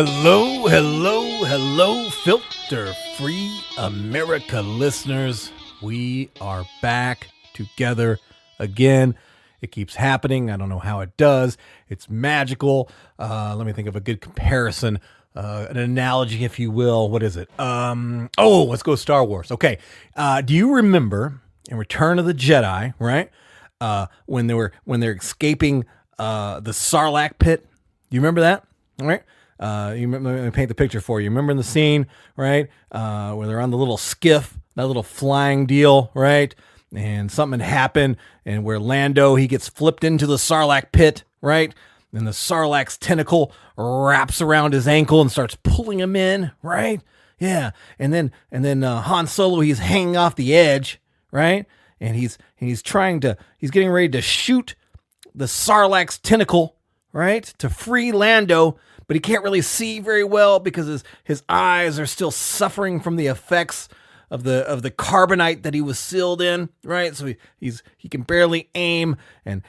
Hello, hello, hello, filter-free America listeners. We are back together again. It keeps happening. I don't know how it does. It's magical. Let me think of a good comparison, an analogy, if you will. What is it? Let's go Star Wars. Okay. Do you remember in Return of the Jedi, right? When they're escaping the Sarlacc pit? Do you remember that? All right. You remember, let me paint the picture for you. Remember in the scene, right? Where they're on the little skiff, that little flying deal, right? And something happened, and where Lando, he gets flipped into the Sarlacc pit, right? And the Sarlacc's tentacle wraps around his ankle and starts pulling him in, right? Yeah. And then Han Solo, he's hanging off the edge, right? And he's getting ready to shoot the Sarlacc's tentacle, right? To free Lando, but he can't really see very well because his eyes are still suffering from the effects of the carbonite that he was sealed in, right? So he can barely aim, and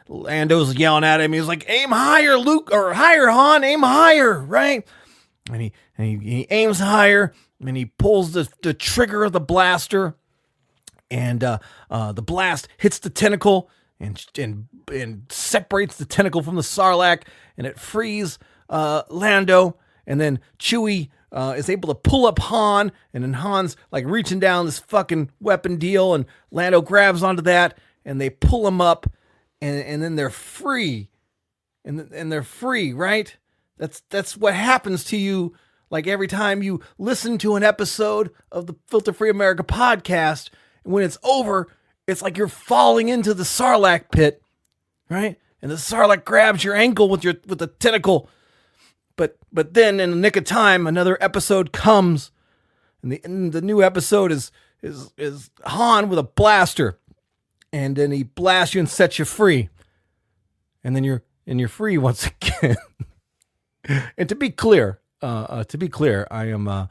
Lando's yelling at him. He's like, "Aim higher, Luke, or higher, Han, aim higher," right? And he aims higher, and he pulls the trigger of the blaster, and the blast hits the tentacle and separates the tentacle from the Sarlacc, and it frees Lando, and then Chewie is able to pull up Han, and then Han's like reaching down this fucking weapon deal, and Lando grabs onto that, and they pull him up, and then they're free, and they're free, right? That's what happens to you, like every time you listen to an episode of the Filter Free America podcast, and when it's over, it's like you're falling into the Sarlacc pit, right? And the Sarlacc grabs your ankle with the tentacle. But then in the nick of time, another episode comes, and the new episode is Han with a blaster, and then he blasts you and sets you free, and then you're free once again. And to be clear, I am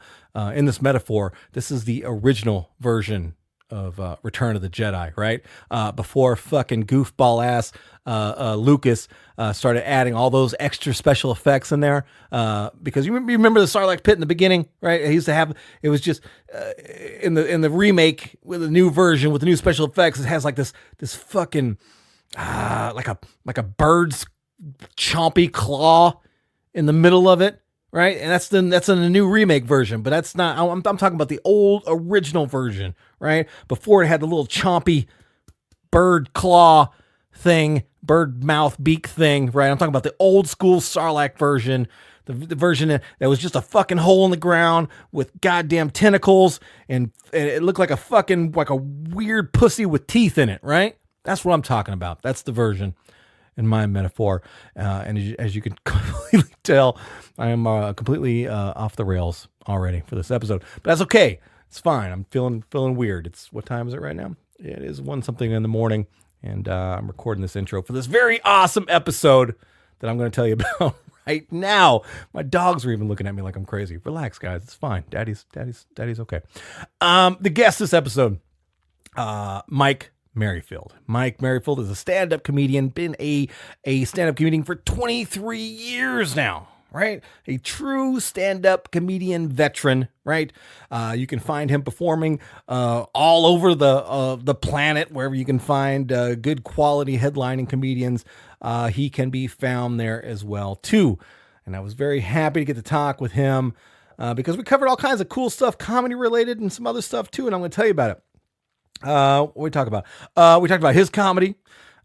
in this metaphor. This is the original version of Return of the Jedi, right? Before fucking goofball ass Lucas started adding all those extra special effects in there, because you remember the Sarlacc pit in the beginning, right? He used to have, it was just in the remake with the new version with the new special effects. It has like this fucking like a bird's chompy claw in the middle of it. Right, and that's in the new remake version, but that's not. I'm talking about the old original version, right? Before it had the little chompy bird claw thing, bird mouth beak thing, right? I'm talking about the old school Sarlacc version, the version that was just a fucking hole in the ground with goddamn tentacles, and it looked like a weird pussy with teeth in it, right? That's what I'm talking about. That's the version in my metaphor, and as you can completely tell, I am completely off the rails already for this episode, but that's okay. It's fine. I'm feeling weird. What time is it right now? It is 1-something in the morning, and I'm recording this intro for this very awesome episode that I'm going to tell you about right now. My dogs are even looking at me like I'm crazy. Relax, guys. It's fine. Daddy's okay. The guest this episode, Mike Merryfield. Mike Merryfield is a stand-up comedian, been a stand-up comedian for 23 years now, right? A true stand-up comedian veteran, right? You can find him performing all over the planet, wherever you can find good quality headlining comedians. He can be found there as well, too. And I was very happy to get to talk with him because we covered all kinds of cool stuff, comedy-related, and some other stuff, too, and I'm going to tell you about it. What we talk about? We talked about his comedy.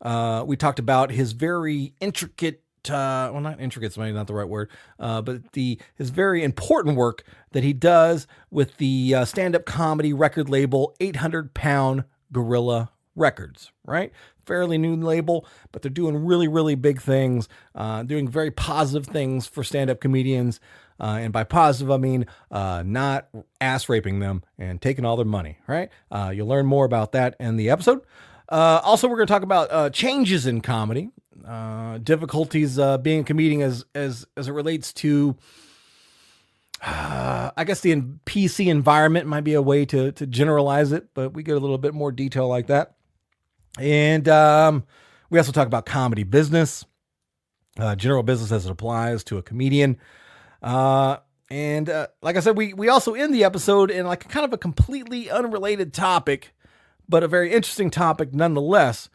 We talked about his very intricate, well, not intricate, maybe not the right word, but his very important work that he does with the stand-up comedy record label 800 Pound Gorilla Records, right? Fairly new label, but they're doing really, really big things, doing very positive things for stand-up comedians. And by positive, I mean not ass raping them and taking all their money, right? You'll learn more about that in the episode. Also, we're going to talk about changes in comedy, difficulties being a comedian as it relates to, I guess the PC environment might be a way to generalize it, but we get a little bit more detail like that. And we also talk about comedy business, general business as it applies to a comedian. And like I said, we also end the episode in like kind of a completely unrelated topic, but a very interesting topic nonetheless,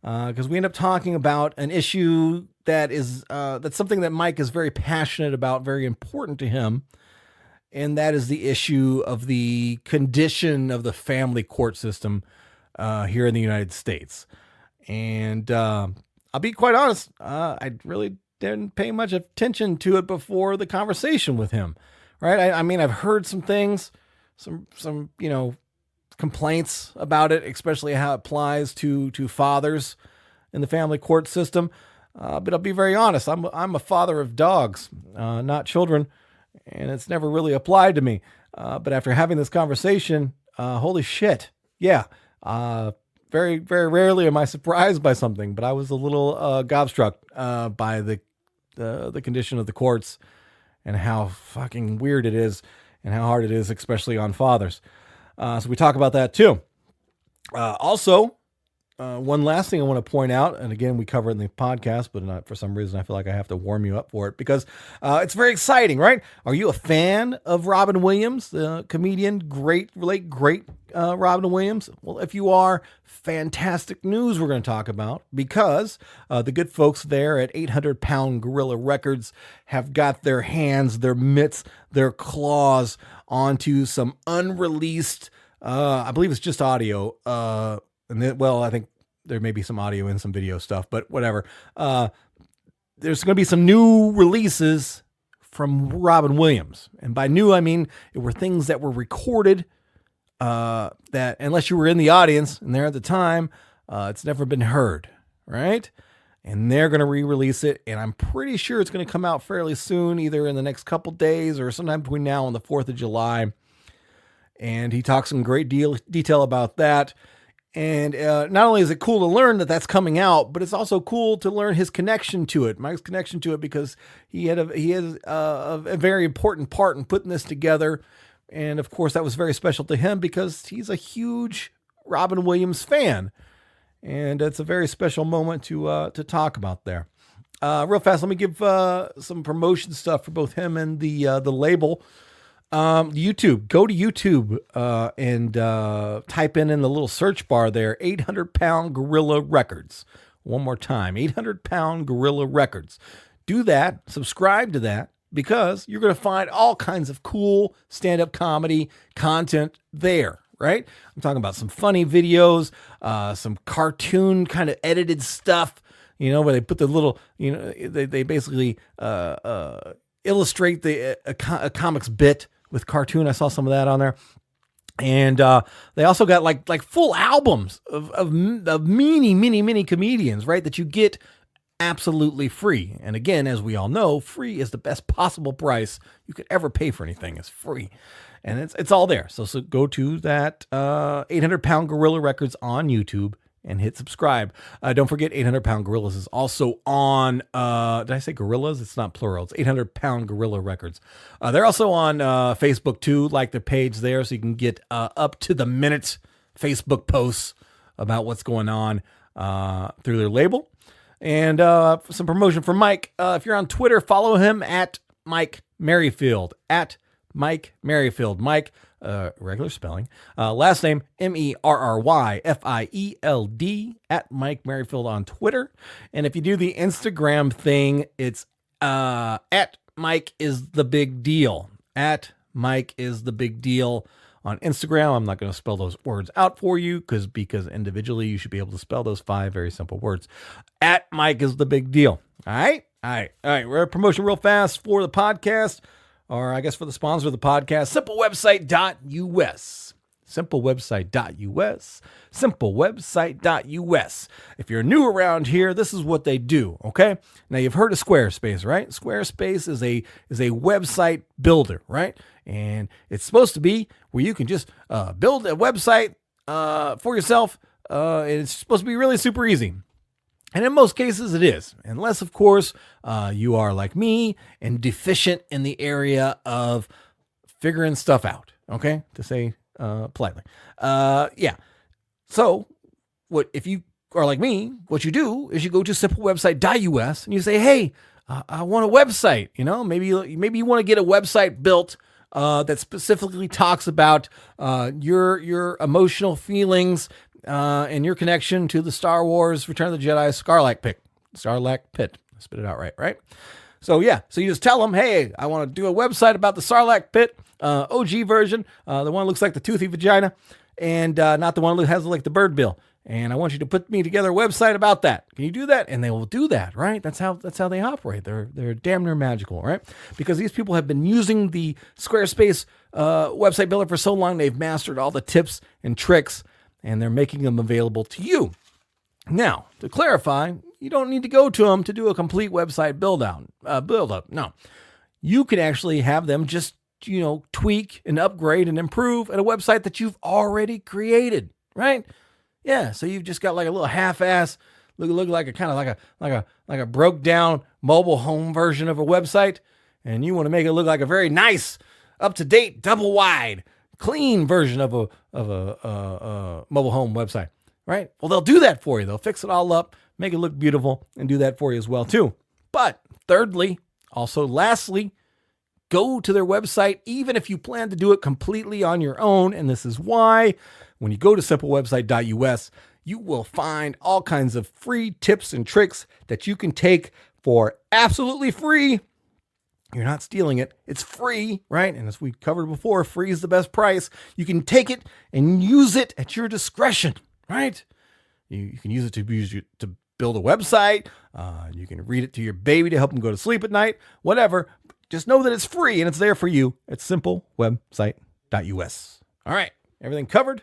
because we end up talking about an issue that is that's something that Mike is very passionate about, very important to him, and that is the issue of the condition of the family court system here in the United States. And I'll be quite honest, I really didn't pay much attention to it before the conversation with him, right? I mean, I've heard some things, some complaints about it, especially how it applies to fathers in the family court system. But I'll be very honest, I'm a father of dogs, not children, and it's never really applied to me. But after having this conversation, holy shit, yeah. Very, very rarely am I surprised by something, but I was a little gobstruck by the condition of the courts and how fucking weird it is and how hard it is, especially on fathers. So we talk about that too. Also, one last thing I want to point out, and again, we cover it in the podcast, but not for some reason I feel like I have to warm you up for it because it's very exciting, right? Are you a fan of Robin Williams, the comedian, great Robin Williams? Well, if you are, fantastic news we're going to talk about because the good folks there at 800 Pound Gorilla Records have got their hands, their mitts, their claws onto some unreleased, I believe it's just audio, and then, well, I think there may be some audio and some video stuff, but whatever. There's going to be some new releases from Robin Williams. And by new, I mean it were things that were recorded that, unless you were in the audience and there at the time, it's never been heard, right? And they're going to re-release it, and I'm pretty sure it's going to come out fairly soon, either in the next couple days or sometime between now and the 4th of July. And he talks in great detail about that. And not only is it cool to learn that that's coming out, but it's also cool to learn his connection to it, Mike's connection to it, because he has a very important part in putting this together. And of course, that was very special to him because he's a huge Robin Williams fan. And it's a very special moment to talk about there. Real fast, let me give some promotion stuff for both him and the label. YouTube, go to YouTube and type in the little search bar there, 800 Pound Gorilla Records. One more time, 800 Pound Gorilla Records. Do that, subscribe to that, because you're going to find all kinds of cool stand-up comedy content there, right? I'm talking about some funny videos, some cartoon kind of edited stuff, where they put the little, they basically illustrate a comic's bit with cartoon. I saw some of that on there. And they also got like full albums of many comedians, right? That you get absolutely free. And again, as we all know, free is the best possible price you could ever pay for anything. It's free. And it's all there. So go to that 800 Pound Gorilla Records on YouTube and hit subscribe. Don't forget 800 Pound Gorillas is also on, did I say gorillas? It's not plural. It's 800 Pound Gorilla Records. They're also on Facebook too, like their page there, so you can get up to the minute Facebook posts about what's going on through their label. And some promotion for Mike. If you're on Twitter, follow him at Mike Merryfield, at Mike Merryfield. Mike, regular spelling. Last name, Merryfield, at Mike Merryfield on Twitter. And if you do the Instagram thing, it's at Mike is the big deal. At Mike is the big deal on Instagram. I'm not going to spell those words out for you because individually you should be able to spell those 5 very simple words. At Mike is the big deal. All right. We're at promotion real fast for the podcast. Or I guess for the sponsor of the podcast, simplewebsite.us. Simplewebsite.us. If you're new around here, this is what they do, okay? Now, you've heard of Squarespace, right? Squarespace is a website builder, right? And it's supposed to be where you can just build a website for yourself. And it's supposed to be really super easy. And in most cases it is, unless of course you are like me and deficient in the area of figuring stuff out. Okay. To say politely. Yeah. So if you are like me, what you do is you go to simplewebsite.us and you say, hey, I want a website. Maybe you want to get a website built that specifically talks about your emotional feelings and your connection to the Star Wars Return of the Jedi Sarlacc pit. I spit it out right? So you just tell them, hey, I want to do a website about the Sarlacc pit, OG version, the one that looks like the toothy vagina, and not the one that has like the bird bill. And I want you to put me together a website about that. Can you do that? And they will do that, right? That's how they operate. They're damn near magical, right? Because these people have been using the Squarespace website builder for so long, they've mastered all the tips and tricks, and they're making them available to you. Now, to clarify, you don't need to go to them to do a complete website build up. No, you can actually have them just tweak and upgrade and improve at a website that you've already created, right? Yeah, so you've just got like a little half-ass, look like a kind of like a broke down mobile home version of a website, and you want to make it look like a very nice, up-to-date, double wide, clean version of a mobile home website, right? Well, they'll do that for you. They'll fix it all up, make it look beautiful, and do that for you as well too. But lastly, go to their website, even if you plan to do it completely on your own. And this is why when you go to simplewebsite.us, you will find all kinds of free tips and tricks that you can take for absolutely free. You're not stealing it. It's free, right? And as we covered before, free is the best price. You can take it and use it at your discretion, right? You can use it to build a website. You can read it to your baby to help them go to sleep at night, whatever. Just know that it's free and it's there for you at simplewebsite.us. All right. Everything covered?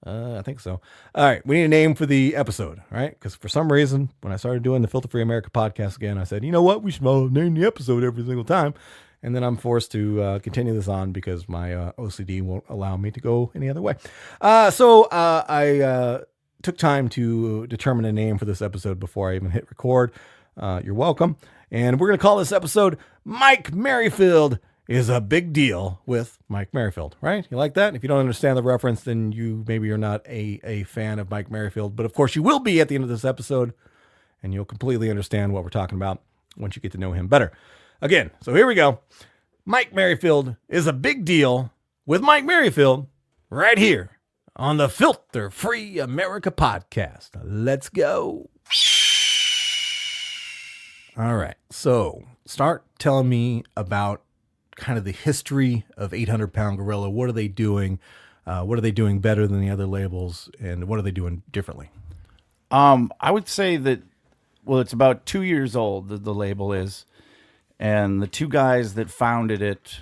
I think so. All right. We need a name for the episode, right? Because for some reason, when I started doing the Filter Free America podcast again, I said, you know what? We should name the episode every single time. And then I'm forced to continue this on because my OCD won't allow me to go any other way. So I took time to determine a name for this episode before I even hit record. You're welcome. And we're going to call this episode Mike Merryfield is a Big Deal with Mike Merryfield, right? You like that? If you don't understand the reference, then maybe you're not a fan of Mike Merryfield. But of course you will be at the end of this episode, and you'll completely understand what we're talking about once you get to know him better. Again, so here we go. Mike Merryfield is a Big Deal with Mike Merryfield right here on the Filter Free America podcast. Let's go. All right. So start telling me about kind of the history of 800-Pound Gorilla. What are they doing? What are they doing better than the other labels? And what are they doing differently? I would say that, it's about 2 years old, the label is. And the two guys that founded it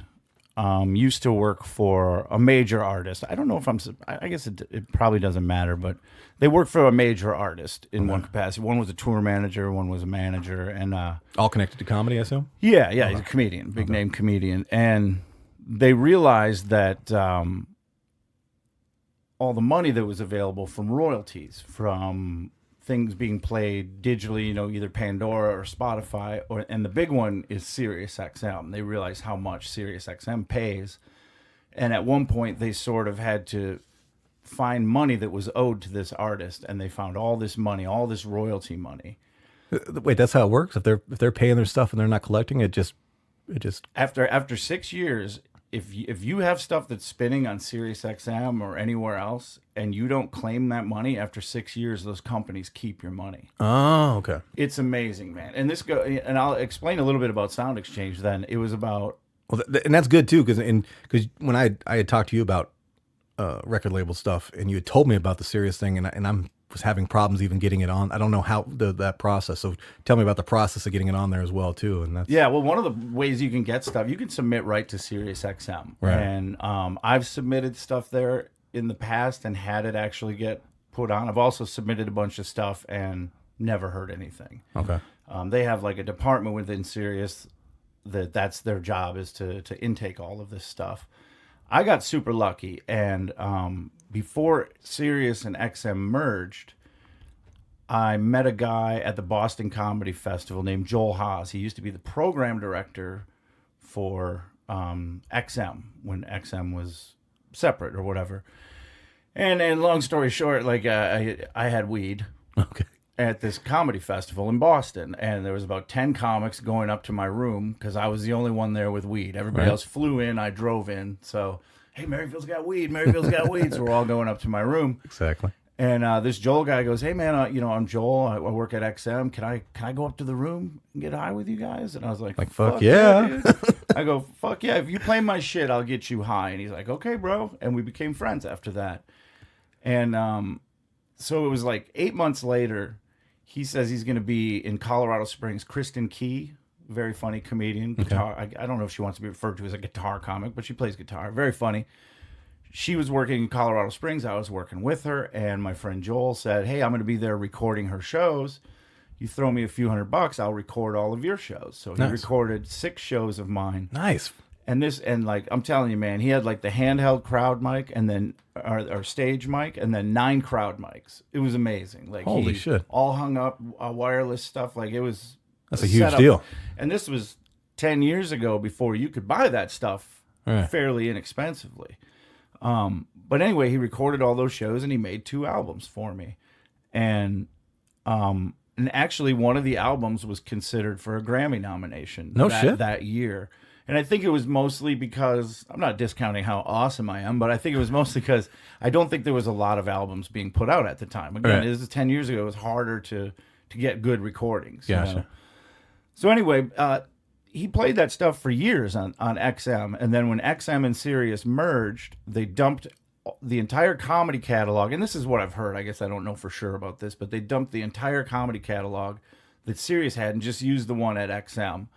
used to work for a major artist. I don't know if I guess it probably doesn't matter, but they worked for a major artist in one capacity. One was a tour manager, one was a manager, and all connected to comedy, I assume? Yeah, he's a comedian, big name comedian. And they realized that all the money that was available from royalties, from things being played digitally, either Pandora or Spotify, and the big one is SiriusXM. They realized how much SiriusXM pays, and at one point they sort of had to find money that was owed to this artist, and they found all this money, all this royalty money. Wait, that's how it works? If they're paying their stuff and they're not collecting it, just after 6 years. If you have stuff that's spinning on SiriusXM or anywhere else, and you don't claim that money after 6 years, those companies keep your money. Oh, okay. It's amazing, man. And I'll explain a little bit about Sound Exchange. Then it was about and that's good too, because when I had talked to you about record label stuff, and you had told me about the Sirius thing, and I was having problems even getting it on. I don't know how that process. So tell me about the process of getting it on there as well too. And that's one of the ways you can get stuff, you can submit right to SiriusXM, right? And I've submitted stuff there in the past and had it actually get put on. I've also submitted a bunch of stuff and never heard anything. Okay. They have like a department within Sirius that's their job, is to intake all of this stuff. I got super lucky, and before Sirius and XM merged, I met a guy at the Boston Comedy Festival named Joel Haas. He used to be the program director for XM when XM was separate or whatever. And long story short, I had weed. Okay. at this comedy festival in Boston, and there was about 10 comics going up to my room because I was the only one there with weed. Everybody else flew in, I drove in. So, hey, Merryfield's got weed. Merryfield's got weed. So we're all going up to my room. Exactly. And this Joel guy goes, hey, man, I'm Joel. I work at XM. Can I go up to the room and get high with you guys? And I was like fuck yeah. Dude. I go, fuck yeah. If you play my shit, I'll get you high. And he's like, okay, bro. And we became friends after that. And so it was like 8 months later. He says he's going to be in Colorado Springs. Kristen Key, very funny comedian, guitar. I don't know if she wants to be referred to as a guitar comic, but she plays guitar. Very funny. She was working in Colorado Springs. I was working with her, and my friend Joel said, hey, I'm going to be there recording her shows. You throw me a few $100, I'll record all of your shows. So he recorded 6 shows of mine. Nice. And like, I'm telling you, man, he had like the handheld crowd mic and then our stage mic and then 9 crowd mics. It was amazing. Like, holy shit. All hung up, wireless stuff. Like, it was. That's a huge deal. And this was 10 years ago before you could buy that stuff fairly inexpensively. But anyway, he recorded all those shows and he made 2 albums for me. And actually one of the albums was considered for a Grammy nomination that year. And I think it was mostly because, I'm not discounting how awesome I am, but I think it was mostly because I don't think there was a lot of albums being put out at the time. Again, this is 10 years ago. It was harder to get good recordings. Gotcha. You know? So anyway, he played that stuff for years on XM. And then when XM and Sirius merged, they dumped the entire comedy catalog. And this is what I've heard. I guess I don't know for sure about this, but they dumped the entire comedy catalog that Sirius had and just used the one at XM.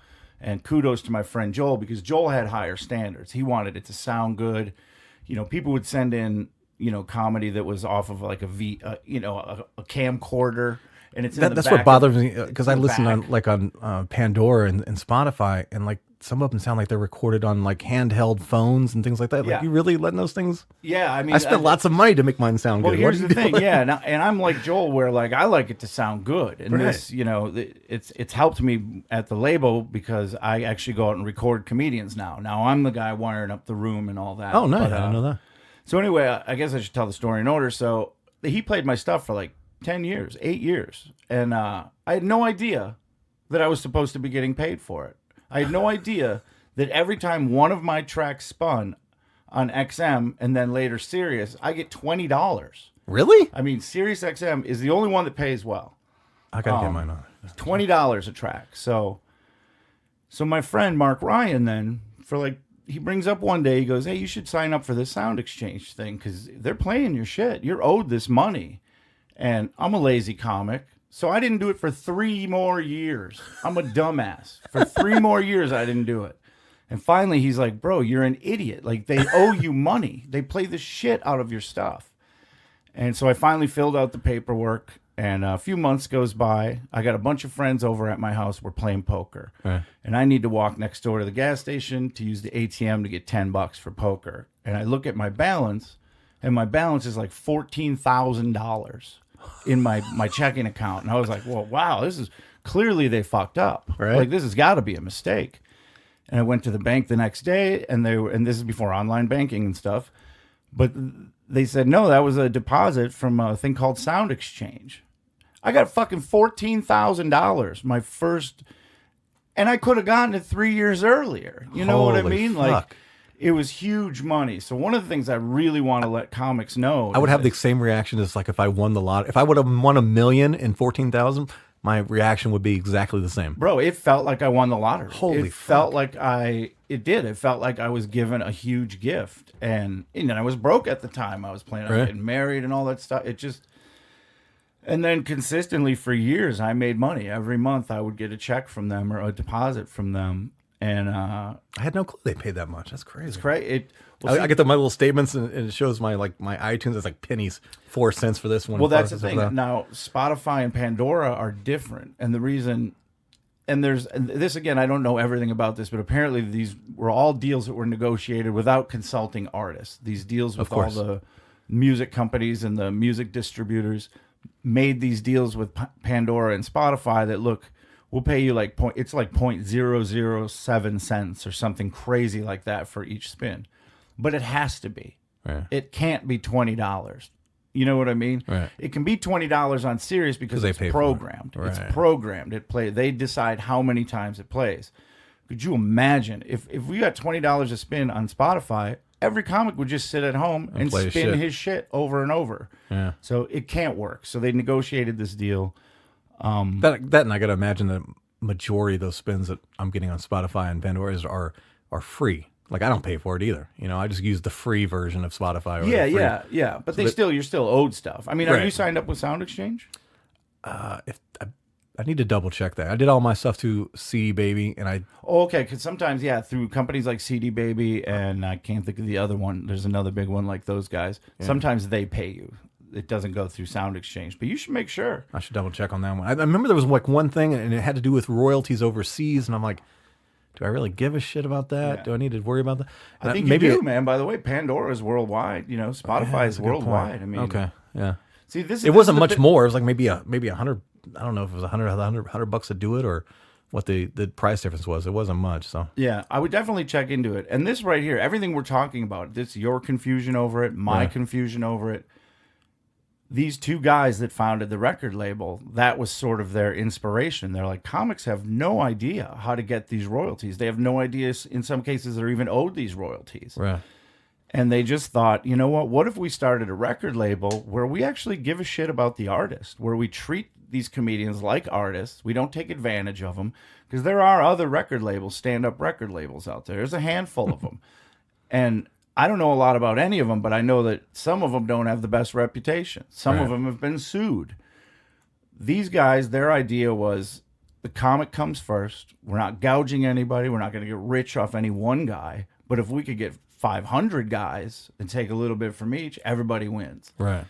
And kudos to my friend Joel, because Joel had higher standards. He wanted it to sound good. You know, people would send in, comedy that was off of like a camcorder. And it's that's what bothers me, because I listen on Pandora and Spotify, and like some of them sound like they're recorded on like handheld phones and things like that. Like, you really letting those things? Yeah, I mean, I spent lots of money to make mine sound good. Well, here's the thing, and I'm like Joel, where like I like it to sound good, and this, it's helped me at the label because I actually go out and record comedians now. Now I'm the guy wiring up the room and all that. Oh, nice. I didn't know that. So anyway, I guess I should tell the story in order. So he played my stuff for like 10 years, 8 years. And I had no idea that I was supposed to be getting paid for it. I had no idea that every time one of my tracks spun on XM and then later Sirius, I get $20. Really? I mean, Sirius XM is the only one that pays well. I got to get mine on. $20 a track. So my friend Mark Ryan then, he brings up one day, he goes, hey, you should sign up for this Sound Exchange thing because they're playing your shit. You're owed this money. And I'm a lazy comic, so I didn't do it for 3 more years. I'm a dumbass. For 3 more years, I didn't do it. And finally, he's like, bro, you're an idiot. Like, they owe you money. They play the shit out of your stuff. And so I finally filled out the paperwork, and a few months goes by. I got a bunch of friends over at my house. We're playing poker. Right. And I need to walk next door to the gas station to use the ATM to get $10 for poker. And I look at my balance, and my balance is like $14,000. In my checking account. And I was like, well, wow, this is clearly they fucked up. Right. Like, this has got to be a mistake. And I went to the bank the next day, and this is before online banking and stuff, but they said, no, that was a deposit from a thing called Sound Exchange. I got fucking $14,000, my first, and I could have gotten it 3 years earlier. You know what I mean? Fuck. Like, it was huge money. So one of the things I really want to let comics know, I would have the same reaction as like if I won the lottery. If I would have won $1 million in 14,000, my reaction would be exactly the same. Bro, it felt like I won the lottery. Holy It fuck. felt like it felt like I was given a huge gift. And I was broke at the time. I was planning on getting married and all that stuff. And then consistently for years, I made money. Every month I would get a check from them or a deposit from them. And I had no clue they paid that much. That's crazy. It's crazy. I get my little statements, and it shows my iTunes. It's like pennies, 4 cents for this one. Well, that's the thing. Now, Spotify and Pandora are different, and the reason, and this again, I don't know everything about this, but apparently these were all deals that were negotiated without consulting artists. These deals with all the music companies and the music distributors made these deals with Pandora and Spotify that look. We'll pay you like it's like 0.007 cents or something crazy like that for each spin, but it has to be. Yeah. It can't be $20. You know what I mean? Right. It can be $20 on Sirius because they it's pay for it. programmed. Right. It's programmed. They decide how many times it plays. Could you imagine if we got $20 a spin on Spotify, every comic would just sit at home and play spin his shit over and over. Yeah. So it can't work. So they negotiated this deal. That and I got to imagine the majority of those spins that I'm getting on Spotify and Pandora are free. Like I don't pay for it either. You know, I just use the free version of Spotify. Or Yeah. But you're still owed stuff. I mean, are Right. you signed up with Sound Exchange? If I need to double check that. I did all my stuff through CD Baby, and I Oh, okay. Because sometimes, through companies like CD Baby, and I can't think of the other one. There's another big one like those guys. Sometimes they pay you. It doesn't go through Sound Exchange, but you should make sure. should double check on that one. I remember there was like one thing, and it had to do with royalties overseas, and I'm like, do I really give a shit about that? Yeah. Do I need to worry about that? And I think maybe you do, man. By the way, Pandora is worldwide. You know, Spotify is that's a good worldwide. point. I mean, Okay, yeah. See, It wasn't much more. It was like maybe $100. I don't know if it was $100 to do it or what the price difference was. It wasn't much. So Yeah, I would definitely check into it. And this right here, everything we're talking about, this your confusion over it, my confusion over it. These two guys that founded the record label, that was sort of their inspiration. They're like, comics have no idea how to get these royalties. They have no idea, in some cases, they're even owed these royalties. right. And they just thought, you know what if we started a record label where we actually give a shit about the artist, where we treat these comedians like artists. We don't take advantage of them, because there are other record labels, stand-up record labels out there. There's a handful of them. And I don't know a lot about any of them, but I know that some of them don't have the best reputation. Some of them have been sued. These guys, their idea was the comic comes first. We're not gouging anybody. We're not going to get rich off any one guy. But if we could get 500 guys and take a little bit from each, everybody wins. Right.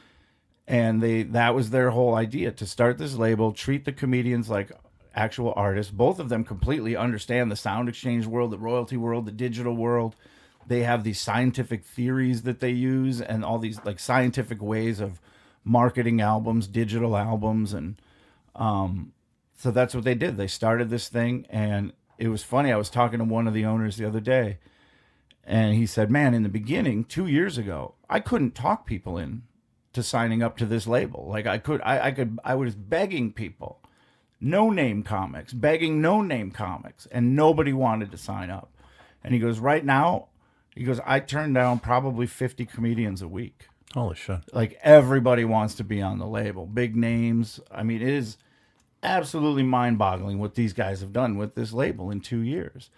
And that was their whole idea, to start this label, treat the comedians like actual artists. Both of them completely understand the Sound Exchange world, the royalty world, the digital world. They have these scientific theories that they use and all these like scientific ways of marketing albums, digital albums. And so that's what they did. They started this thing, and it was funny. I was talking to one of the owners the other day, and he said, man, in the beginning, 2 years ago, I couldn't talk people in to signing up to this label. Like I was begging people, no-name comics, and nobody wanted to sign up. And he goes, right now, I turn down probably 50 comedians a week. Holy shit. Like everybody wants to be on the label, big names. I mean, it is absolutely mind-boggling what these guys have done with this label in 2 years.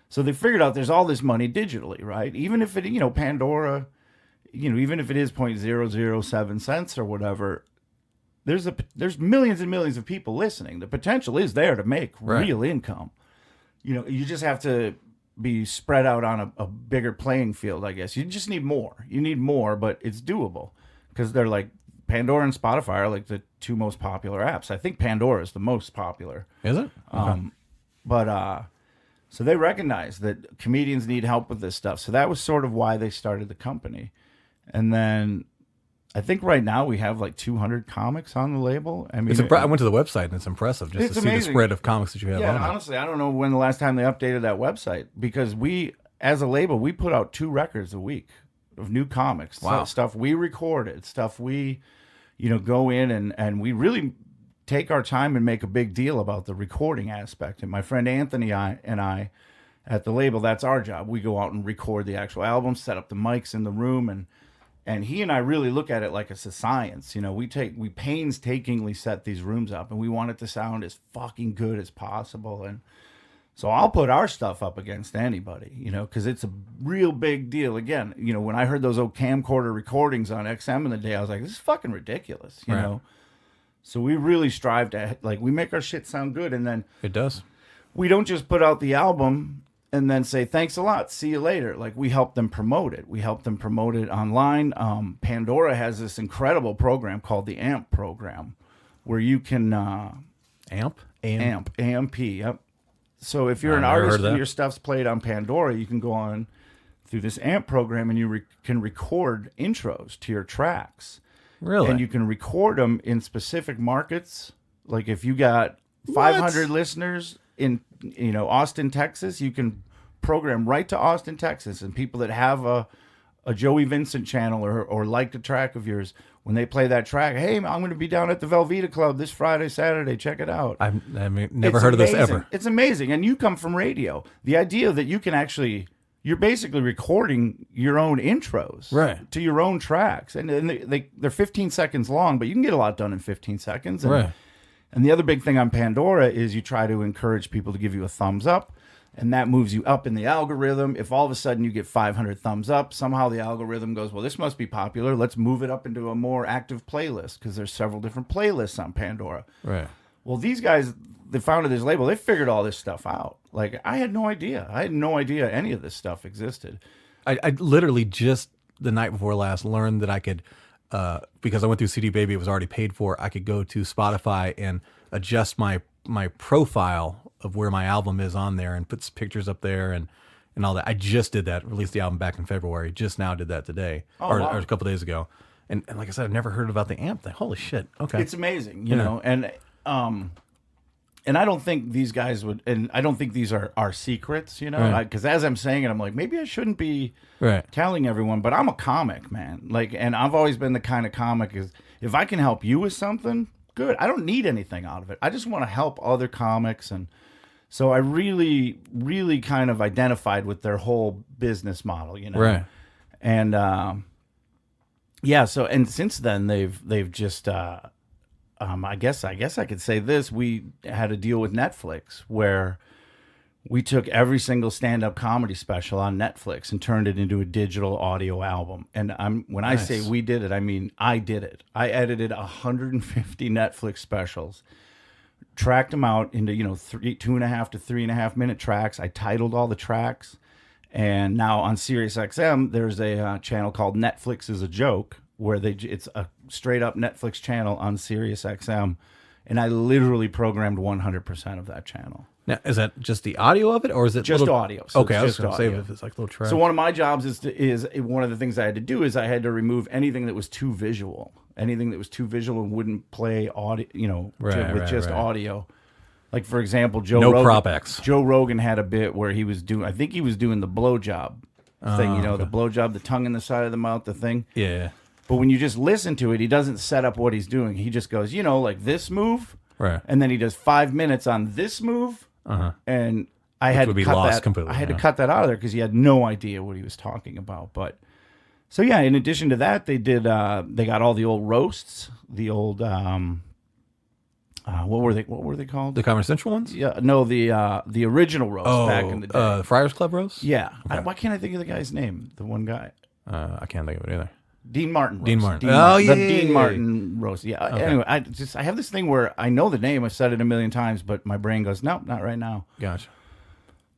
So they figured out there's all this money digitally, right? Even if it, Pandora, even if it is 0.007 cents or whatever, there's millions and millions of people listening. The potential is there to make real income. You just have to be spread out on a bigger playing field, I guess. You just need more. You need more, but it's doable, because they're like, Pandora and Spotify are like the two most popular apps. I think Pandora is the most popular. Is it? Okay. So they recognize that comedians need help with this stuff. So that was sort of why they started the company. And then I think right now we have like 200 comics on the label. I mean, I went to the website, and it's impressive just It's to see the amazing. spread of comics that you have yeah, on it. honestly, I don't know when the last time they updated that website, because we, as a label, we put out 2 records a week of new comics. Wow. Stuff we recorded, stuff we, go in and we really take our time and make a big deal about the recording aspect. And my friend Anthony and I at the label, that's our job. We go out and record the actual album, set up the mics in the room, and he and I really look at it like it's a science. We painstakingly set these rooms up, and we want it to sound as fucking good as possible. And so I'll put our stuff up against anybody, because it's a real big deal. Again, when I heard those old camcorder recordings on XM in the day, I was like, this is fucking ridiculous, you know? So we really strive to, we make our shit sound good. And then It does. we don't just put out the album and then say, thanks a lot, see you later. Like, we help them promote it. We help them promote it online. Pandora has this incredible program called the AMP program, where you can... AMP? AMP, yep. So if you're I've an never heard artist of and that. your stuff's played on Pandora, you can go on through this AMP program, and you can record intros to your tracks. Really? And you can record them in specific markets. Like if you got 500 listeners in Austin, Texas, you can program right to Austin, Texas, and people that have a a Joey Vincent channel or liked a track of yours, when they play that track, hey, I'm going to be down at the Velveeta Club this Friday, Saturday. Check it out. I mean, never heard of this ever. It's amazing. And you come from radio. The idea that you can actually, you're basically recording your own intros to your own tracks. And they're 15 seconds long, but you can get a lot done in 15 seconds. And, and the other big thing on Pandora is you try to encourage people to give you a thumbs up. And that moves you up in the algorithm. If all of a sudden you get 500 thumbs up, somehow the algorithm goes, well, this must be popular. Let's move it up into a more active playlist, because there's several different playlists on Pandora. Right. Well, these guys, the founder of this label, they figured all this stuff out. Like, I had no idea. I had no idea any of this stuff existed. I literally just the night before last learned that I could, because I went through CD Baby, it was already paid for, I could go to Spotify and adjust my profile of where my album is on there and put pictures up there and all that. I just did that, released the album back in February, just now did that today, or a couple days ago. And like I said, I've never heard about the amp thing. Holy shit. Okay. It's amazing, you know, and I don't think these guys would, and I don't think these are secrets, you know, because as I'm saying it, I'm like, maybe I shouldn't be telling everyone, but I'm a comic, man. Like, and I've always been the kind of comic is, if I can help you with something, good. I don't need anything out of it. I just want to help other comics. And so I really, really kind of identified with their whole business model, you know? Right. And, yeah, so, and since then they've just, I guess I could say this, we had a deal with Netflix where we took every single stand-up comedy special on Netflix and turned it into a digital audio album. And when I say we did it, I mean I did it. I edited 150 Netflix specials, tracked them out into 2.5 to 3.5 minute tracks. I titled all the tracks, and now on SiriusXM there's a channel called Netflix is a Joke, where it's a straight up Netflix channel on SiriusXM, and I literally programmed 100% of that channel. Now, is that just the audio of it, or is it just audio? So okay, I was going to say if it's like little tracks. So one of my jobs is one of the things I had to do is I had to remove anything that was too visual, and wouldn't play audio, with just audio. Like, for example, Joe Rogan had a bit where he was doing, I think he was doing the blowjob thing, the blowjob, the tongue in the side of the mouth, the thing. Yeah. But when you just listen to it, he doesn't set up what he's doing. He just goes, like this move, and then he does 5 minutes on this move. And I had to cut that completely. I had to cut that out of there because he had no idea what he was talking about. But so yeah, in addition to that, they did. They got all the old roasts, the old what were they called? The Comedy Central ones? Yeah, no, the original roast back in the day. The Friars Club roast? Yeah. Okay. Why can't I think of the guy's name? The one guy. I can't think of it either. Dean Martin roast. Dean Martin. Dean Martin roast. Yeah. Okay. Anyway, I have this thing where I know the name. I've said it a million times, but my brain goes, nope, not right now. Gotcha.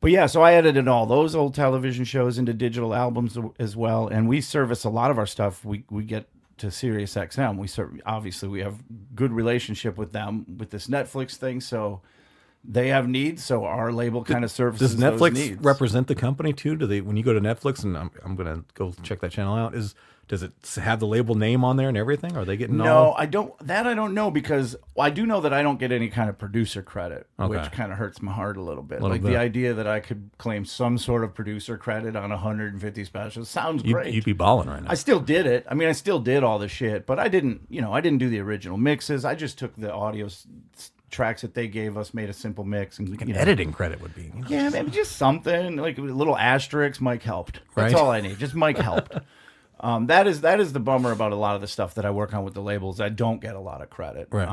But yeah, so I edited all those old television shows into digital albums as well, and we service a lot of our stuff. We get to SiriusXM. Obviously we have good relationship with them with this Netflix thing, so they have needs, so our label kind of services those needs. Does Netflix represent the company too? Do they, when you go to Netflix, and I'm going to go check that channel out, does it have the label name on there and everything? Are they getting No, I don't know, because I do know that I don't get any kind of producer credit, which kind of hurts my heart a little bit. The idea that I could claim some sort of producer credit on 150 specials sounds great. You'd be balling right now. I still did it. I mean, I still did all the shit, but I didn't do the original mixes. I just took the audio tracks that they gave us, made a simple mix, and editing credit would be yeah, maybe just something like a little asterisk. Mike helped. That's all I need. Just Mike helped. That is the bummer about a lot of the stuff that I work on with the labels. I don't get a lot of credit. Right.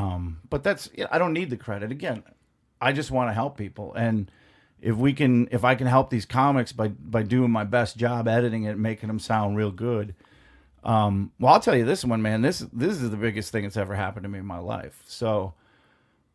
But I don't need the credit. Again, I just want to help people, and if I can help these comics by doing my best job editing it, making them sound real good. Well, I'll tell you this one, man. This is the biggest thing that's ever happened to me in my life. So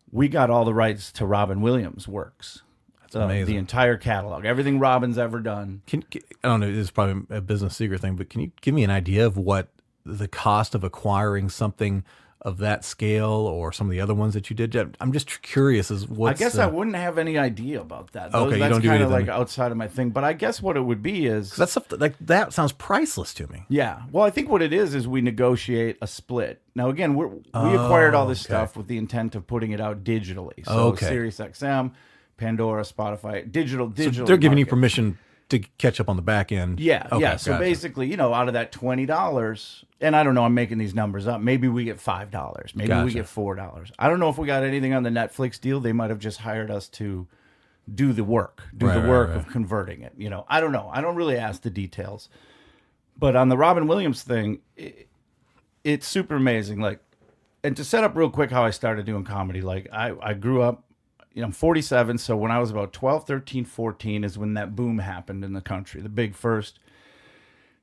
we got all the rights to Robin Williams' works. That's amazing. The entire catalog, everything Robin's ever done. I don't know, this is probably a business secret thing, but can you give me an idea of what the cost of acquiring something of that scale, or some of the other ones that you did? I'm just curious I guess I wouldn't have any idea about that. Okay, that's kind of like outside of my thing. But I guess what it would be is that's stuff that sounds priceless to me. Yeah. Well, I think what it is we negotiate a split. Now, again, we acquired all this stuff with the intent of putting it out digitally. So SiriusXM, Pandora, Spotify, digital. So they're giving you permission to catch up on the back end. Yeah, Okay, yeah. So gotcha. basically, out of that $20, and I don't know, I'm making these numbers up. Maybe we get $5. Maybe we Gotcha. get $4. I don't know if we got anything on the Netflix deal. They might have just hired us to do the work, Right. of converting it. I don't know. I don't really ask the details. But on the Robin Williams thing, it's super amazing. Like, and to set up real quick how I started doing comedy, like I grew up, I'm 47. So when I was about 12, 13, 14 is when that boom happened in the country. The big first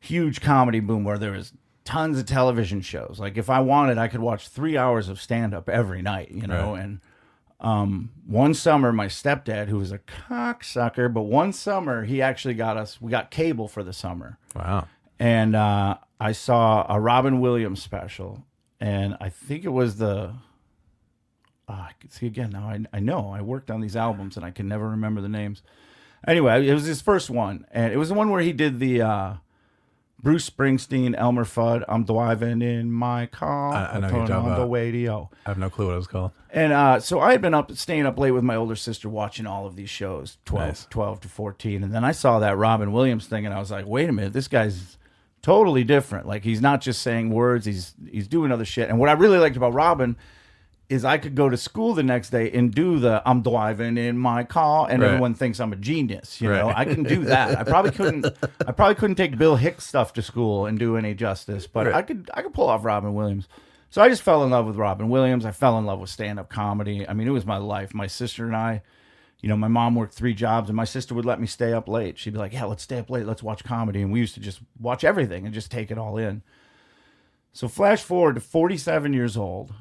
huge comedy boom where there was tons of television shows. Like if I wanted, I could watch 3 hours of stand-up every night, Right. and one summer, my stepdad, who was a cocksucker, but one summer he actually we got cable for the summer. Wow. And I saw a Robin Williams special, and I think it was see again now. I know I worked on these albums, and I can never remember the names. Anyway, it was his first one, and it was the one where he did the Bruce Springsteen, Elmer Fudd. I'm driving in my car. I know turn you're talking on the about. radio. I have no clue what it was called. And so I had been staying up late with my older sister watching all of these shows, 12, Nice. 12 to 14. And then I saw that Robin Williams thing, and I was like, wait a minute, this guy's totally different. Like, he's not just saying words, he's doing other shit. And what I really liked about Robin is I could go to school the next day and do the I'm driving in my car, and Right. everyone thinks I'm a genius. You know, Right. I can do that. I probably couldn't take Bill Hicks stuff to school and do any justice, but Right. I could pull off Robin Williams. So I just fell in love with Robin Williams. I fell in love with stand-up comedy. I mean, it was my life. My sister and I, my mom worked 3 jobs, and my sister would let me stay up late. She'd be like, yeah, let's stay up late. Let's watch comedy. And we used to just watch everything and just take it all in. So flash forward to 47 years old.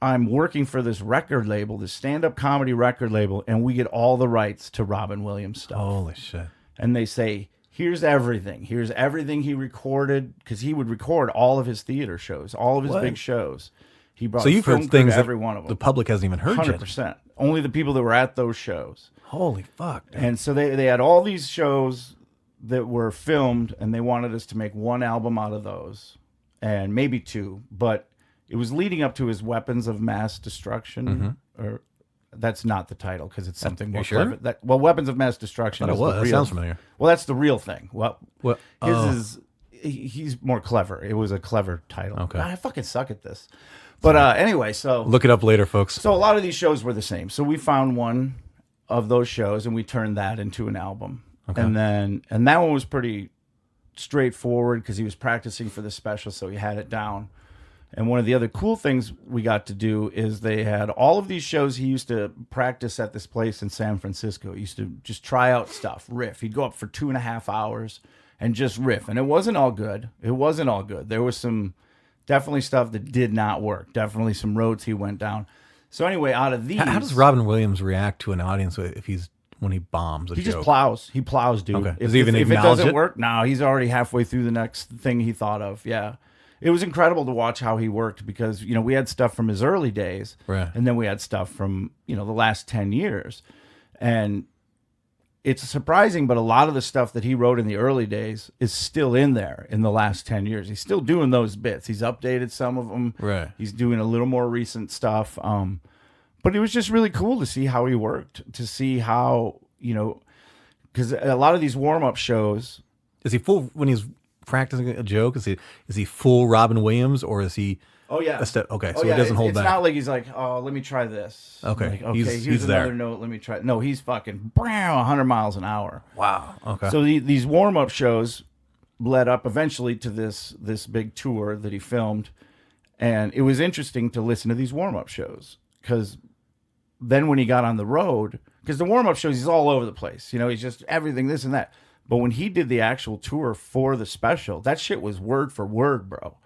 I'm working for this record label, this stand-up comedy record label, and we get all the rights to Robin Williams stuff. Holy shit. And they say, here's everything. Here's everything he recorded, because he would record all of his theater shows, all of his What? big shows. He brought So you've film heard crew to things that every one of them. the public hasn't even heard yet. 100%. Only the people that were at those shows. Holy fuck. Dude. And so they had all these shows that were filmed, and they wanted us to make one album out of those, and maybe 2. But it was leading up to his Weapons of Mass Destruction, or that's not the title because it's something more sure? clever. Weapons of Mass Destruction. Thought it is was. the That real, sounds familiar. Well, that's the real thing. Well, What? his Oh. is he's more clever. It was a clever title. Okay. I fucking suck at this. But anyway, so Look it up later, folks. a lot of these shows were the same. So we found one of those shows and we turned that into an album. Okay. And that one was pretty straightforward because he was practicing for the special, so he had it down. And one of the other cool things we got to do is they had all of these shows. He used to practice at this place in San Francisco. He used to just try out stuff, riff. He'd go up for 2.5 hours and just riff. And it wasn't all good. There was definitely stuff that did not work. Definitely some roads he went down. So anyway, out of these, How does Robin Williams react to an audience when he bombs a he joke? just plows. He plows, dude. Okay. If, Does he even if it acknowledge doesn't it? work, no, he's already halfway through the next thing he thought of. Yeah. It was incredible to watch how he worked because, we had stuff from his early days, Right. and then we had stuff from, the last 10 years. And it's surprising, but a lot of the stuff that he wrote in the early days is still in there in the last 10 years. He's still doing those bits. He's updated some of them. Right. He's doing a little more recent stuff. But it was just really cool to see how he worked, to see how, because a lot of these warm-up shows, Is he full when he's practicing a joke? Is he full Robin Williams, or is he? oh yeah, A step, okay, so Oh, he yeah, doesn't hold it's back. not like he's like, oh, let me try this. Okay, Like, okay, he's here's there. another note. Let me try. No, he's fucking 100 miles an hour. Wow. Okay. So these warm up shows led up eventually to this big tour that he filmed, and it was interesting to listen to these warm up shows because then when he got on the road, because the warm up shows he's all over the place. He's just everything this and that. But when he did the actual tour for the special, that shit was word for word, bro.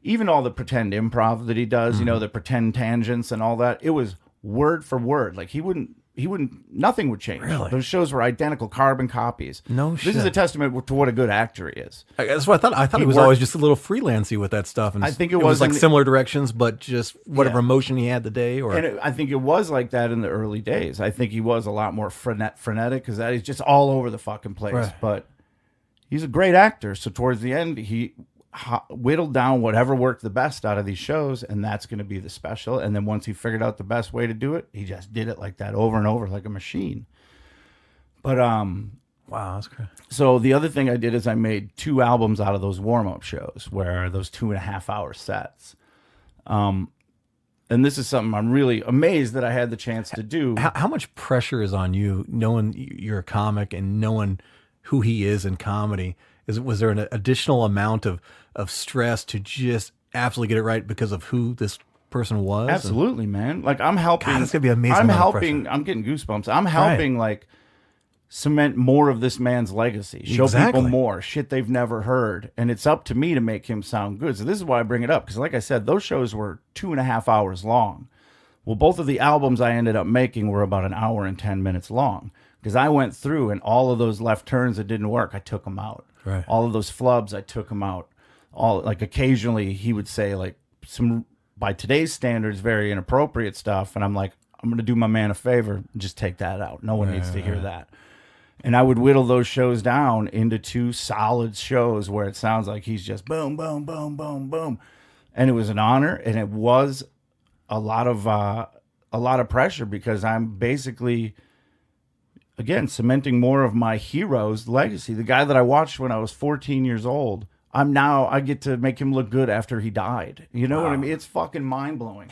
Even all the pretend improv that he does, the pretend tangents and all that, it was word for word. Like nothing would change. Really? Those shows were identical carbon copies. No This is shit. a testament to what a good actor he is. That's what I thought. I thought he was worked- always just a little freelancy with that stuff, and I think it was was like in the- similar directions, but just whatever Yeah. emotion he had the day. Or And I think it was like that in the early days. I think he was a lot more frenetic because that is just all over the fucking place. Right. But he's a great actor. So towards the end, he whittled down whatever worked the best out of these shows, and that's going to be the special. And then once he figured out the best way to do it, he just did it like that over and over like a machine. But Wow, that's crazy. So the other thing I did is I made 2 albums out of those warm-up shows, where those 2.5-hour sets. And this is something I'm really amazed that I had the chance to do. How much pressure is on you knowing you're a comic and knowing who he is in comedy? Was there an additional amount of stress to just absolutely get it right because of who this person was? Absolutely, man. Like, I'm helping. God, it's gonna be amazing. I'm helping. I'm getting goosebumps. I'm helping, like, cement more of this man's legacy. Show people more shit they've never heard, and it's up to me to make him sound good. So this is why I bring it up, because, like I said, those shows were 2.5 hours long. Well, both of the albums I ended up making were about 1 hour and 10 minutes long, because I went through and all of those left turns that didn't work, I took them out. Right. All of those flubs, I took them out. All, like, occasionally he would say, like, some, by today's standards, very inappropriate stuff, and I'm like, I'm going to do my man a favor and just take that out. No one needs to hear that. And I would whittle those shows down into 2 solid shows where it sounds like he's just boom, boom, boom, boom, boom. And it was an honor, and it was a lot of pressure, because I'm basically, again, cementing more of my hero's legacy. The guy that I watched when I was 14 years old, I get to make him look good after he died. You know what I mean? It's fucking mind-blowing.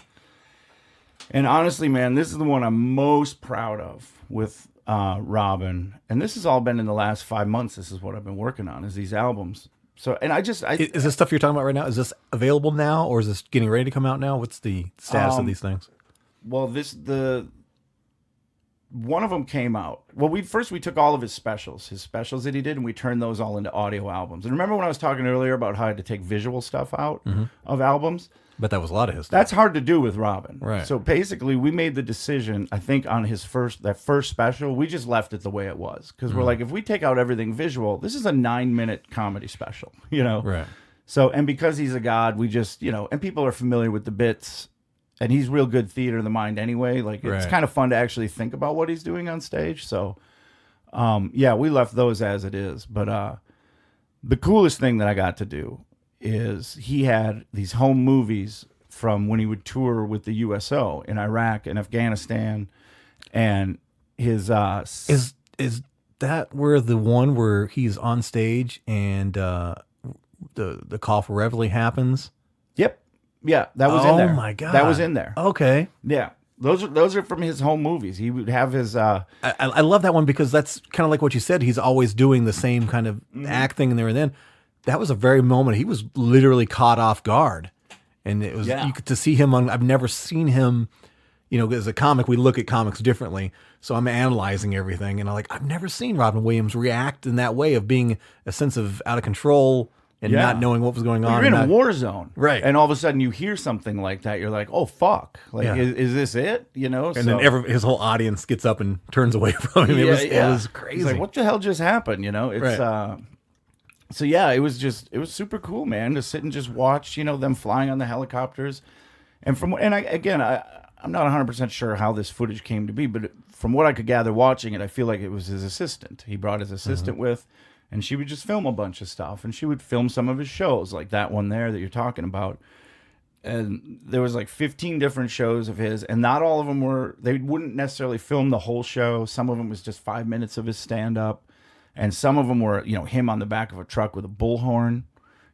And honestly, man, this is the one I'm most proud of with Robin. And this has all been in the last 5 months. This is what I've been working on, is these albums. So, and is this stuff you're talking about right now? Is this available now, or is this getting ready to come out now? What's the status of these things? Well, one of them came out. Well, we took all of his specials that he did, and we turned those all into audio albums. And remember when I was talking earlier about how I had to take visual stuff out of albums? But that was a lot of his stuff. That's hard to do with Robin. Right. So basically, we made the decision, I think, on that first special, we just left it the way it was. Because we're like, if we take out everything visual, this is a 9-minute comedy special, you know? Right. So, and because he's a god, we just, you know, and people are familiar with the bits, and he's real good theater of the mind anyway. Like, it's kind of fun to actually think about what he's doing on stage. So, yeah, we left those as it is. But the coolest thing that I got to do is he had these home movies from when he would tour with the USO in Iraq and Afghanistan, and his is that the one where he's on stage and the call for reveille happens? Yep, yeah, that was in there. Oh my God, that was in there. Okay, yeah. Those are from his home movies. He would have his. I love that one, because that's kind of like what you said. He's always doing the same kind of acting there and then. That was a very moment. He was literally caught off guard, and it was you could to see him on. I've never seen him, you know, as a comic. We look at comics differently, so I'm analyzing everything, and I'm like, I've never seen Robin Williams react in that way of being a sense of out of control and not knowing what was going on. You're in a war zone, right? And all of a sudden you hear something like that. You're like, oh fuck, like is this it? You know? And then his whole audience gets up and turns away from him. It was crazy. It's like, what the hell just happened? You know? It's So yeah, it was super cool, man, to sit and just watch, you know, them flying on the helicopters. And I'm not 100% sure how this footage came to be, but from what I could gather watching it, I feel like it was his assistant. He brought his assistant with, and she would just film a bunch of stuff, and she would film some of his shows, like that one there that you're talking about. And there was like 15 different shows of his, and not all of them they wouldn't necessarily film the whole show. Some of them was just 5 minutes of his stand-up. And some of them were, you know, him on the back of a truck with a bullhorn,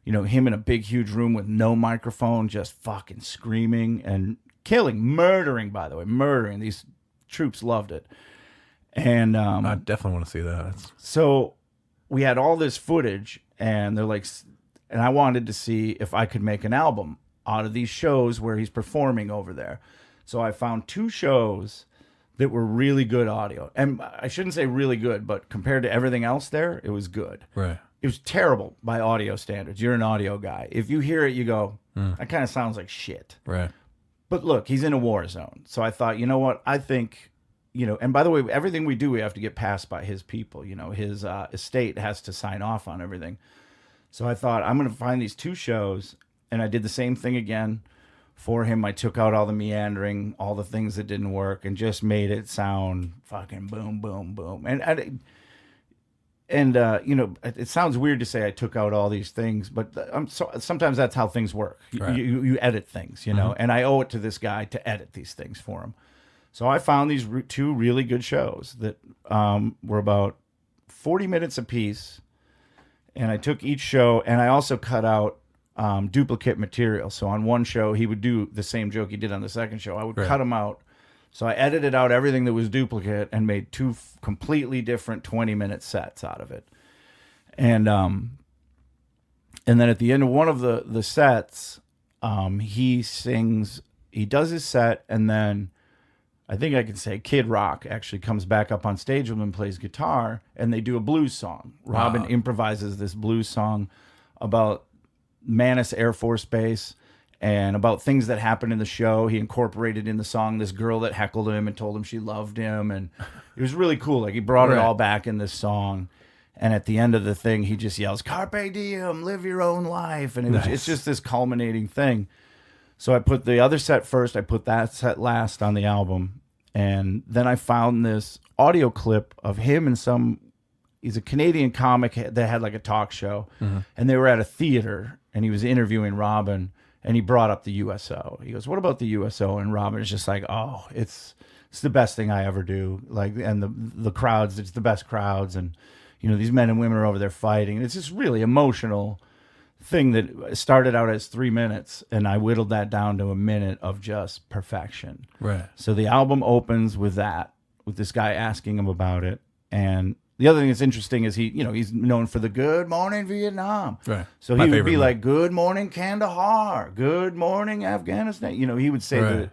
you know, him in a big, huge room with no microphone, just fucking screaming and murdering, by the way, murdering. These troops loved it. And I definitely want to see that. So we had all this footage, and they're like, and I wanted to see if I could make an album out of these shows where he's performing over there. So I found 2 shows that were really good audio. And I shouldn't say really good, but compared to everything else there, it was good. Right. It was terrible by audio standards. You're an audio guy. If you hear it, you go, that kind of sounds like shit. Right. But look, he's in a war zone. So I thought, you know what? I think, you know, and by the way, everything we do, we have to get passed by his people. You know, his estate has to sign off on everything. So I thought, I'm going to find these 2 shows. And I did the same thing again. For him, I took out all the meandering, all the things that didn't work, and just made it sound fucking boom, boom, boom. And you know, it sounds weird to say I took out all these things, but sometimes that's how things work. Right. You edit things, you know, and I owe it to this guy to edit these things for him. So I found these 2 really good shows that were about 40 minutes apiece, and I took each show, and I also cut out duplicate material. So on one show, he would do the same joke he did on the second show. I would cut them out. So I edited out everything that was duplicate and made two completely different 20-minute sets out of it. And then at the end of one of the sets, he does his set, and then I think I can say Kid Rock actually comes back up on stage with him and plays guitar, and they do a blues song. Robin improvises this blues song about Manus Air Force Base and about things that happened in the show. He incorporated in the song this girl that heckled him and told him she loved him, and it was really cool. Like, he brought it all back in this song. And at the end of the thing, he just yells, "Carpe diem, live your own life." And it's just this culminating thing. So I put the other set first. I put that set last on the album. And then I found this audio clip of him and he's a Canadian comic that had like a talk show. Mm-hmm. And they were at a theater, and he was interviewing Robin, and he brought up the USO. He goes, "What about the USO?" And Robin is just like, "Oh, it's the best thing I ever do." Like, and the crowds, it's the best crowds. And, you know, these men and women are over there fighting. It's just really emotional thing that started out as 3 minutes, and I whittled that down to a minute of just perfection. Right. So the album opens with that, with this guy asking him about it. And the other thing that's interesting is he's known for the "Good Morning Vietnam." Right. So he would be like, "Good morning Kandahar, good morning Afghanistan." You know, he would say that.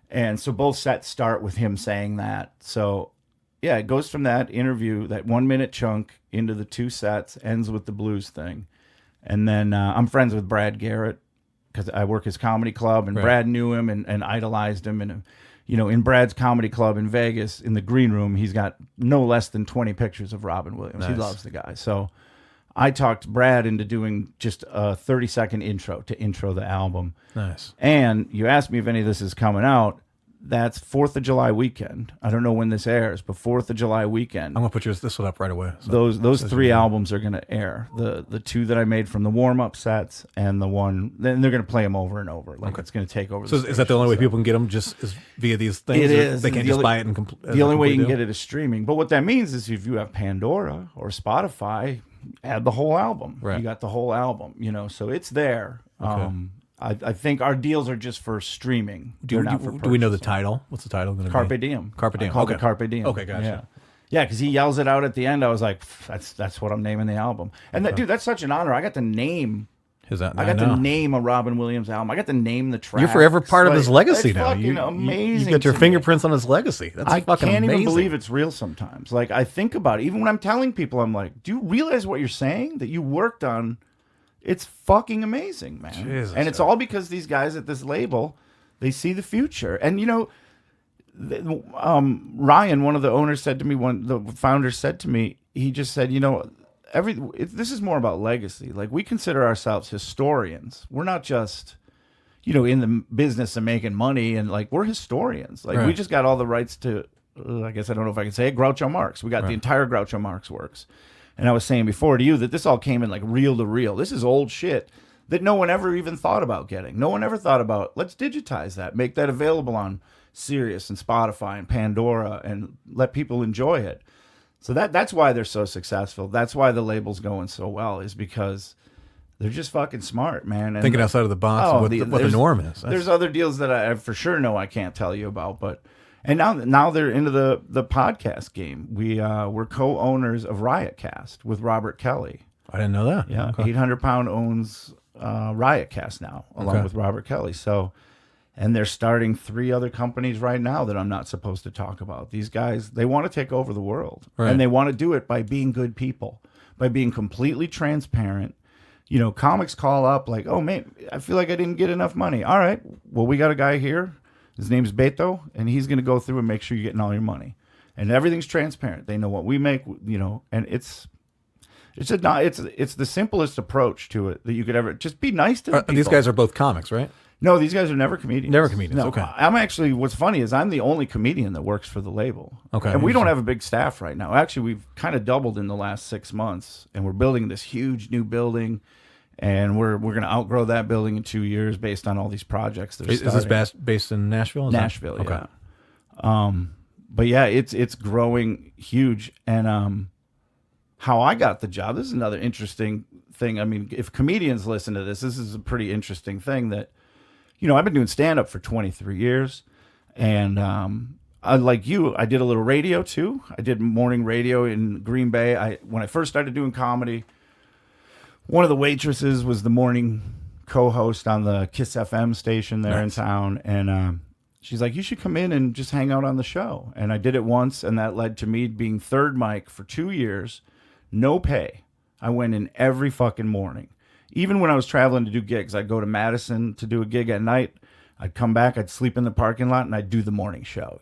And so both sets start with him saying that. So yeah, it goes from that interview, that 1 minute chunk, into the two sets, ends with the blues thing. And then I'm friends with Brad Garrett because I work his comedy club, and Brad knew him and idolized him. And, you know, in Brad's comedy club in Vegas, in the green room, he's got no less than 20 pictures of Robin Williams. Nice. He loves the guy. So I talked Brad into doing just a 30-second intro to intro the album. Nice. And you asked me if any of this is coming out. That's 4th of July weekend. I don't know when this airs, but 4th of July weekend. I'm going to put this one up right away. So those three albums are going to air. The two that I made from the warm-up sets, and the one, then they're going to play them over and over. Like, it's going to take over. So is that the only way people can get them, just is via these things? It is. They can't just buy it and the only way you can get it is streaming. But what that means is if you have Pandora or Spotify, add the whole album. Right. You got the whole album, you know, so it's there. Okay. I think our deals are just for streaming. Do we know the title? What's the title going to be? Carpe Diem. Carpe Diem. I called it Carpe Diem. Okay, gotcha. Yeah, because he yells it out at the end. I was like, that's what I'm naming the album. And dude, that's such an honor. I got to name. To name a Robin Williams album. I got to name the track. You're forever part of his legacy now. Amazing. You got your fingerprints on his legacy. That's fucking amazing. I can't even believe it's real sometimes. Like, I think about it. Even when I'm telling people, I'm like, do you realize what you're saying? That you worked on? It's fucking amazing, man. Jesus, and it's all because these guys at this label, they see the future. And, you know, Ryan, one of the owners, said to me, the founder said to me, he just said, you know, this is more about legacy. Like, we consider ourselves historians. We're not just, you know, in the business of making money, and like, we're historians. Like, we just got all the rights to, I guess I don't know if I can say it, Groucho Marx. We got the entire Groucho Marx works. And I was saying before to you that this all came in like reel to reel. This is old shit that no one ever even thought about getting. No one ever thought about, let's digitize that, make that available on Sirius and Spotify and Pandora, and let people enjoy it. So that's why they're so successful. That's why the label's going so well, is because they're just fucking smart, man. And thinking outside of the box of what the norm is. There's other deals that I for sure know I can't tell you about, but... And now they're into the podcast game. We're co-owners of Riotcast with Robert Kelly. I didn't know that. Yeah, okay. 800 Pound owns Riotcast now, along with Robert Kelly. So, and they're starting 3 other companies right now that I'm not supposed to talk about. These guys, they want to take over the world, and they want to do it by being good people, by being completely transparent. You know, comics call up like, "Oh man, I feel like I didn't get enough money." All right, well, we got a guy here. His name's Beto, and he's going to go through and make sure you're getting all your money. And everything's transparent. They know what we make, you know, and it's the simplest approach to it that you could ever. Just be nice to the people. These guys are both comics, right? No, these guys are never comedians. Never comedians. No, okay. I'm actually. What's funny is I'm the only comedian that works for the label. Okay. And we don't have a big staff right now. Actually, we've kind of doubled in the last 6 months, and we're building this huge new building. And we're going to outgrow that building in 2 years based on all these projects. Is this based in Nashville? Nashville, yeah. Okay. But yeah, it's growing huge. And how I got the job. This is another interesting thing. I mean, if comedians listen to this, this is a pretty interesting thing that, I've been doing stand-up for 23 years. And like you, I did a little radio too. I did morning radio in Green Bay. When I first started doing comedy, one of the waitresses was the morning co-host on the Kiss FM station there in town. And she's like, you should come in and just hang out on the show. And I did it once, and that led to me being third mic for 2 years, no pay. I went in every fucking morning. Even when I was traveling to do gigs, I'd go to Madison to do a gig at night. I'd come back, I'd sleep in the parking lot, and I'd do the morning show.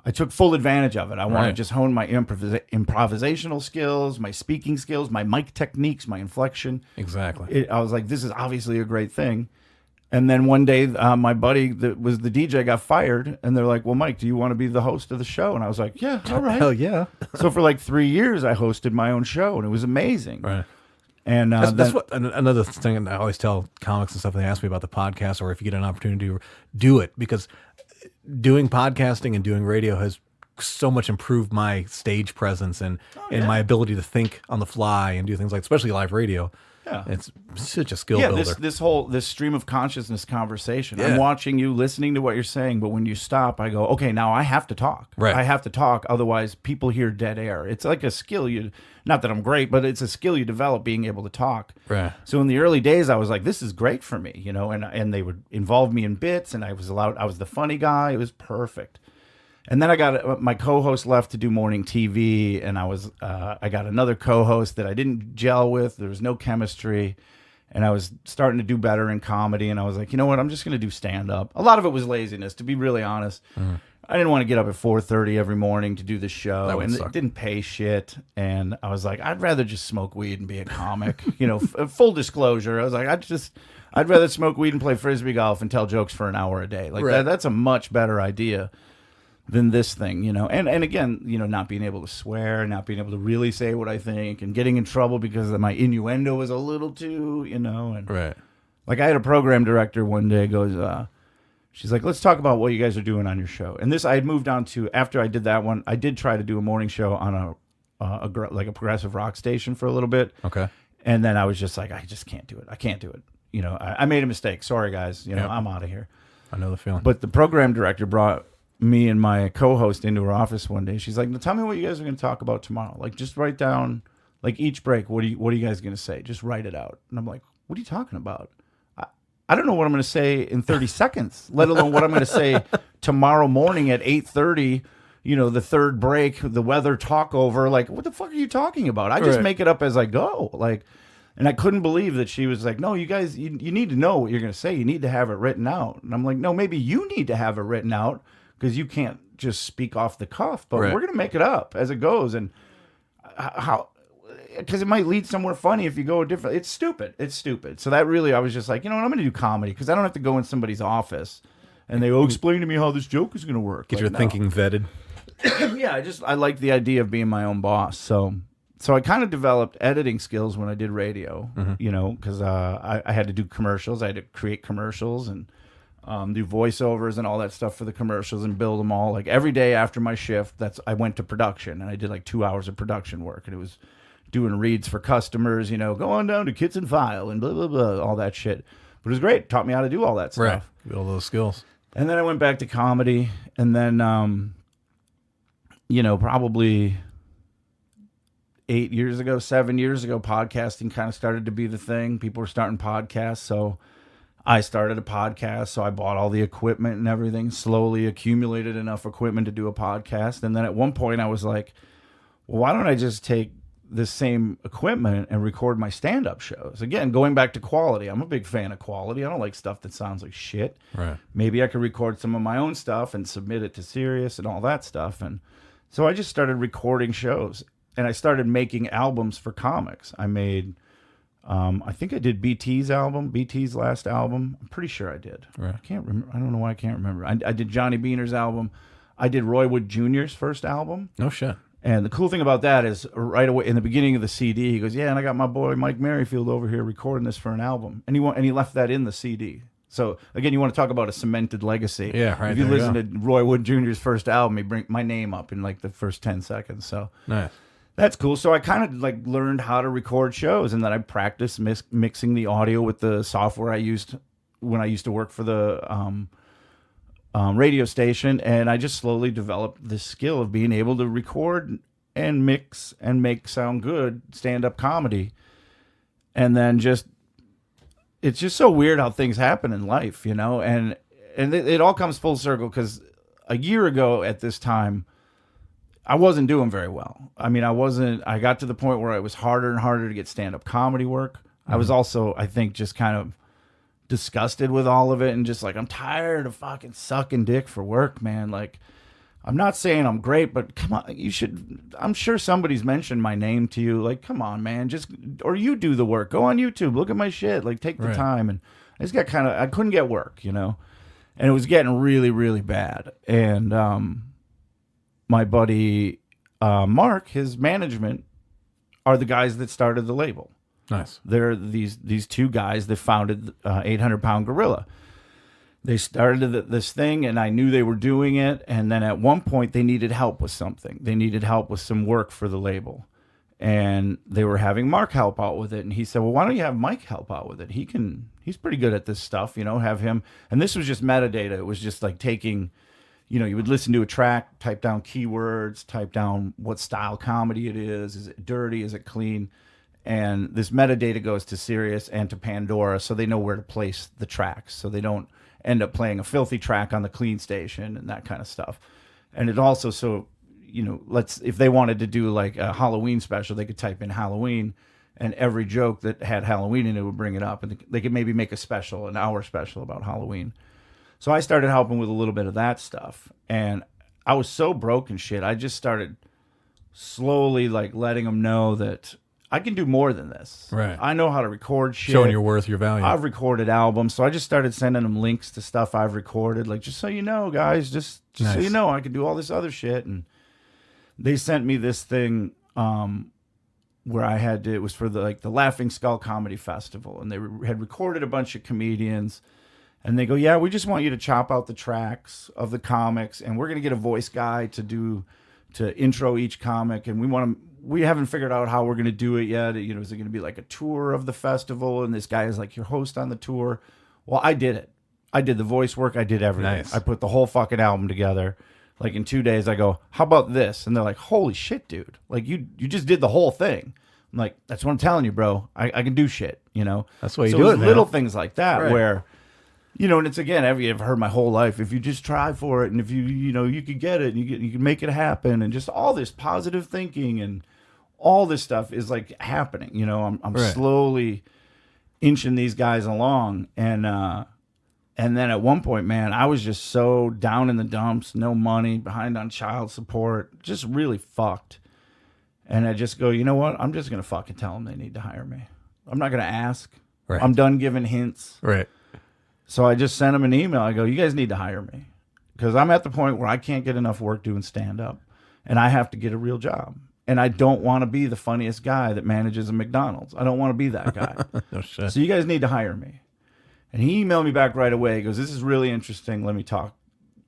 I took full advantage of it. I want to just hone my improvisational skills, my speaking skills, my mic techniques, my inflection. Exactly. I was like, this is obviously a great thing. And then one day, my buddy that was the DJ got fired, and they're like, well, Mike, do you want to be the host of the show? And I was like, yeah, all right. Hell yeah. So for like 3 years, I hosted my own show, and it was amazing. Right. And that's what another thing I always tell comics and stuff. They ask me about the podcast, or if you get an opportunity to do it, because doing podcasting and doing radio has so much improved my stage presence and my ability to think on the fly and do things like, especially live radio. Yeah, it's such a skill builder. This stream of consciousness conversation. I'm watching you, listening to what you're saying, but when you stop, I go, okay, now I have to talk. Right. I have to talk, otherwise people hear dead air. It's like a skill not that I'm great, but it's a skill you develop, being able to talk. Right. So in the early days, I was like, this is great for me, and they would involve me in bits, and I was the funny guy. It was perfect. And then I got my co-host left to do morning TV, and I got another co-host that I didn't gel with. There was no chemistry, and I was starting to do better in comedy. And I was like, you know what? I'm just going to do stand-up. A lot of it was laziness, to be really honest. Mm. I didn't want to get up at 4:30 every morning to do the show, and it didn't pay shit. And I was like, I'd rather just smoke weed and be a comic. Full disclosure, I was like, I'd rather smoke weed and play frisbee golf and tell jokes for an hour a day. Like that's a much better idea than this thing, and again, not being able to swear, not being able to really say what I think, and getting in trouble because my innuendo was a little too, and right. Like I had a program director one day goes, she's like, let's talk about what you guys are doing on your show. And this I had moved on to after I did that one. I did try to do a morning show on a progressive rock station for a little bit. Okay. And then I was just like, I just can't do it. I can't do it. I made a mistake. Sorry guys. I'm out of here. I know the feeling. But the program director brought me and my co-host into her office one day. She's like, now tell me what you guys are going to talk about tomorrow. Like, just write down, like, each break, what are you guys going to say? Just write it out. And I'm like, what are you talking about? I don't know what I'm going to say in 30 seconds, let alone what I'm going to say tomorrow morning at 8:30, the third break, the weather talk over. Like, what the fuck are you talking about? I just make it up as I go. Like, and I couldn't believe that she was like, no, you guys, you need to know what you're going to say. You need to have it written out. And I'm like, no, maybe you need to have it written out, because you can't just speak off the cuff, but we're going to make it up as it goes. And because it might lead somewhere funny if you go different. It's stupid. So that really, I was just like, I'm going to do comedy because I don't have to go in somebody's office and they go, explain to me how this joke is going to work. Get your thinking vetted. Yeah, I liked the idea of being my own boss. So I kind of developed editing skills when I did radio, because I had to do commercials. I had to create commercials and do voiceovers and all that stuff for the commercials and build them all. Like every day after my shift, I went to production and I did like 2 hours of production work, and it was doing reads for customers, go on down to Kits and File and blah, blah, blah, all that shit. But it was great. It taught me how to do all that stuff. Right. All those skills. And then I went back to comedy, and then, probably 7 years ago, podcasting kind of started to be the thing. People were starting podcasts, so I started a podcast, so I bought all the equipment and everything, slowly accumulated enough equipment to do a podcast. And then at one point I was like, well, why don't I just take this same equipment and record my stand-up shows? Again, going back to quality. I'm a big fan of quality. I don't like stuff that sounds like shit. Right. Maybe I could record some of my own stuff and submit it to Sirius and all that stuff. And so I just started recording shows, and I started making albums for comics. I made... I think I did BT's last album. I'm pretty sure I did. Right. I can't remember. I don't know why I can't remember. I did Johnny Beaner's album. I did Roy Wood Jr.'s first album. No shit. And the cool thing about that is right away in the beginning of the CD, he goes, yeah, and I got my boy Mike Merryfield over here recording this for an album. And he left that in the CD. So again, you want to talk about a cemented legacy. Yeah, right. If you listen to Roy Wood Jr.'s first album, he bring my name up in like the first 10 seconds. So nice. That's cool. So I kind of like learned how to record shows, and then I practiced mixing the audio with the software I used when I used to work for the radio station, and I just slowly developed this skill of being able to record and mix and make sound good stand-up comedy. And then it's just so weird how things happen in life, you know, and it all comes full circle, because a year ago at this time, I wasn't doing very well. I mean, I got to the point where it was harder and harder to get stand-up comedy work. I was also, I think, just kind of disgusted with all of it, and just like, I'm tired of fucking sucking dick for work, man. Like, I'm not saying I'm great, but come on, I'm sure somebody's mentioned my name to you. Like, come on, man, or you do the work. Go on YouTube, look at my shit. Like, take the time. And I just got I couldn't get work, you know, and it was getting really, really bad. And, my buddy Mark, his management, are the guys that started the label. Nice. They're these two guys that founded 800 Pound Gorilla. They started this thing, and I knew they were doing it. And then at one point, they needed help with something. They needed help with some work for the label, and they were having Mark help out with it. And he said, "Well, why don't you have Mike help out with it? He's pretty good at this stuff, you know. Have him." And this was just metadata. It was just like taking. You know, you would listen to a track, type down keywords, type down what style comedy it is. Is it dirty? Is it clean? And this metadata goes to Sirius and to Pandora, so they know where to place the tracks, so they don't end up playing a filthy track on the clean station and that kind of stuff. And it also, so, you know, if they wanted to do like a Halloween special, they could type in Halloween, and every joke that had Halloween in it would bring it up, and they could maybe make an hour special about Halloween. So I started helping with a little bit of that stuff, and I was so broke and shit. I just started slowly like letting them know that I can do more than this. Right. I know how to record shit. Showing your worth, your value. I've recorded albums, so I just started sending them links to stuff I've recorded, like, just so you know, guys, just Nice. so you know, I can do all this other shit. And they sent me this thing where it was for the Laughing Skull Comedy Festival, and they had recorded a bunch of comedians. And they go, yeah, we just want you to chop out the tracks of the comics, and we're going to get a voice guy to intro each comic, and we haven't figured out how we're going to do it yet. You know, is it going to be like a tour of the festival, and this guy is like your host on the tour? Well, I did it. I did the voice work. I did everything. Nice. I put the whole fucking album together. Like, in 2 days, I go, how about this? And they're like, holy shit, dude. Like, you just did the whole thing. I'm like, that's what I'm telling you, bro. I can do shit, you know? That's why you do it, man. Little things like that, Right. where... You know, and it's, again, I've heard my whole life, if you just try for it, and if you could get it, and you can make it happen, and just all this positive thinking and all this stuff is like happening. You know, I'm Right. slowly inching these guys along, and then at one point, man, I was just so down in the dumps, no money, behind on child support, just really fucked. And I just go, you know what? I'm just gonna fucking tell them they need to hire me. I'm not gonna ask. Right. I'm done giving hints. Right. So I just sent them an email. I go, you guys need to hire me, because I'm at the point where I can't get enough work doing stand-up, and I have to get a real job. And I don't want to be the funniest guy that manages a McDonald's. I don't want to be that guy. No shit. So you guys need to hire me. And he emailed me back right away. He goes, this is really interesting. Let me talk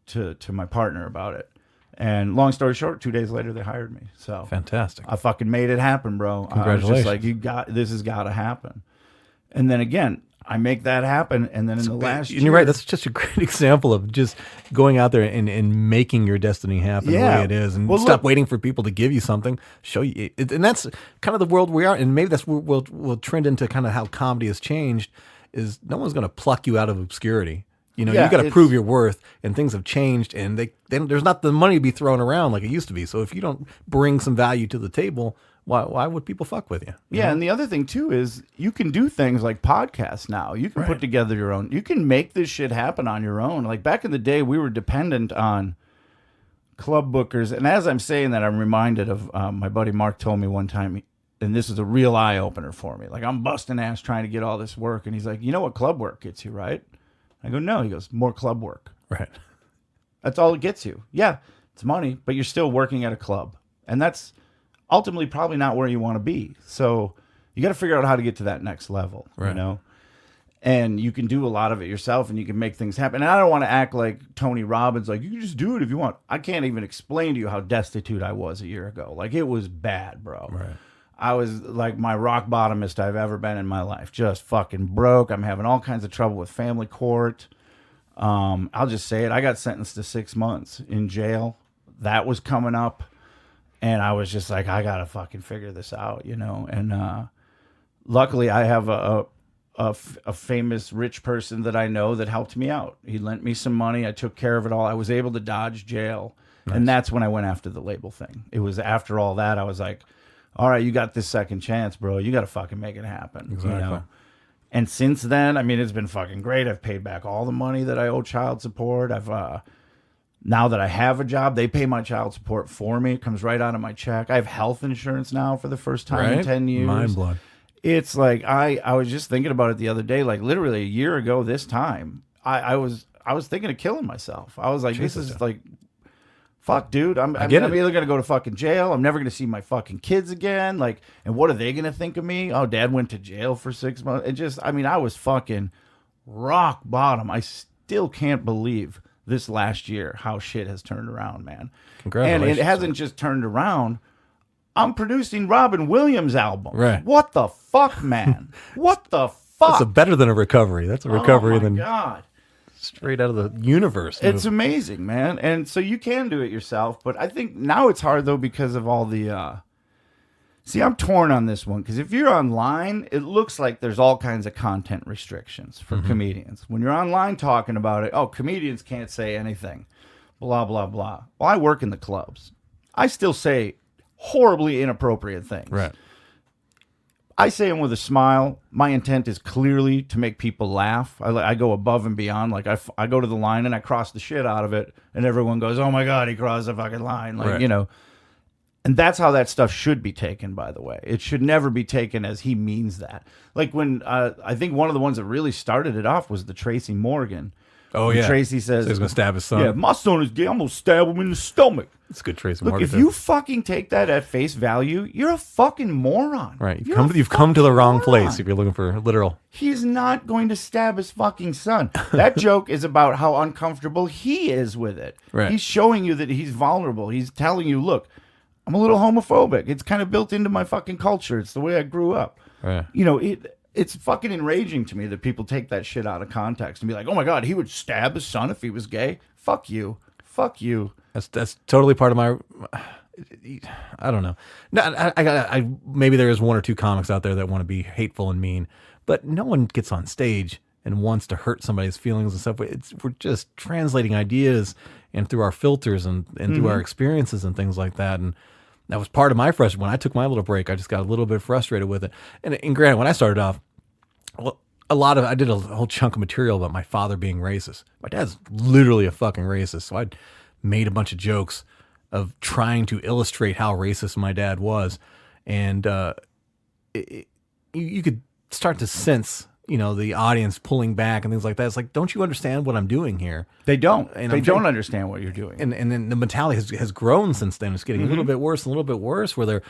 to my partner about it. And long story short, 2 days later, they hired me. So Fantastic. I fucking made it happen, bro. Congratulations. I was just like, this has got to happen. And then again, I make that happen, and then in the last year... You're right. That's just a great example of just going out there and making your destiny happen the way it is, and stop waiting for people to give you something. Show you, and that's kind of the world we are. And maybe that's where we'll trend into kind of how comedy has changed. Is no one's going to pluck you out of obscurity. You know, you got to prove your worth, and things have changed, and there's not the money to be thrown around like it used to be. So if you don't bring some value to the table, why would people fuck with you? Yeah, and the other thing too is you can do things like podcasts now. You can put together your own. You can make this shit happen on your own. Like back in the day, we were dependent on club bookers. And as I'm saying that, I'm reminded of my buddy Mark told me one time, and this is a real eye opener for me. Like, I'm busting ass trying to get all this work, and he's like, you know what club work gets you, right? I go, no. He goes, more club work. Right. That's all it gets you. Yeah, it's money, but you're still working at a club, and that's ultimately probably not where you want to be. So you got to figure out how to get to that next level, you know? And you can do a lot of it yourself, and you can make things happen. And I don't want to act like Tony Robbins, like, you can just do it if you want. I can't even explain to you how destitute I was a year ago. Like, it was bad, bro. Right. I was like my rock bottomest I've ever been in my life. Just fucking broke. I'm having all kinds of trouble with family court. I'll just say it. I got sentenced to 6 months in jail. That was coming up. And I was just like, I got to fucking figure this out, you know? And luckily, I have a famous rich person that I know that helped me out. He lent me some money. I took care of it all. I was able to dodge jail. Nice. And that's when I went after the label thing. It was after all that, I was like, all right, you got this second chance, bro. You got to fucking make it happen. Exactly. You know? And since then, I mean, it's been fucking great. I've paid back all the money that I owe child support. Now that I have a job, they pay my child support for me. It comes right out of my check. I have health insurance now for the first time in 10 years. Mind blowing. It's like, I was just thinking about it the other day, like literally a year ago this time, I was thinking of killing myself. I was like, Jesus. This is like, fuck, dude. I'm either going to go to fucking jail. I'm never going to see my fucking kids again. Like, and what are they going to think of me? Oh, dad went to jail for 6 months. It just, I mean, I was fucking rock bottom. I still can't believe this last year how shit has turned around, man. Congratulations. And it hasn't just turned around. I'm producing Robin Williams' album. Right. What the fuck, man? What the fuck? That's better than a recovery. That's a recovery than God. Straight out of the universe. It's amazing, man. And so you can do it yourself, but I think now it's hard though because of all the see, I'm torn on this one because if you're online, it looks like there's all kinds of content restrictions for comedians. When you're online talking about it, oh, comedians can't say anything. Blah blah blah. Well, I work in the clubs. I still say horribly inappropriate things. Right. I say them with a smile. My intent is clearly to make people laugh. I go above and beyond. Like I go to the line and I cross the shit out of it, and everyone goes, "Oh my God, he crossed the fucking line!" Like, you know. And that's how that stuff should be taken. By the way, it should never be taken as he means that. Like when I think one of the ones that really started it off was the Tracy Morgan. Oh yeah, Tracy says he's gonna stab his son. Yeah, my son is gay. I'm gonna stab him in the stomach. It's good, Tracy Look, Morgan. if you fucking take that at face value, you're a fucking moron. Right, you've come to the wrong place if you're looking for literal. He's not going to stab his fucking son. That joke is about how uncomfortable he is with it. Right. He's showing you that he's vulnerable. He's telling you, look, I'm a little homophobic. It's kind of built into my fucking culture. It's the way I grew up. Right. You know, it's fucking enraging to me that people take that shit out of context and be like, oh my God, he would stab his son if he was gay. Fuck you. Fuck you. That's totally part of my. I don't know. No, I maybe there is one or two comics out there that want to be hateful and mean, but no one gets on stage and wants to hurt somebody's feelings and stuff. We're just translating ideas and through our filters and through our experiences and things like that. And that was part of my frustration. When I took my little break, I just got a little bit frustrated with it. And granted, when I started off, well, I did a whole chunk of material about my father being racist. My dad's literally a fucking racist. So I made a bunch of jokes of trying to illustrate how racist my dad was. And you could start to sense, you know, the audience pulling back and things like that. It's like, don't you understand what I'm doing here? They don't. And they don't understand what you're doing. And then the mentality has grown since then. It's getting a little bit worse and a little bit worse, where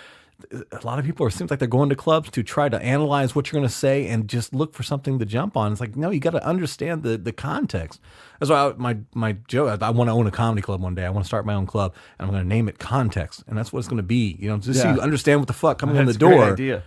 a lot of people seems like they're going to clubs to try to analyze what you're going to say and just look for something to jump on. It's like, no, you got to understand the context. That's why my joke, I want to own a comedy club one day. I want to start my own club, and I'm going to name it Context, and that's what it's going to be. You know, just so you understand what the fuck coming in the door. Great idea.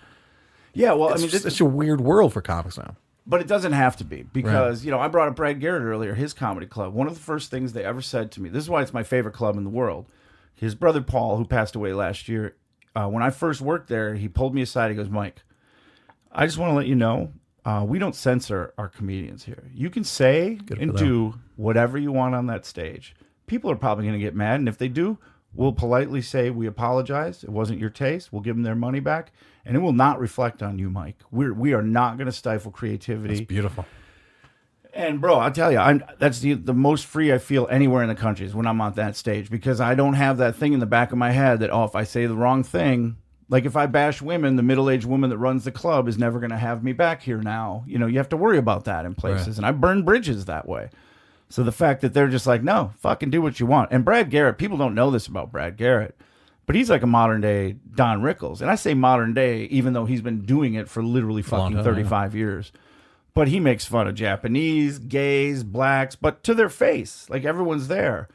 Yeah, well, I mean, it's such a weird world for comics now. But it doesn't have to be, because, you know, I brought up Brad Garrett earlier, his comedy club. One of the first things they ever said to me, this is why it's my favorite club in the world. His brother Paul, who passed away last year, when I first worked there, he pulled me aside. He goes, Mike, I just want to let you know, we don't censor our comedians here. You can say and do whatever you want on that stage. People are probably going to get mad, and if they do, we'll politely say we apologize. It wasn't your taste. We'll give them their money back, and it will not reflect on you, Mike. We are not going to stifle creativity. That's beautiful. And bro, I'll tell you, that's the most free I feel anywhere in the country is when I'm on that stage, because I don't have that thing in the back of my head that, oh, if I say the wrong thing, like if I bash women, the middle-aged woman that runs the club is never going to have me back here now. You know, you have to worry about that in places. Right. And I burn bridges that way. So the fact that they're just like, no, fucking do what you want. And Brad Garrett, people don't know this about Brad Garrett, but he's like a modern day Don Rickles. And I say modern day, even though he's been doing it for literally fucking 35 years. But he makes fun of Japanese, gays, blacks, but to their face, like everyone's there.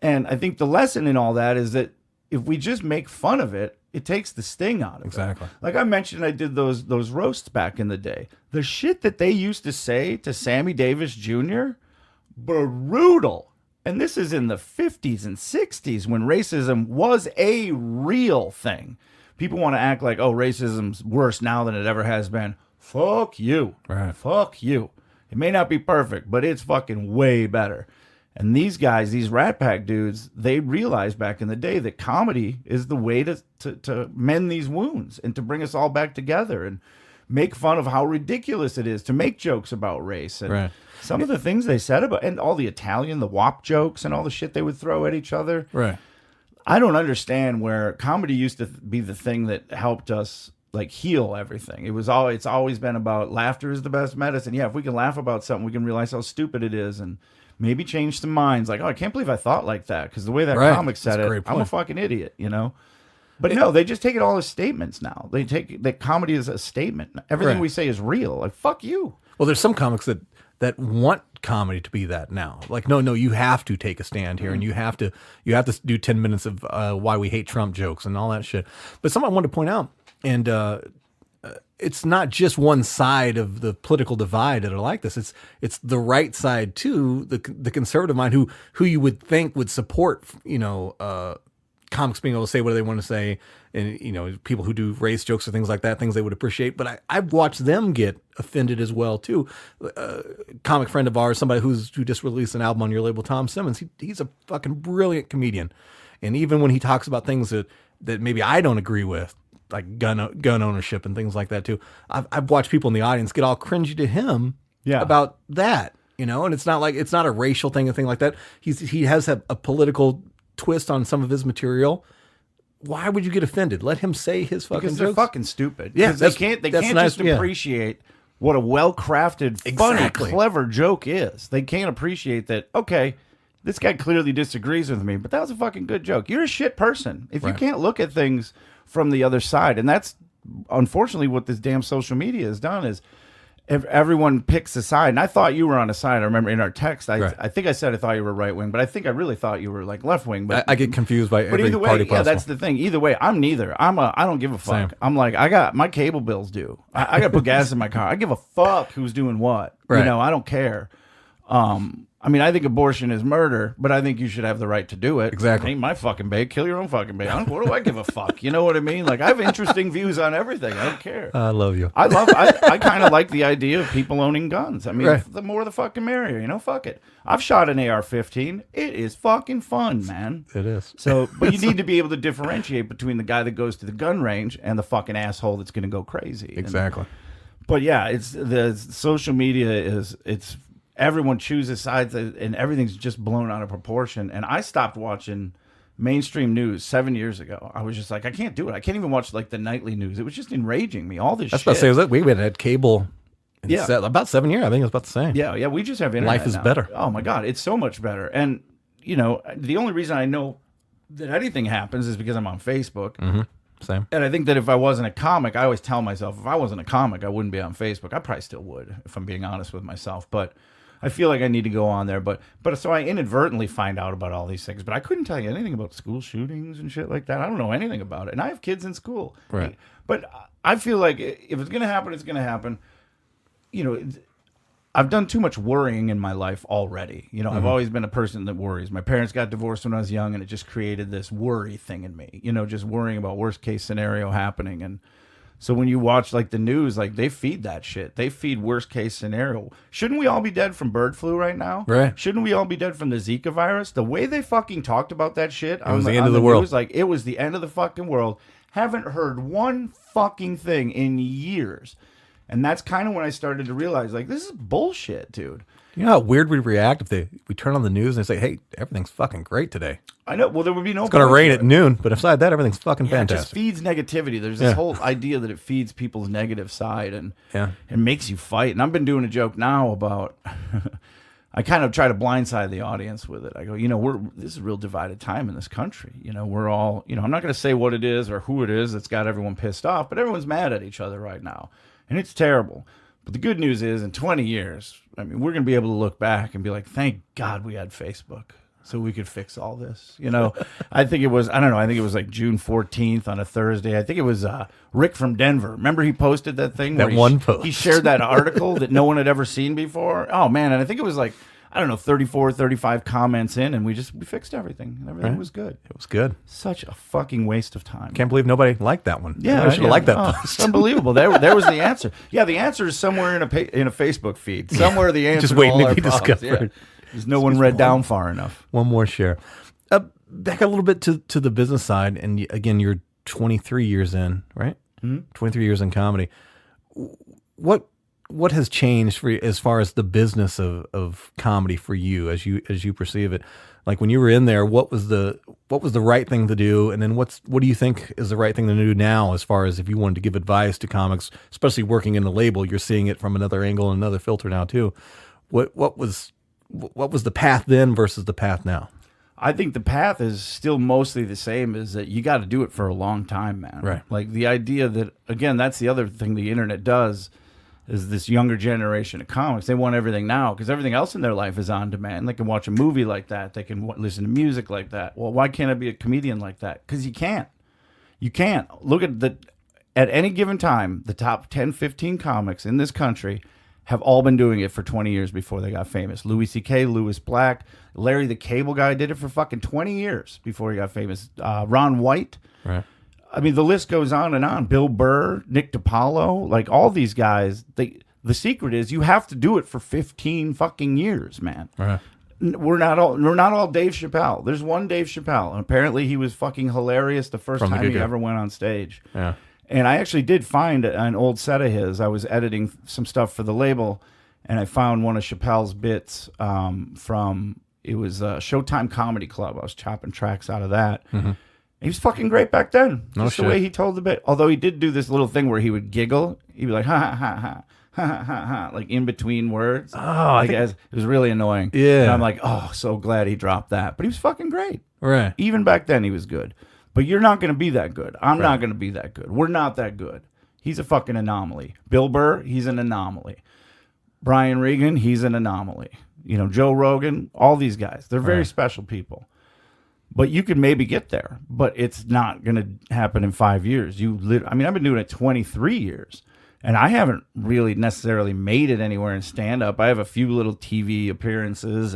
And I think the lesson in all that is that if we just make fun of it, it takes the sting out of Exactly. it. Like I mentioned, I did those roasts back in the day. The shit that they used to say to Sammy Davis Jr., brutal. And this is in the 50s and 60s when racism was a real thing. People want to act like, oh, racism's worse now than it ever has been. Fuck you. Right. Fuck you. It may not be perfect, but it's fucking way better. And these guys, these Rat Pack dudes, they realized back in the day that comedy is the way to mend these wounds and to bring us all back together and make fun of how ridiculous it is to make jokes about race. And some of the things they said about, and all the Italian, the WAP jokes and all the shit they would throw at each other. Right. I don't understand where comedy used to be the thing that helped us like heal everything. It's always been about laughter is the best medicine. Yeah, if we can laugh about something, we can realize how stupid it is and maybe change some minds. Like, oh, I can't believe I thought like that because the way that comic said it, I'm a fucking idiot, you know? But no, they just take it all as statements now. They take that comedy is a statement. Everything we say is real. Like, fuck you. Well, there's some comics that want comedy to be that now. Like, no, you have to take a stand here, and you have to do 10 minutes of why we hate Trump jokes and all that shit. But something I wanted to point out, and it's not just one side of the political divide that are like this. It's the right side too, the conservative mind who you would think would support, comics being able to say what they want to say, and people who do race jokes or things like that, things they would appreciate. But I've watched them get offended as well too. Comic friend of ours, somebody who just released an album on your label, Tom Simmons. He's a fucking brilliant comedian, and even when he talks about things that maybe I don't agree with, like gun ownership and things like that too, I've watched people in the audience get all cringy to him about that. And it's not a racial thing, a thing like that. He has a political twist on some of his material. Why would you get offended? Let him say his fucking because jokes. They're fucking stupid. Yeah, they can't just appreciate what a well-crafted, funny, clever joke is. They can't appreciate that. Okay, this guy clearly disagrees with me, but that was a fucking good joke. You're a shit person if you can't look at things from the other side, and that's unfortunately what this damn social media has done. Is if everyone picks a side, and I thought you were on a side. I remember in our text, I think I said I thought you were right wing, but I think I really thought you were like left wing. But I get confused by every either way, party possible. that's the thing. Either way, I'm neither. I don't give a fuck. Same. I'm like, I got my cable bills due. I got to put gas in my car. I give a fuck who's doing what. Right. I don't care. I think abortion is murder, but I think you should have the right to do it. Exactly. It ain't my fucking babe. Kill your own fucking babe. What do I give a fuck? You know what I mean? Like, I have interesting views on everything. I don't care. I love you. I kind of like the idea of people owning guns. I mean, the more the fucking merrier. Fuck it. I've shot an AR-15. It is fucking fun, man. It is. So, but you need to be able to differentiate between the guy that goes to the gun range and the fucking asshole that's going to go crazy. Exactly. But yeah, it's the social media it's everyone chooses sides and everything's just blown out of proportion. And I stopped watching mainstream news 7 years ago. I was just like, I can't do it. I can't even watch like the nightly news. It was just enraging me. All this shit. That's about to say, we had cable about 7 years. I think it was about the same. Yeah. We just have internet. Life is now. better. Oh my God. It's so much better. And the only reason I know that anything happens is because I'm on Facebook. Mm-hmm. Same. And I think that if I wasn't a comic, I always tell myself, if I wasn't a comic, I wouldn't be on Facebook. I probably still would, if I'm being honest with myself. But I feel like I need to go on there. But so I inadvertently find out about all these things. But I couldn't tell you anything about school shootings and shit like that. I don't know anything about it. And I have kids in school. Right. But I feel like if it's going to happen, it's going to happen. I've done too much worrying in my life already. I've always been a person that worries. My parents got divorced when I was young, and it just created this worry thing in me. Just worrying about worst case scenario happening. And so when you watch like the news, like they feed that shit. They feed worst case scenario. Shouldn't we all be dead from bird flu right now? Right. Shouldn't we all be dead from the Zika virus? The way they fucking talked about that shit, it was the end of the world. Like it was the end of the fucking world. Haven't heard one fucking thing in years. And that's kind of when I started to realize, like, this is bullshit, dude. You know how weird we react if we turn on the news and they say, hey, everything's fucking great today. I know. Well, there would be no. It's going to rain at noon, but aside that, everything's fucking fantastic. It just feeds negativity. There's this whole idea that it feeds people's negative side and makes you fight. And I've been doing a joke now about. I kind of try to blindside the audience with it. I go, this is a real divided time in this country. We're all, I'm not going to say what it is or who it is that's got everyone pissed off, but everyone's mad at each other right now. And it's terrible. But the good news is in 20 years, I mean, we're going to be able to look back and be like, thank God we had Facebook so we could fix all this. You know, I think it was, I don't know, I think it was like June 14th on a Thursday. I think it was Rick from Denver. Remember he posted that thing? That one post. He shared that article that no one had ever seen before. Oh, man. And I think it was like, I don't know, 34, 35 comments in, and we fixed everything. And everything was good. It was good. Such a fucking waste of time. Can't believe nobody liked that one. Yeah, I should have liked that Oh, post. it's unbelievable. There was the answer. Yeah, the answer is somewhere in a Facebook feed. Somewhere the answer Just to waiting all to our be problems. discovered. Yeah. There's no one read down far enough. One more share. Back a little bit to the business side, and again, you're 23 years in, right? Mm-hmm. 23 years in comedy. What has changed for you as far as the business of comedy for you as you perceive it? Like when you were in there, what was the right thing to do, and then what do you think is the right thing to do now as far as if you wanted to give advice to comics, especially working in the label, you're seeing it from another angle and another filter now too. What was the path then versus the path now? I think the path is still mostly the same, is that you got to do it for a long time, man. Right. Like the idea that, again, that's the other thing the internet does, is this younger generation of comics. They want everything now because everything else in their life is on demand. They can watch a movie like that. They can listen to music like that. Well, why can't I be a comedian like that? Because you can't. You can't. Look at any given time, the top 10, 15 comics in this country have all been doing it for 20 years before they got famous. Louis C.K., Louis Black, Larry the Cable Guy did it for fucking 20 years before he got famous. Ron White. Right. I mean, the list goes on and on. Bill Burr, Nick DiPaolo, like all these guys. The secret is you have to do it for 15 fucking years, man. Right. We're not all Dave Chappelle. There's one Dave Chappelle, and apparently he was fucking hilarious the first time he ever went on stage. Yeah. And I actually did find an old set of his. I was editing some stuff for the label, and I found one of Chappelle's bits from, it was Showtime Comedy Club. I was chopping tracks out of that. Mm-hmm. He was fucking great back then. Just the way he told the bit. Although he did do this little thing where he would giggle. He'd be like, ha, ha, ha, ha. Ha, ha, ha, ha, like in between words. Oh, like it was really annoying. Yeah. And I'm like, oh, so glad he dropped that. But he was fucking great. Right. Even back then he was good. But you're not going to be that good. I'm not going to be that good. We're not that good. He's a fucking anomaly. Bill Burr, he's an anomaly. Brian Regan, he's an anomaly. You know, Joe Rogan, all these guys. They're very special people. But you could maybe get there. But it's not going to happen in 5 years. I've been doing it 23 years. And I haven't really necessarily made it anywhere in stand-up. I have a few little TV appearances.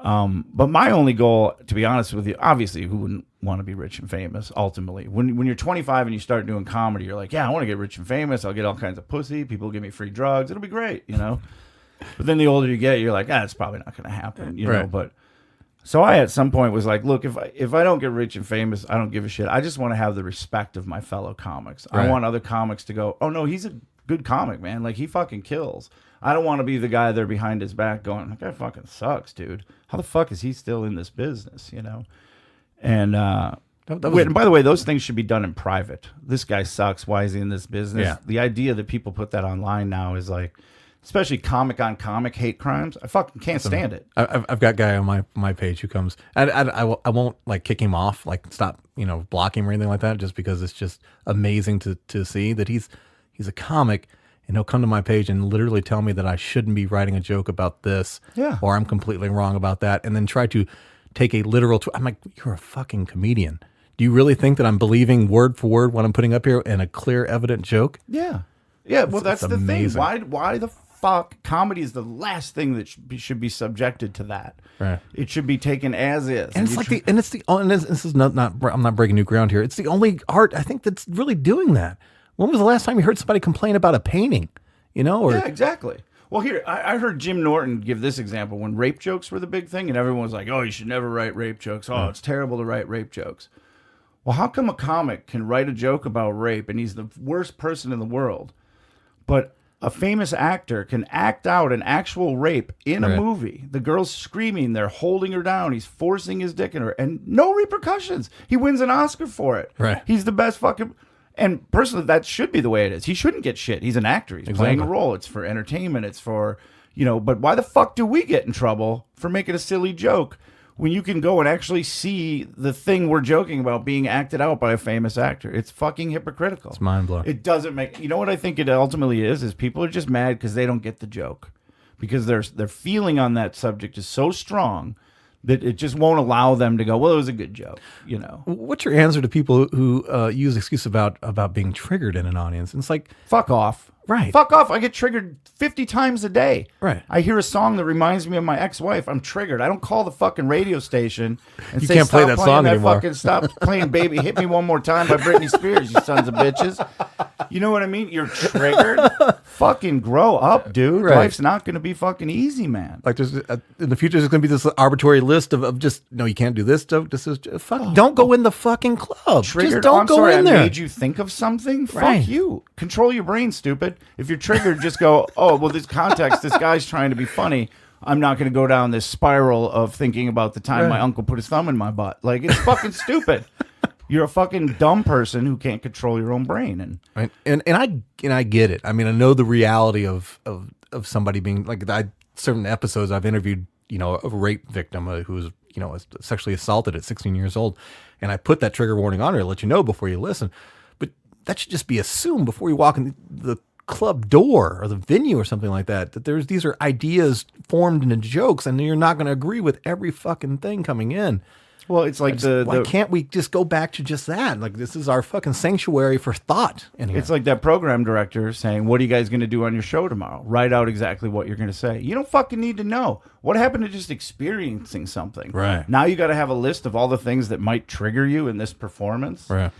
But my only goal, to be honest with you, obviously, who wouldn't want to be rich and famous, ultimately? When you're 25 and you start doing comedy, you're like, yeah, I want to get rich and famous. I'll get all kinds of pussy. People will give me free drugs. It'll be great, you know? But then the older you get, you're like, it's probably not going to happen, you know? But so I, at some point, was like, look, if I don't get rich and famous, I don't give a shit. I just want to have the respect of my fellow comics. I want other comics to go, oh, no, he's a good comic, man. Like, he fucking kills. I don't want to be the guy there behind his back going, that guy fucking sucks, dude. How the fuck is he still in this business, you know? And and by the way, those things should be done in private. This guy sucks. Why is he in this business? Yeah. The idea that people put that online now is like, especially comic on comic hate crimes. I fucking can't stand it. I've got a guy on my page who comes. I won't like kick him off, like stop, block him or anything like that, just because it's just amazing to see that he's a comic. And he'll come to my page and literally tell me that I shouldn't be writing a joke about this, or I'm completely wrong about that, and then try to take a literal. I'm like, you're a fucking comedian. Do you really think that I'm believing word for word what I'm putting up here in a clear, evident joke? Yeah. Well, that's the amazing thing. Why the fuck? Comedy is the last thing that should be subjected to that. Right. It should be taken as is. And this is not. I'm not breaking new ground here. It's the only art I think that's really doing that. When was the last time you heard somebody complain about a painting? Yeah, exactly. Well, here, I heard Jim Norton give this example when rape jokes were the big thing, and everyone was like, oh, you should never write rape jokes. Oh, it's terrible to write rape jokes. Well, how come a comic can write a joke about rape, and he's the worst person in the world, but a famous actor can act out an actual rape in a movie? The girl's screaming, they're holding her down, he's forcing his dick in her, and no repercussions. He wins an Oscar for it. Right. He's the best fucking... And personally, that should be the way it is. He shouldn't get shit. He's an actor. He's playing a role. It's for entertainment. It's for, but why the fuck do we get in trouble for making a silly joke when you can go and actually see the thing we're joking about being acted out by a famous actor. It's fucking hypocritical. It's mind-blowing. It doesn't make... You know what I think it ultimately is people are just mad because they don't get the joke. Because their feeling on that subject is so strong that it just won't allow them to go, well, it was a good joke, you know. What's your answer to people who use excuse about being triggered in an audience? And it's like... Fuck off. Right. Fuck off. I get triggered 50 times a day. Right. I hear a song that reminds me of my ex-wife. I'm triggered. I don't call the fucking radio station and You say, can't play stop that playing song that anymore. fucking stop playing Baby Hit Me One More Time by Britney Spears, you sons of bitches. You know what I mean? You're triggered. Fucking grow up, dude. Right. Life's not going to be fucking easy, man. Like there's in the future, there's going to be this arbitrary list of just, no, you can't do this joke. This is just, fuck. Don't go in the fucking club. Triggered. Just don't I'm go sorry, in I there. made you think of something? Right. Fuck you. Control your brain, stupid. If you're triggered, just go, oh, well, this context, this guy's trying to be funny. I'm not going to go down this spiral of thinking about the time my uncle put his thumb in my butt. Like, it's fucking stupid. You're a fucking dumb person who can't control your own brain. And Right. And I get it. I mean, I know the reality of somebody being like, certain episodes I've interviewed, you know, a rape victim who was, you know, was sexually assaulted at 16 years old. And I put that trigger warning on her to let you know before you listen. But that should just be assumed before you walk in the club door or the venue or something like that, that these are ideas formed into jokes and you're not going to agree with every fucking thing coming in. well, it's like Why can't we just go back to just that? Like, this is our fucking sanctuary for thought in here. it's like that program director saying, what are you guys going to do on your show tomorrow? Write out exactly what you're going to say. You don't fucking need to know. What happened to just experiencing something? Right. Now you got to have a list of all the things that might trigger you in this performance. Right.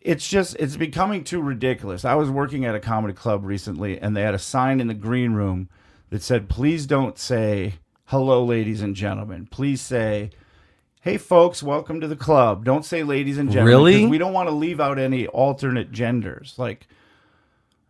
It's becoming too ridiculous. I was working at a comedy club recently, and they had a sign in the green room that said, please don't say, hello, ladies and gentlemen. Please say, hey, folks, welcome to the club. Don't say ladies and gentlemen. Really? 'Cause we don't want to leave out any alternate genders. Like,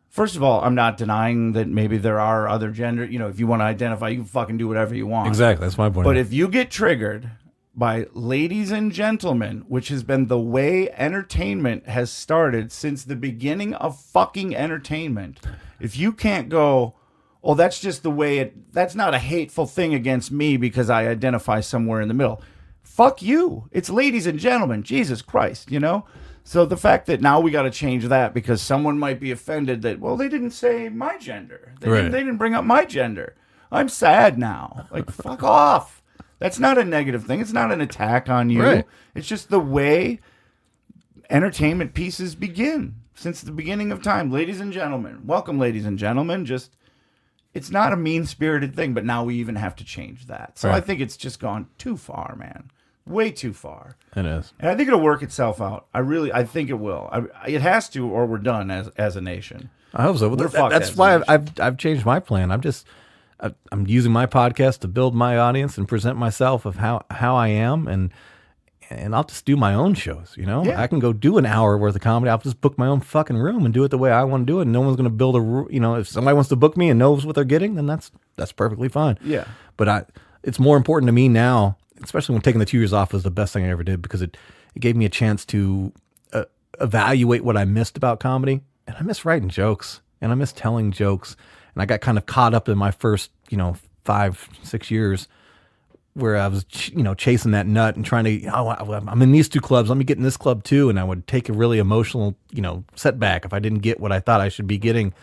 first of all, I'm not denying that maybe there are other gender. You know, if you want to identify, you can fucking do whatever you want. Exactly. That's my point. But if you get triggered by ladies and gentlemen, which has been the way entertainment has started since the beginning of fucking entertainment, if you can't go, oh, that's just the way that's not a hateful thing against me because I identify somewhere in the middle. Fuck you. It's ladies and gentlemen. Jesus Christ, you know? So the fact that now we got to change that because someone might be offended that, well, they didn't say my gender. They didn't bring up my gender. I'm sad now. Like, fuck off. That's not a negative thing. It's not an attack on you. Right. It's just the way entertainment pieces begin since the beginning of time. Ladies and gentlemen, welcome, ladies and gentlemen. Just, it's not a mean-spirited thing, but now we even have to change that. So Right. I think it's just gone too far, man. Way too far. it is. And I think it'll work itself out. I think it will. It has to, or we're done as a nation. I hope so. We're That's fucked as why a I've changed my plan. I'm using my podcast to build my audience and present myself of how I am, and I'll just do my own shows. You know, Yeah. I can go do an hour worth of comedy. I'll just book my own fucking room and do it the way I want to do it. And no one's going to build you know, if somebody wants to book me and knows what they're getting, then that's perfectly fine. Yeah. But it's more important to me now, especially when taking the 2 years off was the best thing I ever did because it gave me a chance to evaluate what I missed about comedy. And I miss writing jokes and I miss telling jokes. And I got kind of caught up in my first, 5-6 years where I was, chasing that nut and trying to, I'm in these two clubs. Let me get in this club too. And I would take a really emotional, setback if I didn't get what I thought I should be getting.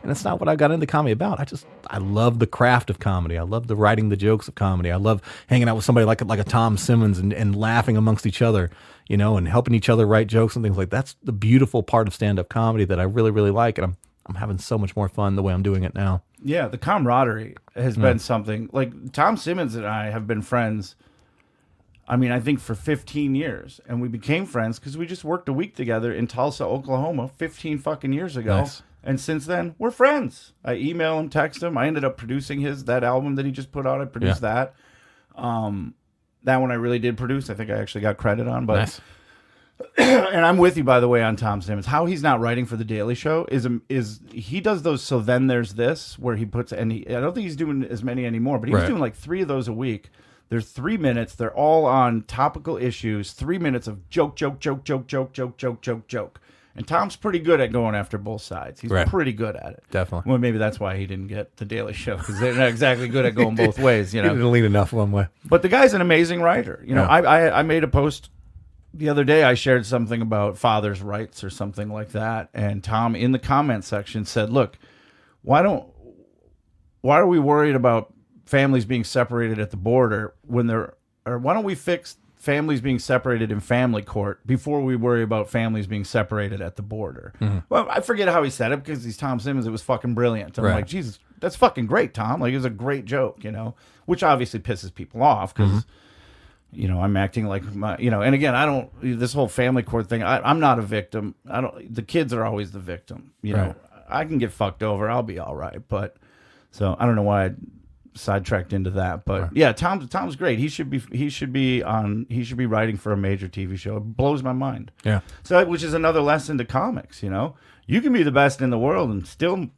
And it's not what I got into comedy about. I love the craft of comedy. I love the writing the jokes of comedy. I love hanging out with somebody like a Tom Simmons and laughing amongst each other, and helping each other write jokes and things like that. That's the beautiful part of stand-up comedy that I really, really like. And I'm having so much more fun the way I'm doing it now. Yeah, the camaraderie has been something. Like, Tom Simmons and I have been friends, I think for 15 years. And we became friends because we just worked a week together in Tulsa, Oklahoma 15 fucking years ago. Nice. And since then, we're friends. I email him, text him. I ended up producing that album that he just put out. I produced that. That one I really did produce. I think I actually got credit on. But Nice. and I'm with you, by the way, on Tom Simmons. How he's not writing for The Daily Show is he does those So Then There's This, where he puts, I don't think he's doing as many anymore, but he was Right. doing like 3 of those a week. They're 3 minutes. They're all on topical issues. 3 minutes of joke, joke, joke, joke, joke, joke, joke, joke, joke. And Tom's pretty good at going after both sides. He's pretty good at it. Definitely. Well, maybe that's why he didn't get the Daily Show, because they're not exactly good at going both ways. You He know, didn't lean enough one way. but the guy's an amazing writer. You know, I made a post the other day. I shared something about fathers' rights or something like that, and Tom in the comment section said, "Look, why are we worried about families being separated at the border or why don't we fix families being separated in family court before we worry about families being separated at the border?" Well, I forget how he said it because he's Tom Simmons. It was fucking brilliant. I'm like, Jesus, that's fucking great, Tom. Like, it was a great joke, you know, which obviously pisses people off because, you know, I'm acting like my, you know, and again, this whole family court thing, I'm not a victim. The kids are always the victim. You know, I can get fucked over. I'll be all right. But so I don't know why I sidetracked into that, but yeah, Tom's great. He should be writing for a major TV show. It blows my mind. Yeah. So, which is another lesson to comics. You know, you can be the best in the world and still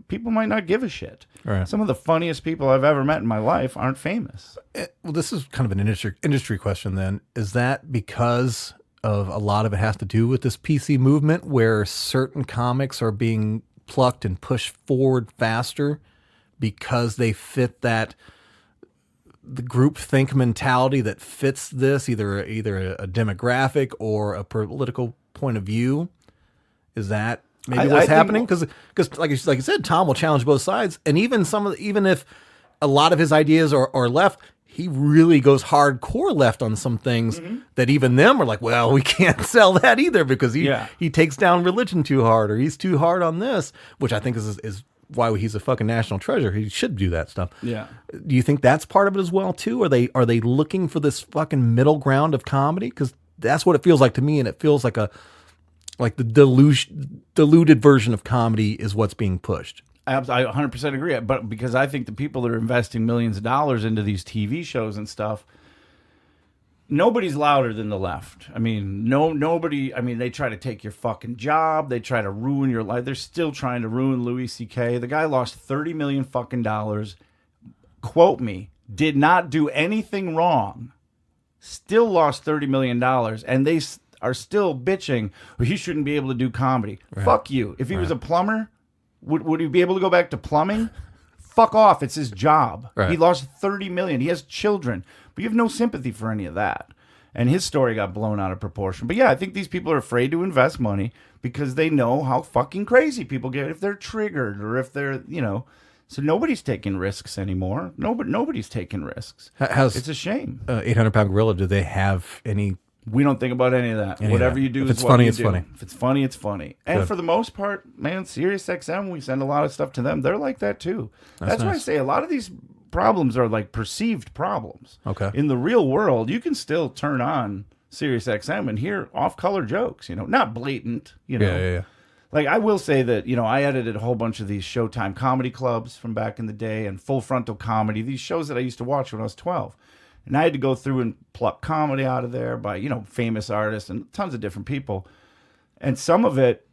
people might not give a shit. Right. Some of the funniest people I've ever met in my life aren't famous. Well, this is kind of an industry question. Then is that because of a lot of it has to do with this PC movement where certain comics are being plucked and pushed forward faster because they fit the group think mentality that fits this, either a demographic or a political point of view? Is that maybe what's happening? Because like you said, Tom will challenge both sides, and even if a lot of his ideas are left, he really goes hardcore left on some things that even them are like, well, we can't sell that either because he takes down religion too hard, or he's too hard on this, which I think is why he's a fucking national treasure. He should do that stuff. Yeah. Do you think that's part of it as well too? Are they looking for this fucking middle ground of comedy? Because that's what it feels like to me, and it feels like the diluted version of comedy is what's being pushed. I 100% agree. But because I think the people that are investing millions of dollars into these TV shows and stuff, nobody's louder than the left. I mean, nobody. I mean, they try to take your fucking job. They try to ruin your life. They're still trying to ruin Louis C.K. The guy lost $30 million fucking dollars. Quote me, did not do anything wrong. Still lost $30 million, and they are still bitching. Well, he shouldn't be able to do comedy. Right. Fuck you. If he was a plumber, would he be able to go back to plumbing? Fuck off. It's his job. Right. He lost $30 million. He has children. But you have no sympathy for any of that. And his story got blown out of proportion. But yeah, I think these people are afraid to invest money because they know how fucking crazy people get if they're triggered or if they're, you know. So nobody's taking risks anymore. Nobody's taking risks. It's a shame. 800-pound gorilla, do they have any? We don't think about any of that. Whatever you do is what you do. Funny. If it's funny, it's funny. And for the most part, man, SiriusXM, we send a lot of stuff to them. They're like that too. That's why I say a lot of these problems are like perceived problems. Okay. In the real world, you can still turn on SiriusXM and hear off-color jokes, you know, not blatant, you know. Yeah. Like, I will say that, you know, I edited a whole bunch of these Showtime comedy clubs from back in the day and Full Frontal Comedy, these shows that I used to watch when I was 12. And I had to go through and pluck comedy out of there by, you know, famous artists and tons of different people. And some of it,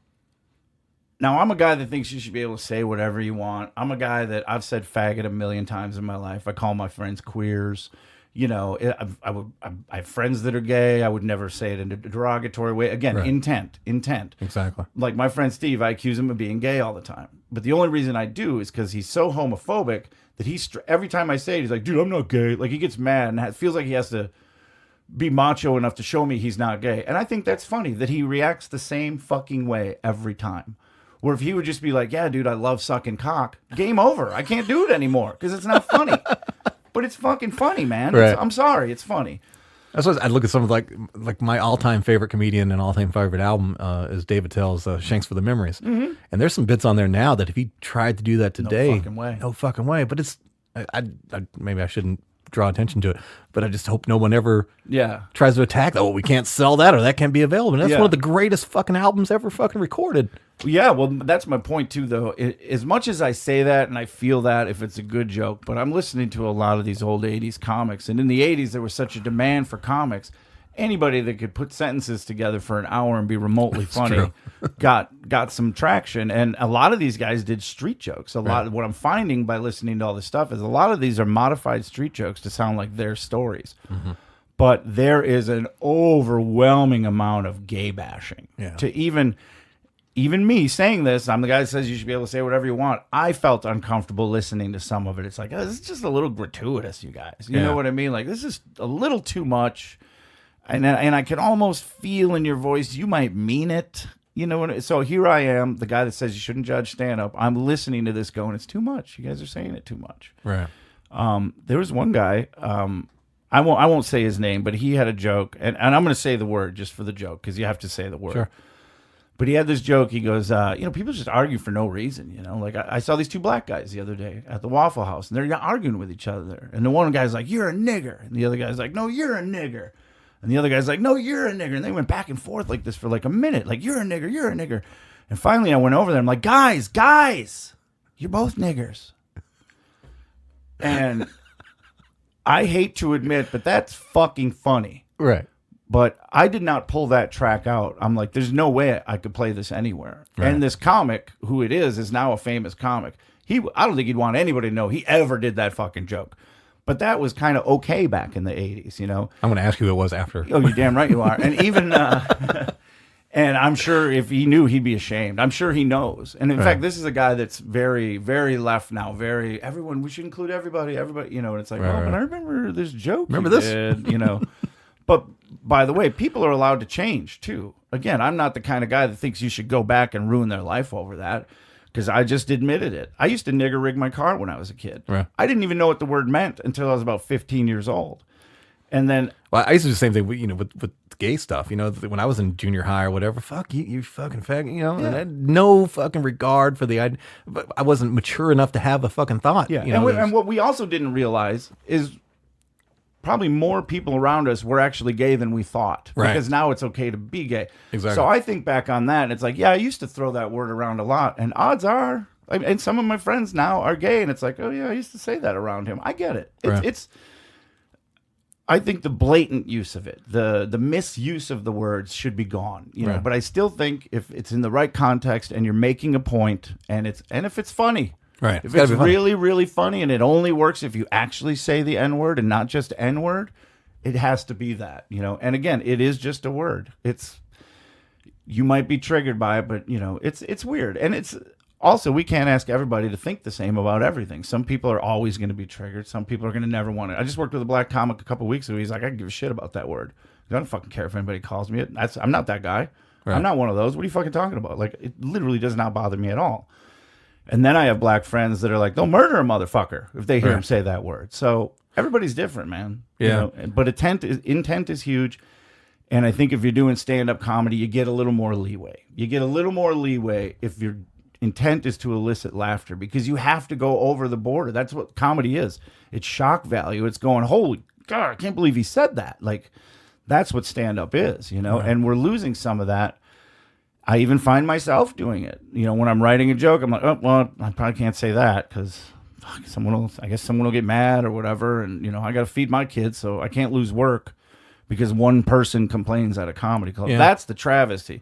now I'm a guy that thinks you should be able to say whatever you want. I'm a guy that I've said faggot a million times in my life. I call my friends queers. You know, I have friends that are gay. I would never say it in a derogatory way. Again, intent. Exactly. Like my friend Steve, I accuse him of being gay all the time. But the only reason I do is because he's so homophobic that every time I say it, he's like, dude, I'm not gay. Like, he gets mad and feels like he has to be macho enough to show me he's not gay. And I think that's funny that he reacts the same fucking way every time. Where if he would just be like, yeah, dude, I love sucking cock. Game over. I can't do it anymore because it's not funny. But it's fucking funny, man. Right. I'm sorry. It's funny. That's what I look at some of like my all-time favorite comedian and all-time favorite album is Dave Attell's Shanks for the Memories. Mm-hmm. And there's some bits on there now that if he tried to do that today, no fucking way. But it's, maybe I shouldn't draw attention to it, but I just hope no one ever tries to attack that. Oh, we can't sell that or that can't be available. And that's one of the greatest fucking albums ever fucking recorded. Yeah, well, that's my point too, though. As much as I say that and I feel that if it's a good joke, but I'm listening to a lot of these old 80s comics. And in the 80s, there was such a demand for comics. Anybody that could put sentences together for an hour and be remotely funny got some traction. And a lot of these guys did street jokes. What I'm finding by listening to all this stuff is a lot of these are modified street jokes to sound like their stories. Mm-hmm. but there is an overwhelming amount of gay bashing. Yeah. To even me saying this, I'm the guy that says you should be able to say whatever you want. I felt uncomfortable listening to some of it. It's like, oh, this is just a little gratuitous, you guys. You know what I mean? Like, this is a little too much. And I can almost feel in your voice, you might mean it. You know what? So here I am, the guy that says you shouldn't judge stand-up. I'm listening to this going, it's too much. You guys are saying it too much. Right. There was one guy, I won't say his name, but he had a joke. And I'm going to say the word just for the joke because you have to say the word. Sure. But he had this joke. He goes, people just argue for no reason. Like I saw these two black guys the other day at the Waffle House, and they're arguing with each other there. And the one guy's like, "You're a nigger," and the other guy's like, "No, you're a nigger." And the other guy's like, "No, you're a nigger." And they went back and forth like this for like a minute, like, "You're a nigger, you're a nigger." And finally, I went over there. I'm like, "Guys, you're both niggers." And I hate to admit, but that's fucking funny. Right. But I did not pull that track out. I'm like, there's no way I could play this anywhere. Right. And this comic, who it is now a famous comic. I don't think he'd want anybody to know he ever did that fucking joke. But that was kind of okay back in the 80s, you know? I'm going to ask you who it was after. Oh, you're damn right you are. And even, and I'm sure if he knew, he'd be ashamed. I'm sure he knows. And in fact, this is a guy that's very, very left now. Everyone, we should include everybody, you know, and it's like, but I remember this joke. Remember this? Did, you know? But by the way, people are allowed to change too. Again, I'm not the kind of guy that thinks you should go back and ruin their life over that, because I just admitted it. I used to nigger rig my car when I was a kid. Right. I didn't even know what the word meant until I was about 15 years old. And then... Well, I used to do the same thing with gay stuff. You know, when I was in junior high or whatever, fuck you fucking faggot, you know? Yeah. And I had no fucking regard for the idea. But I wasn't mature enough to have a fucking thought. Yeah, you know, and what we also didn't realize is... probably more people around us were actually gay than we thought, because now it's okay to be gay. Exactly. So I think back on that, and it's like, yeah, I used to throw that word around a lot, and odds are, and some of my friends now are gay, and it's like, oh yeah, I used to say that around him. I get it. It's I think the blatant use of it, the misuse of the words should be gone, you know. But I still think if it's in the right context and you're making a point, and if it's funny. Right. If it's really, really funny, and it only works if you actually say the N-word and not just N-word, it has to be that, you know. And again, it is just a word. You might be triggered by it, but, you know, it's weird. And it's also, we can't ask everybody to think the same about everything. Some people are always going to be triggered. Some people are going to never want it. I just worked with a black comic a couple of weeks ago. He's like, I can give a shit about that word. I don't fucking care if anybody calls me it. I'm not that guy. Right. I'm not one of those. What are you fucking talking about? Like, it literally does not bother me at all. And then I have black friends that are like, they'll murder a motherfucker if they hear him say that word. So everybody's different, man. Yeah. You know? But intent is huge. And I think if you're doing stand-up comedy, you get a little more leeway. You get a little more leeway if your intent is to elicit laughter, because you have to go over the border. That's what comedy is. It's shock value. It's going, holy God, I can't believe he said that. Like, that's what stand-up is, you know? Right. And we're losing some of that. I even find myself doing it. You know, when I'm writing a joke, I'm like, oh, well, I probably can't say that because someone will get mad or whatever. And, you know, I got to feed my kids, so I can't lose work because one person complains at a comedy club. Yeah. That's the travesty,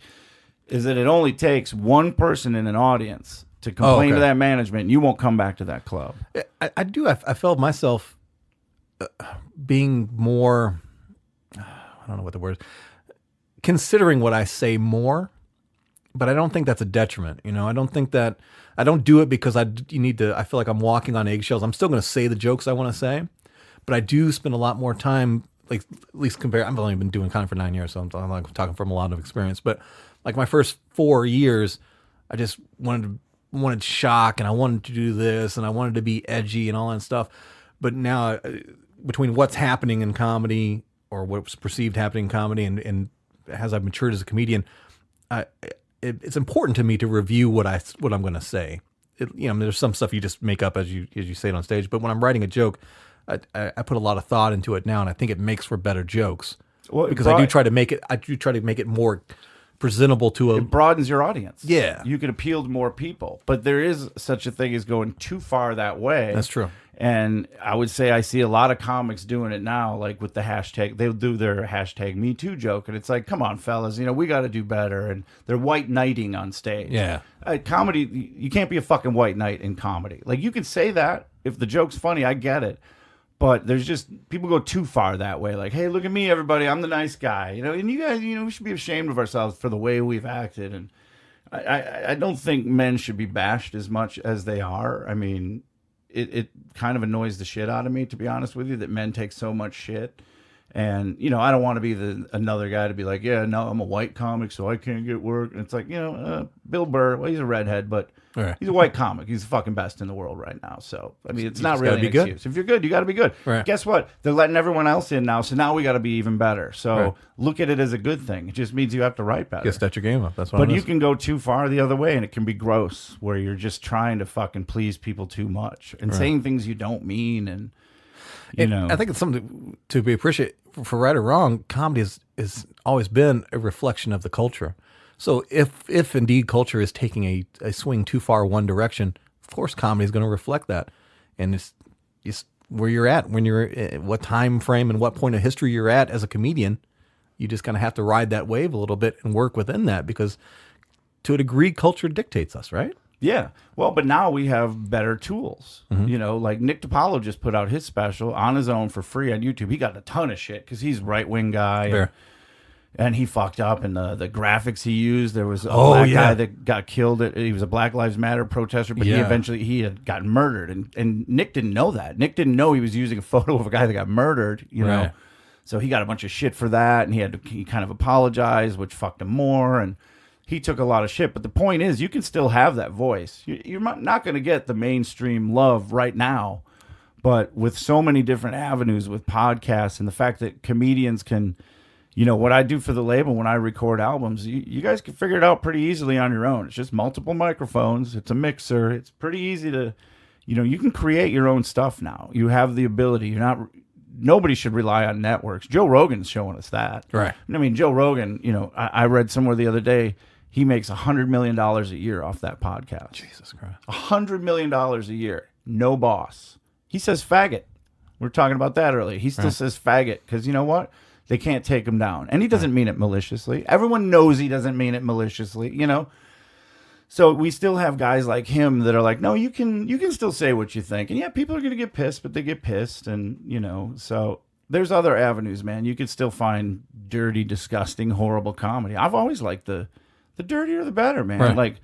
is that it only takes one person in an audience to complain to that management, and you won't come back to that club. I felt myself being more, I don't know what the word is, considering what I say more. But I don't think that's a detriment. You know, I don't do it because I feel like I'm walking on eggshells. I'm still going to say the jokes I want to say, but I do spend a lot more time, like, at least I've only been doing comedy for 9 years, so I'm like talking from a lot of experience. But like my first 4 years, I just wanted shock, and I wanted to do this, and I wanted to be edgy and all that stuff. But now, between what's happening in comedy, or what's perceived happening in comedy, and as I've matured as a comedian, it's important to me to review what I'm going to say. There's some stuff you just make up as you say it on stage. But when I'm writing a joke, I put a lot of thought into it now, and I think it makes for better jokes. Well, because I do try to make it more presentable to it broadens your audience. Yeah, you can appeal to more people. But there is such a thing as going too far that way. That's true. And I would say I see a lot of comics doing it now, like with the hashtag. They'll do their hashtag Me Too joke, and it's like, come on, fellas, you know, we got to do better. And they're white knighting on stage. Yeah, comedy, you can't be a fucking white knight in comedy. Like, you can say that if the joke's funny, I get it, But there's just people go too far that way. Like, hey, look at me, everybody. I'm the nice guy. And you guys, we should be ashamed of ourselves for the way we've acted. And I don't think men should be bashed as much as they are. I mean, it kind of annoys the shit out of me, to be honest with you, that men take so much shit. And, I don't want to be another guy to be like, yeah, no, I'm a white comic, so I can't get work. And it's like, Bill Burr, well, he's a redhead, but he's a white comic. He's the fucking best in the world right now. So, I mean, it's not really an excuse. If you're good, you got to be good. Right. Guess what? They're letting everyone else in now, so now we got to be even better. So look at it as a good thing. It just means you have to write better. You step your game up. That's what. But you can go too far the other way, and it can be gross, where you're just trying to fucking please people too much and saying things you don't mean, and I think it's something to be appreciated. For right or wrong, comedy has always been a reflection of the culture. So if indeed culture is taking a swing too far one direction, of course comedy is going to reflect that. And it's where you're at, when you're what time frame and what point of history you're at as a comedian. You just kind of have to ride that wave a little bit and work within that, because to a degree culture dictates us, right? Yeah. Well, but now we have better tools. Like Nick DiPaolo just put out his special on his own for free on YouTube. He got a ton of shit because he's a right-wing guy. And he fucked up. And the graphics he used, there was a black guy that got killed. He was a Black Lives Matter protester, but he had gotten murdered. And Nick didn't know that. Nick didn't know he was using a photo of a guy that got murdered, know. So he got a bunch of shit for that. And he kind of apologized, which fucked him more. And he took a lot of shit, but the point is, you can still have that voice. You're not going to get the mainstream love right now, but with so many different avenues with podcasts and the fact that comedians can, what I do for the label when I record albums, you guys can figure it out pretty easily on your own. It's just multiple microphones. It's a mixer. It's pretty easy to, you can create your own stuff now. You have the ability. Nobody should rely on networks. Joe Rogan's showing us that. Right. I mean, Joe Rogan, I read somewhere the other day, he makes $100 million a year off that podcast. Jesus Christ. $100 million a year. No boss. He says faggot. We were talking about that earlier. He still says faggot because you know what? They can't take him down. And he doesn't mean it maliciously. Everyone knows he doesn't mean it maliciously, So we still have guys like him that are like, no, you can still say what you think. And yeah, people are going to get pissed, but they get pissed. And, so there's other avenues, man. You could still find dirty, disgusting, horrible comedy. I've always liked the dirtier the better, man. Right. Like,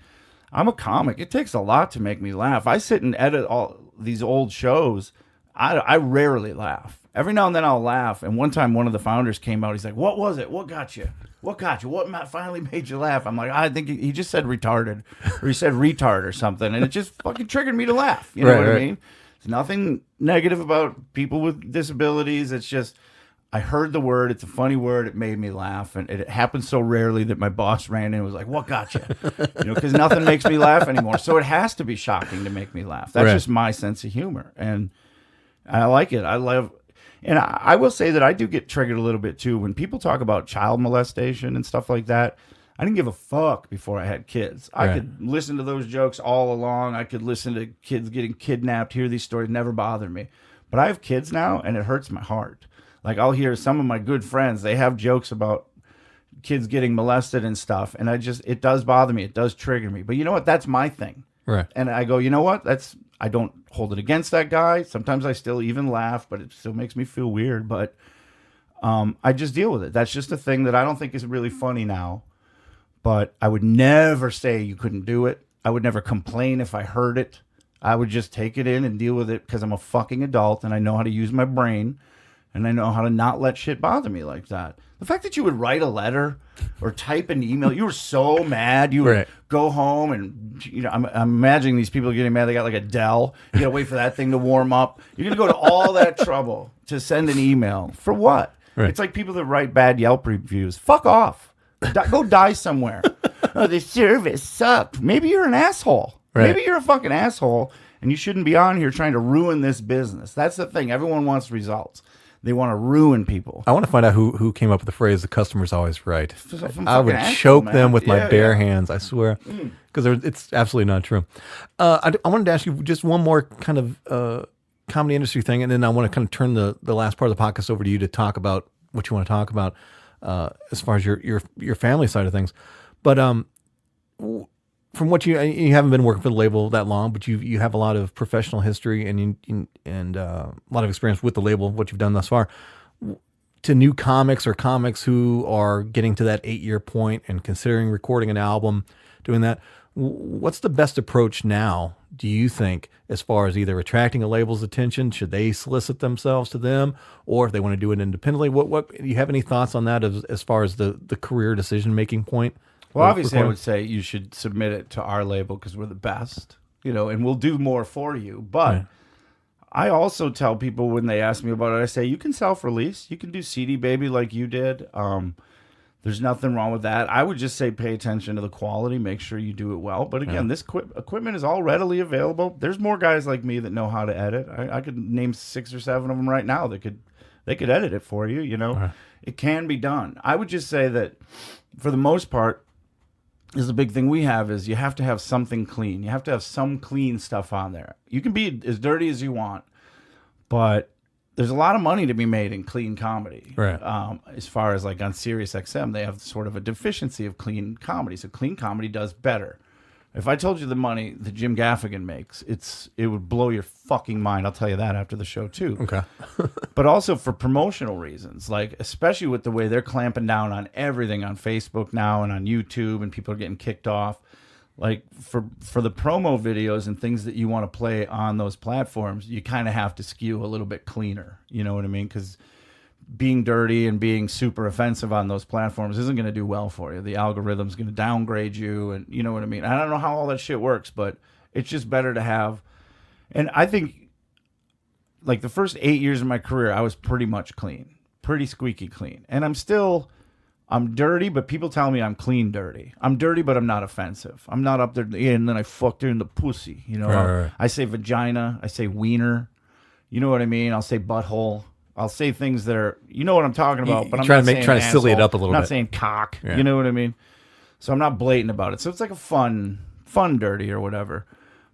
I'm a comic. It takes a lot to make me laugh. I sit and edit all these old shows. I rarely laugh. Every now and then I'll laugh. And one time one of the founders came out. He's like, what was it? What got you? What got you? What finally made you laugh? I'm like, I think he just said retarded. Or he said retard or something. And it just fucking triggered me to laugh. You know what I mean? It's nothing negative about people with disabilities. It's just, I heard the word. It's a funny word. It made me laugh. And it happens so rarely that my boss ran in and was like, what got you? Because nothing makes me laugh anymore. So it has to be shocking to make me laugh. That's just my sense of humor. And I like it. And I will say that I do get triggered a little bit too. When people talk about child molestation and stuff like that, I didn't give a fuck before I had kids. I could listen to those jokes all along. I could listen to kids getting kidnapped, hear these stories, never bothered me. But I have kids now, and it hurts my heart. Like, I'll hear some of my good friends, they have jokes about kids getting molested and stuff, and it does bother me. It does trigger me. But you know what? That's my thing. Right. And I go, you know what? I don't hold it against that guy. Sometimes I still even laugh, but it still makes me feel weird. But I just deal with it. That's just a thing that I don't think is really funny now. But I would never say you couldn't do it. I would never complain if I heard it. I would just take it in and deal with it because I'm a fucking adult and I know how to use my brain. And I know how to not let shit bother me like that. The fact that you would write a letter or type an email, you were so mad. You would go home and, I'm imagining these people getting mad. They got like a Dell. You got to wait for that thing to warm up. You're going to go to all that trouble to send an email. For what? Right. It's like people that write bad Yelp reviews. Fuck off. Go die somewhere. Oh, the service sucked. Maybe you're an asshole. Right. Maybe you're a fucking asshole and you shouldn't be on here trying to ruin this business. That's the thing. Everyone wants results. They want to ruin people. I want to find out who came up with the phrase "the customer's always right." I would choke them with my bare hands. I swear, because it's absolutely not true. I wanted to ask you just one more kind of comedy industry thing, and then I want to kind of turn the last part of the podcast over to you to talk about what you want to talk about as far as your family side of things. But from what you haven't been working for the label that long, but you have a lot of professional history and a lot of experience with the label, what you've done thus far. To new comics or comics who are getting to that 8-year point and considering recording an album, doing that, what's the best approach now, do you think, as far as either attracting a label's attention? Should they solicit themselves to them, or if they want to do it independently? What do you have any thoughts on that as far as the career decision making point? Well, obviously, I would say you should submit it to our label because we're the best, and we'll do more for you. But Right. I also tell people when they ask me about it, I say, you can self-release. You can do CD Baby like you did. There's nothing wrong with that. I would just say pay attention to the quality. Make sure you do it well. But again, this equipment is all readily available. There's more guys like me that know how to edit. I could name 6 or 7 of them right now that they could edit it for you. Right. It can be done. I would just say that for the most part, is the big thing we have is you have to have something clean. You have to have some clean stuff on there. You can be as dirty as you want, but there's a lot of money to be made in clean comedy. Right. As far as like on Sirius XM, they have sort of a deficiency of clean comedy. So clean comedy does better. If I told you the money that Jim Gaffigan makes, it would blow your fucking mind. I'll tell you that after the show too. Okay. But also for promotional reasons, like especially with the way they're clamping down on everything on Facebook now and on YouTube, and people are getting kicked off. Like for the promo videos and things that you want to play on those platforms, you kind of have to skew a little bit cleaner. You know what I mean? Because being dirty and being super offensive on those platforms isn't going to do well for you. The algorithm's going to downgrade you, and you know what I mean? I don't know how all that shit works, but it's just better to have. And I think like the first 8 years of my career, I was pretty much clean, pretty squeaky clean. And I'm dirty, but people tell me I'm clean dirty. I'm dirty, but I'm not offensive. I'm not up there, and then I fucked her in the pussy. Right. I say vagina. I say wiener. You know what I mean? I'll say butthole. I'll say things that are, you know what I'm talking about, but I'm trying not to trying to silly it up a little I'm bit. not saying cock. Yeah. You know what I mean? So I'm not blatant about it. So it's like a fun dirty or whatever.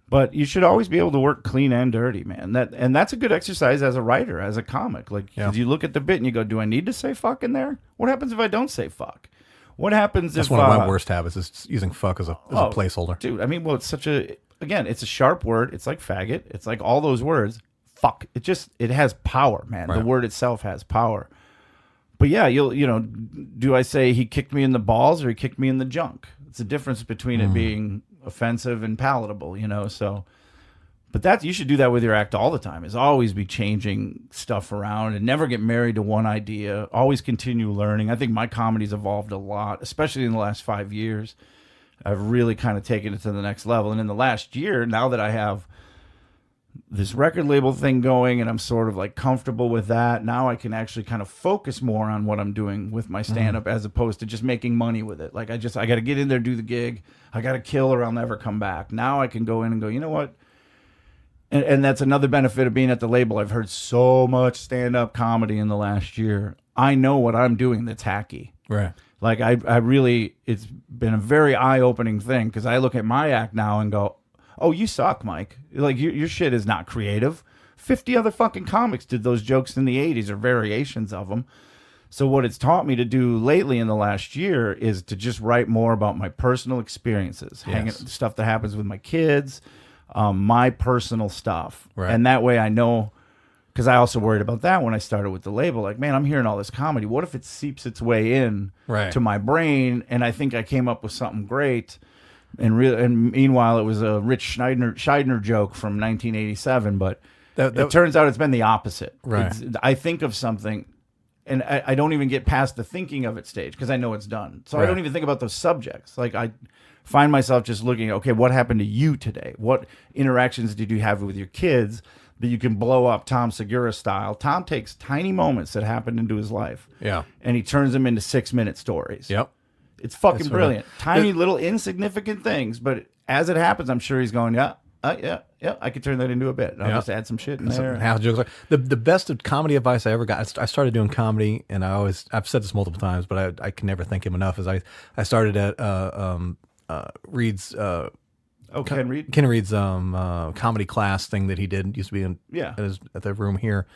But you should always be able to work clean and dirty, man. That's a good exercise as a writer, as a comic. Like, 'cause you look at the bit and you go, do I need to say fuck in there? What happens if I don't say fuck? What happens That's if... one of my worst habits is using fuck as a placeholder. Dude, I mean, well, it's such a... Again, it's a sharp word. It's like faggot. It's like all those words. Fuck. It has power, man. Right. The word itself has power. But yeah, do I say he kicked me in the balls or he kicked me in the junk? It's a difference between it being offensive and palatable, so... But you should do that with your act all the time, is always be changing stuff around and never get married to one idea. Always continue learning. I think my comedy's evolved a lot, especially in the last 5 years. I've really kind of taken it to the next level. And in the last year, now that I have this record label thing going and I'm sort of like comfortable with that, now I can actually kind of focus more on what I'm doing with my stand-up as opposed to just making money with it. Like I got to get in there, do the gig. I got to kill or I'll never come back. Now I can go in and go, you know what? And that's another benefit of being at the label. I've heard so much stand-up comedy in the last year. I know what I'm doing that's hacky. Right. Like I really, it's been a very eye-opening thing because I look at my act now and go, oh, you suck, Mike. Like your shit is not creative. 50 other fucking comics did those jokes in the 80s or variations of them. So what it's taught me to do lately in the last year is to just write more about my personal experiences, stuff that happens with my kids, my personal stuff. Right. And that way I know, because I also worried about that when I started with the label. Like, man, I'm hearing all this comedy. What if it seeps its way in to my brain and I think I came up with something great? And meanwhile, it was a Rich Scheidner joke from 1987, but it turns out it's been the opposite. Right. I think of something, and I don't even get past the thinking of it stage because I know it's done. So I don't even think about those subjects. Like I find myself just looking, okay, what happened to you today? What interactions did you have with your kids that you can blow up Tom Segura style? Tom takes tiny moments that happened into his life, and he turns them into 6-minute stories. Yep. It's fucking brilliant. Tiny little insignificant things, but as it happens, I'm sure he's going, yeah, I could turn that into a bit. I'll just add some shit in there. Half jokes. The best of comedy advice I ever got, I started doing comedy, and I've said this multiple times, but I can never thank him enough, is I started at Reed's... Ken Reed? Ken Reed's comedy class thing that he did, used to be at the room here.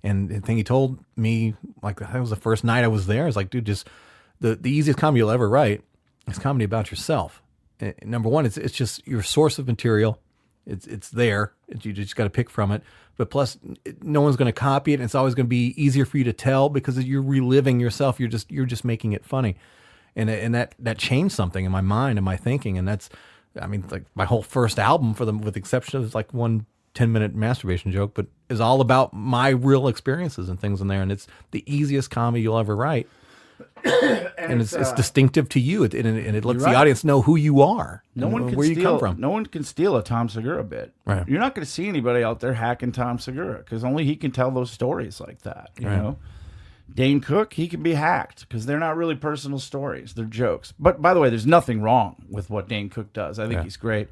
And the thing he told me, like, that was the first night I was there, I was like, dude, just... The easiest comedy you'll ever write is comedy about yourself. number one, it's just your source of material. It's there. You just got to pick from it. But plus, no one's going to copy it. And it's always going to be easier for you to tell because you're reliving yourself. You're just making it funny, and that changed something in my mind and my thinking. And that's, I mean, like my whole first album, with the exception of like one 10-minute masturbation joke, but is all about my real experiences and things in there. And it's the easiest comedy you'll ever write. and it's distinctive to you, and it lets the audience know who you are. Where you come from. No one can steal a Tom Segura bit. Right. You're not going to see anybody out there hacking Tom Segura because only he can tell those stories like that. You know, Dane Cook, he can be hacked because they're not really personal stories; they're jokes. But by the way, there's nothing wrong with what Dane Cook does. I think he's great.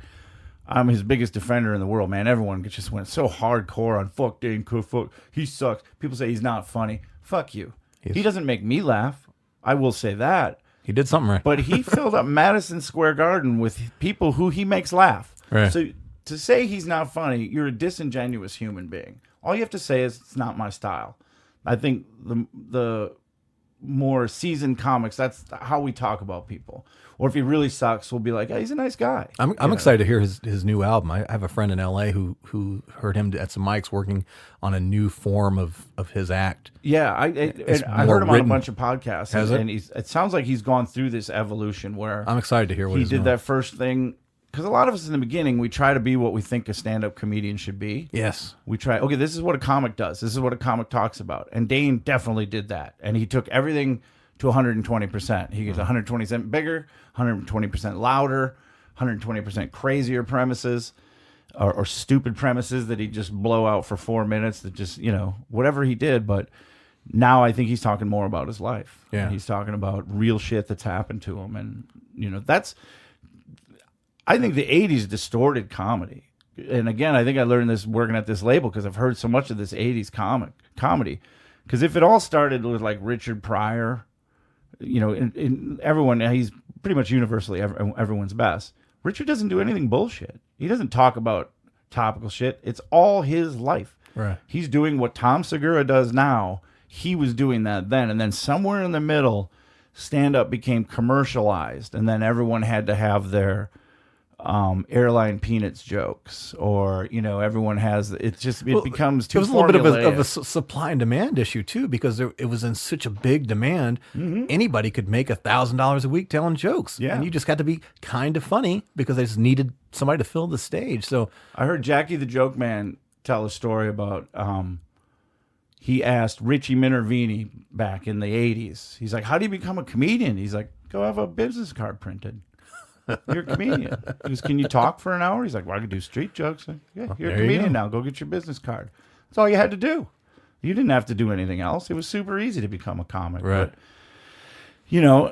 I'm his biggest defender in the world, man. Everyone just went so hardcore on fuck Dane Cook. Fuck, he sucks. People say he's not funny. Fuck you. He doesn't make me laugh. I will say that. He did something right. But he filled up Madison Square Garden with people who he makes laugh. Right. So to say he's not funny, you're a disingenuous human being. All you have to say is it's not my style. I think the more seasoned comics, that's how we talk about people. Or if he really sucks, we'll be like, hey, he's a nice guy. I'm excited to hear his new album. I have a friend in L.A. who heard him at some mics working on a new form of his act. Yeah, I heard him on a bunch of podcasts. And it sounds like he's gone through this evolution where I'm excited to hear what he did that first thing. Because a lot of us in the beginning, we try to be what we think a stand-up comedian should be. Yes. We try, okay, this is what a comic does. This is what a comic talks about. And Dane definitely did that. And he took everything to 120%. He gets 120% bigger, 120% louder, 120% crazier premises or stupid premises that he just blow out for 4 minutes that just, whatever he did. But now I think he's talking more about his life. Yeah. And he's talking about real shit that's happened to him. And, I think the 80s distorted comedy. And again, I think I learned this working at this label because I've heard so much of this 80s comedy. Because if it all started with like Richard Pryor, in everyone, he's pretty much universally everyone's best. Richard doesn't do anything bullshit. He doesn't talk about topical shit. It's all his life. Right. He's doing what Tom Segura does now. He was doing that then. And then somewhere in the middle, stand-up became commercialized. And then everyone had to have their airline peanuts jokes, or everyone has it becomes too. It was a little bit of a supply and demand issue too, because it was in such a big demand. Mm-hmm. Anybody could make $1,000 a week telling jokes, and you just got to be kind of funny because they just needed somebody to fill the stage. So I heard Jackie the Joke Man tell a story about he asked Richie Minervini back in the 80s. He's like, "How do you become a comedian?" He's like, "Go have a business card printed." You're a comedian. He goes, "Can you talk for an hour?" He's like, "Well, I can do street jokes." Like, yeah, you're a comedian now. Go get your business card. That's all you had to do. You didn't have to do anything else. It was super easy to become a comic. Right.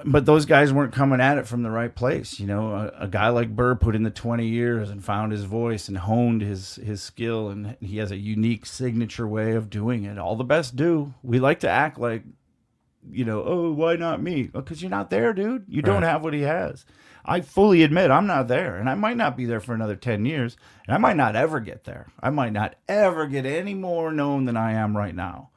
But those guys weren't coming at it from the right place. A guy like Burr put in the 20 years and found his voice and honed his skill, and he has a unique signature way of doing it. All the best do. We like to act like, oh, why not me? Because you're not there, dude. You don't have what he has. I fully admit I'm not there, and I might not be there for another 10 years, and I might not ever get there. I might not ever get any more known than I am right now.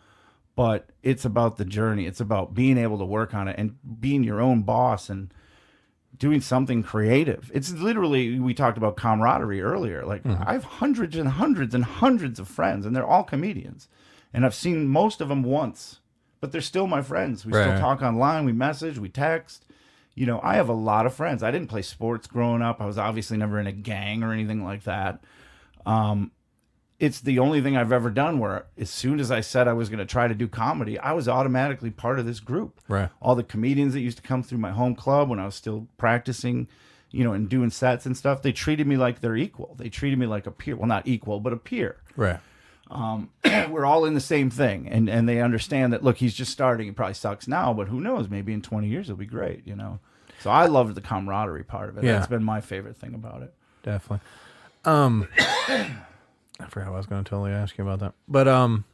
But it's about the journey. It's about being able to work on it and being your own boss and doing something creative. It's literally, we talked about camaraderie earlier. Like, I have hundreds and hundreds and hundreds of friends, and they're all comedians. And I've seen most of them once, but they're still my friends. We still talk online. We message. We text. I have a lot of friends. I didn't play sports growing up. I was obviously never in a gang or anything like that. It's the only thing I've ever done where as soon as I said I was going to try to do comedy, I was automatically part of this group. Right. All the comedians that used to come through my home club when I was still practicing, and doing sets and stuff, they treated me like they're equal. They treated me like a peer. Well, not equal, but a peer. Right. We're all in the same thing, and they understand that, look, he's just starting. He probably sucks now, but who knows? Maybe in 20 years it'll be great, So I love the camaraderie part of it. Yeah. That's been my favorite thing about it. Definitely. I forgot what I was going to totally ask you about that, but I don't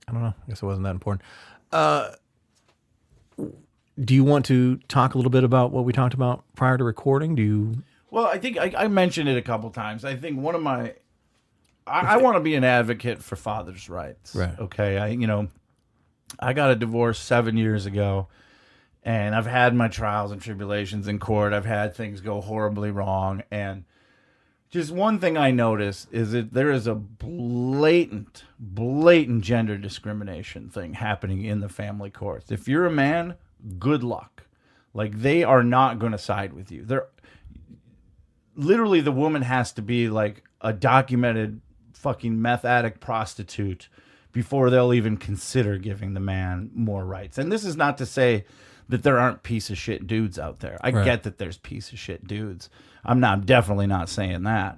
know. I guess it wasn't that important. Do you want to talk a little bit about what we talked about prior to recording? Well, I think I mentioned it a couple times. I think one of my I want to be an advocate for fathers' rights. Right. Okay. I got a divorce 7 years ago, And I've had my trials and tribulations in court. I've had things go horribly wrong. And just one thing I notice is that there is a blatant gender discrimination thing happening in the family courts. If you're a man, good luck. Like, they are not going to side with you. They're literally, the woman has to be like a documented fucking meth addict prostitute before they'll even consider giving the man more rights. And this is not to say that there aren't piece of shit dudes out there. I get that there's piece of shit dudes. I'm definitely not saying that.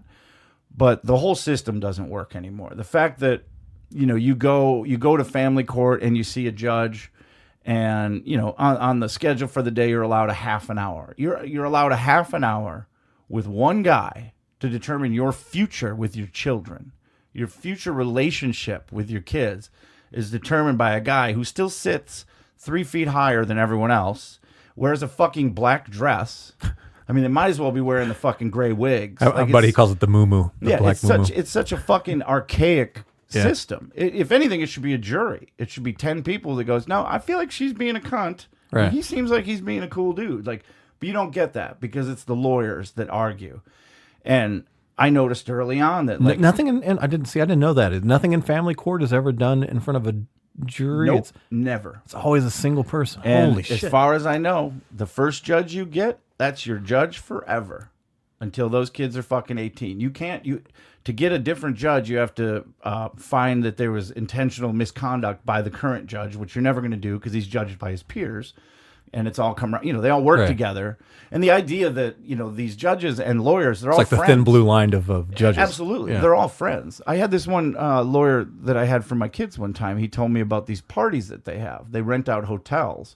But the whole system doesn't work anymore. The fact that, you go to family court and you see a judge, and, on the schedule for the day, you're allowed a half an hour. You're allowed a half an hour with one guy to determine your future with your children. Your future relationship with your kids is determined by a guy who still sits 3 feet higher than everyone else, wears a fucking black dress. I mean, they might as well be wearing the fucking gray wigs. My buddy calls it the moo-moo. It's such a fucking archaic system. If anything, it should be a jury. It should be 10 people that goes, no, I feel like she's being a cunt. Right. He seems like he's being a cool dude. Like, but you don't get that because it's the lawyers that argue. And I noticed early on that nothing in I didn't know that. Nothing in family court is ever done in front of a jury. Nope, never. It's always a single person. And holy shit. As far as I know, the first judge you get, that's your judge forever until those kids are fucking 18. To get a different judge, you have to find that there was intentional misconduct by the current judge, which you're never going to do because he's judged by his peers. And it's all come around, they all work together. And the idea that, these judges and lawyers, they're all friends. It's like the thin blue line of judges. Absolutely. Yeah. They're all friends. I had this one lawyer that I had for my kids one time. He told me about these parties that they have. They rent out hotels,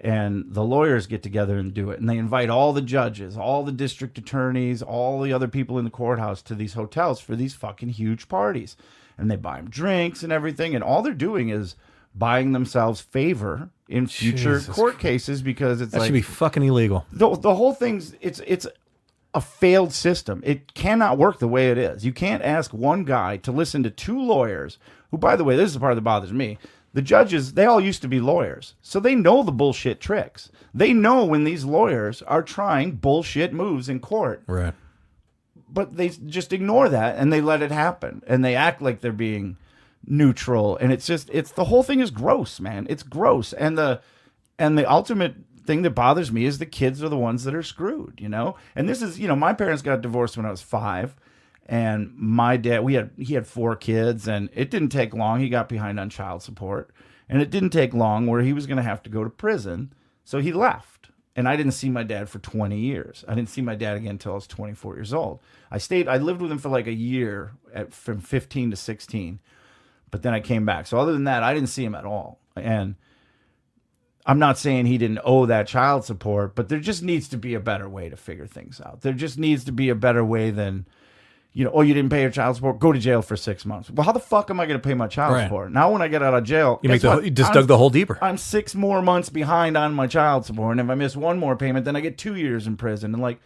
and the lawyers get together and do it. And they invite all the judges, all the district attorneys, all the other people in the courthouse to these hotels for these fucking huge parties. And they buy them drinks and everything. And all they're doing is buying themselves favor in future court cases because it's that should be fucking illegal. The whole thing's it's a failed system. It cannot work the way it is. You can't ask one guy to listen to two lawyers who, by the way, this is the part that bothers me. The judges, they all used to be lawyers, so they know the bullshit tricks. They know when these lawyers are trying bullshit moves in court. Right. But they just ignore that and they let it happen and they act like they're being neutral, and it's the whole thing is gross, man. It's gross. And the ultimate thing that bothers me is the kids are the ones that are screwed, And this is, my parents got divorced when I was 5, and my dad, he had 4 kids, and it didn't take long. He got behind on child support, and it didn't take long where he was going to have to go to prison. So he left, and I didn't see my dad for 20 years. I didn't see my dad again until I was 24 years old. I lived with him for like a year from 15 to 16. But then I came back. So other than that, I didn't see him at all. And I'm not saying he didn't owe that child support, but there just needs to be a better way to figure things out. There just needs to be a better way than, you didn't pay your child support, go to jail for 6 months. Well, how the fuck am I going to pay my child support? Now when I get out of jail, you just dug the hole deeper. I'm 6 more months behind on my child support. And if I miss one more payment, then I get 2 years in prison. And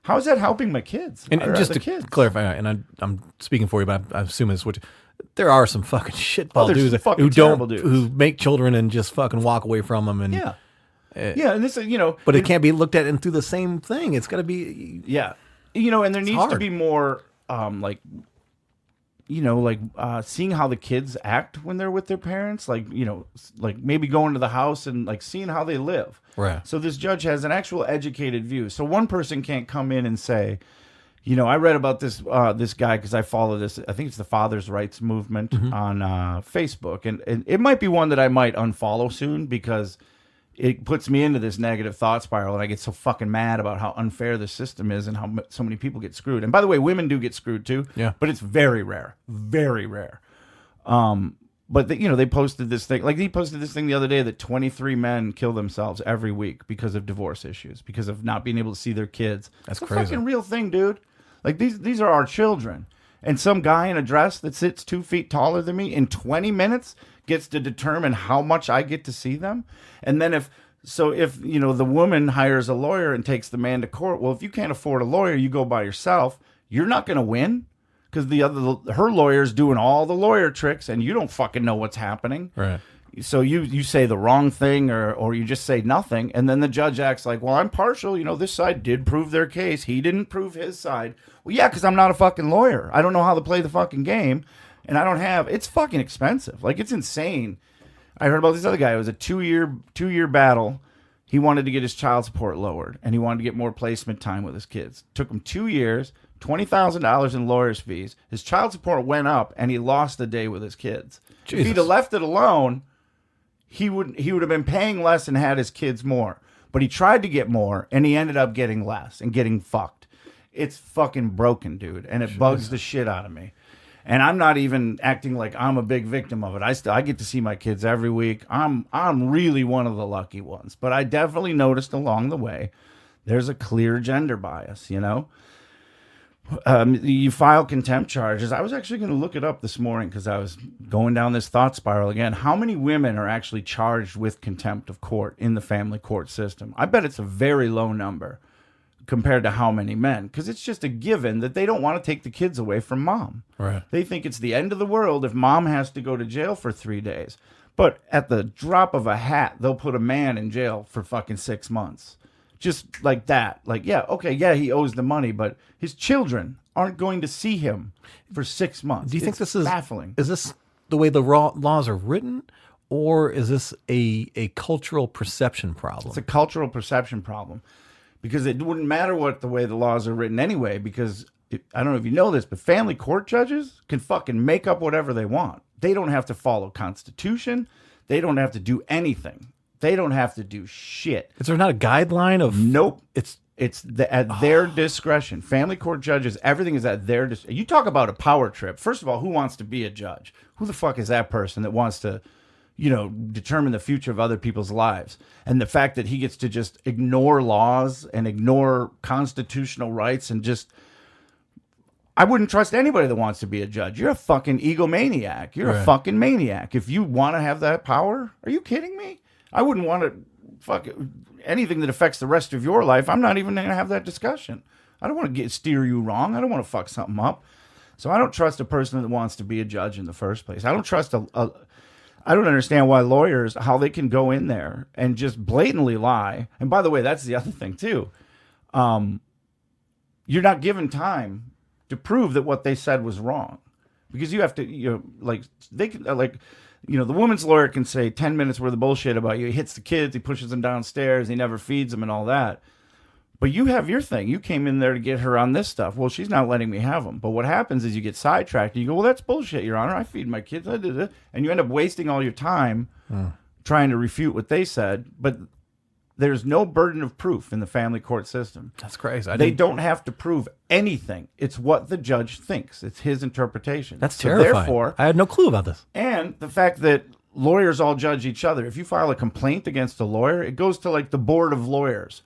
how is that helping my kids? And just to clarify, and I'm speaking for you, but I assume it's what there are some fucking shitball dudes who make children and just fucking walk away from them. And and this is, but it can't be looked at and through the same thing. It's got to be and there needs to be more seeing how the kids act when they're with their parents, like maybe going to the house and seeing how they live. Right. So this judge has an actual educated view. So one person can't come in and say, I read about this guy because I follow this. I think it's the Father's Rights Movement on Facebook, and it might be one that I might unfollow soon because it puts me into this negative thought spiral, and I get so fucking mad about how unfair the system is and how so many people get screwed. And by the way, women do get screwed too. Yeah, but it's very rare, very rare. But they posted this thing. He posted this thing the other day that 23 men kill themselves every week because of divorce issues, because of not being able to see their kids. That's it's crazy. A fucking real thing, dude. These are our children. And some guy in a dress that sits 2 feet taller than me in 20 minutes gets to determine how much I get to see them. And then if the woman hires a lawyer and takes the man to court, well, if you can't afford a lawyer, you go by yourself, you're not going to win because her lawyer's doing all the lawyer tricks and you don't fucking know what's happening. Right. So you say the wrong thing or you just say nothing, and then the judge acts like, well, I'm partial. This side did prove their case. He didn't prove his side. Well, yeah, because I'm not a fucking lawyer. I don't know how to play the fucking game, and I don't have. It's fucking expensive. Like, it's insane. I heard about this other guy. It was a two-year battle. He wanted to get his child support lowered, and he wanted to get more placement time with his kids. Took him 2 years, $20,000 in lawyer's fees. His child support went up, and he lost the day with his kids. Jesus. If he'd have left it alone, he would have been paying less and had his kids more. But he tried to get more, and he ended up getting less and getting fucked. It's fucking broken, dude, and it bugs the shit out of me. And I'm not even acting like I'm a big victim of it. I get to see my kids every week. I'm really one of the lucky ones. But I definitely noticed along the way there's a clear gender bias, You file contempt charges. I was actually going to look it up this morning because I was going down this thought spiral again. How many women are actually charged with contempt of court in the family court system? I bet it's a very low number compared to how many men, because it's just a given that they don't want to take the kids away from mom. Right. They think it's the end of the world if mom has to go to jail for 3 days. But at the drop of a hat, they'll put a man in jail for fucking 6 months. Just like that. Like, yeah, okay, yeah, he owes the money, but his children aren't going to see him for 6 months. Do you think this is baffling? Is this the way the laws are written, or is this a cultural perception problem? It's a cultural perception problem. Because it wouldn't matter what the way the laws are written anyway, because I don't know if you know this, but family court judges can fucking make up whatever they want. They don't have to follow Constitution. They don't have to do anything. They don't have to do shit. Is there not a guideline of... Nope. It's at their discretion. Family court judges, everything is at their discretion. You talk about a power trip. First of all, who wants to be a judge? Who the fuck is that person that wants to... determine the future of other people's lives? And the fact that he gets to just ignore laws and ignore constitutional rights and just... I wouldn't trust anybody that wants to be a judge. You're a fucking egomaniac. You're a fucking maniac. If you want to have that power, are you kidding me? I wouldn't want to fuck anything that affects the rest of your life. I'm not even going to have that discussion. I don't want to steer you wrong. I don't want to fuck something up. So I don't trust a person that wants to be a judge in the first place. I don't trust I don't understand why lawyers, how they can go in there and just blatantly lie. And by the way, that's the other thing too. You're not given time to prove that what they said was wrong, because you have to, the woman's lawyer can say 10 minutes worth of bullshit about you. He hits the kids, he pushes them downstairs, he never feeds them and all that. But you have your thing. You came in there to get her on this stuff. Well, she's not letting me have them. But what happens is you get sidetracked and you go, well, that's bullshit, Your Honor. I feed my kids. I did it. And you end up wasting all your time trying to refute what they said. But there's no burden of proof in the family court system. That's crazy. They don't have to prove anything. It's what the judge thinks. It's his interpretation. That's terrifying. Therefore, I had no clue about this. And the fact that lawyers all judge each other. If you file a complaint against a lawyer, it goes to like the board of lawyers.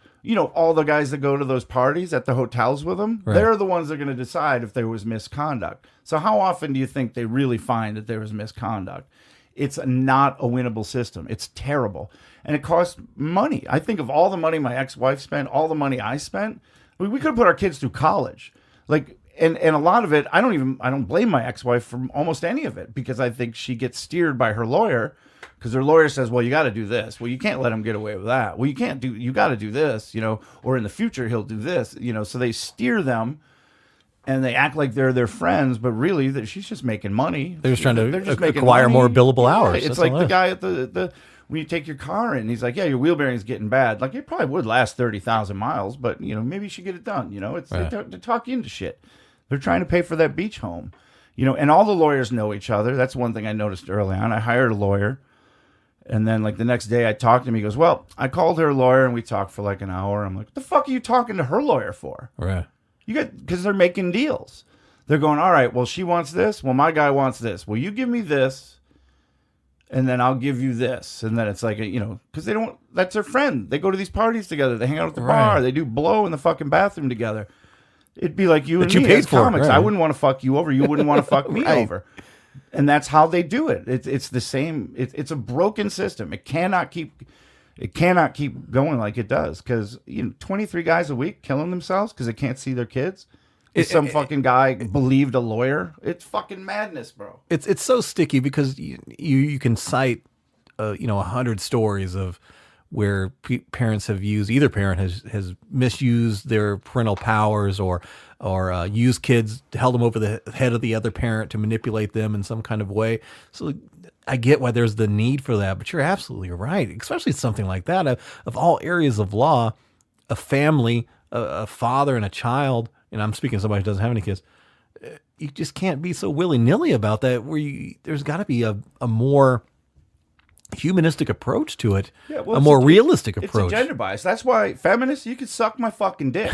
All the guys that go to those parties at the hotels with them, they're the ones that are going to decide if there was misconduct. So how often do you think they really find that there was misconduct? It's not a winnable system. It's terrible. And it costs money. I think of all the money my ex-wife spent, all the money I spent, we could have put our kids through college. And a lot of it, I don't blame my ex-wife for almost any of it, because I think she gets steered by her lawyer, because her lawyer says, well, you got to do this. Well, you can't let him get away with that. Well, you got to do this, or in the future he'll do this, so they steer them and they act like they're their friends, but really she's just making money. They're just trying to acquire more billable hours. It's like the guy at the when you take your car in, he's like, yeah, your wheel bearing's getting bad. Like, it probably would last 30,000 miles, but maybe you should get it done. They talk you into shit. They're trying to pay for that beach home, and all the lawyers know each other. That's one thing I noticed early on. I hired a lawyer, and then the next day I talked to him. He goes, well, I called her lawyer and we talked for an hour. I'm like, what the fuck are you talking to her lawyer for? Right. Because they're making deals. They're going, all right, well, she wants this. Well, my guy wants this. Well, you give me this, and then I'll give you this. And then it's because that's their friend. They go to these parties together. They hang out at the bar. They do blow in the fucking bathroom together. It'd be like you and me as comics. Right. I wouldn't want to fuck you over. You wouldn't want to fuck me over. And that's how they do it. It's the same. It's a broken system. It cannot keep going like it does, because 23 guys a week killing themselves because they can't see their kids. Some fucking guy believed a lawyer. It's fucking madness, bro. It's so sticky because you can cite 100 stories of where parents have used, either parent has misused their parental powers or used kids, held them over the head of the other parent to manipulate them in some kind of way. So I get why there's the need for that, but you're absolutely right. Especially something like that. Of all areas of law, a family, a father and a child, and I'm speaking of somebody who doesn't have any kids, you just can't be so willy-nilly about that. There's got to be a more humanistic approach to it, a more realistic approach. It's a gender bias. That's why, feminists, you could suck my fucking dick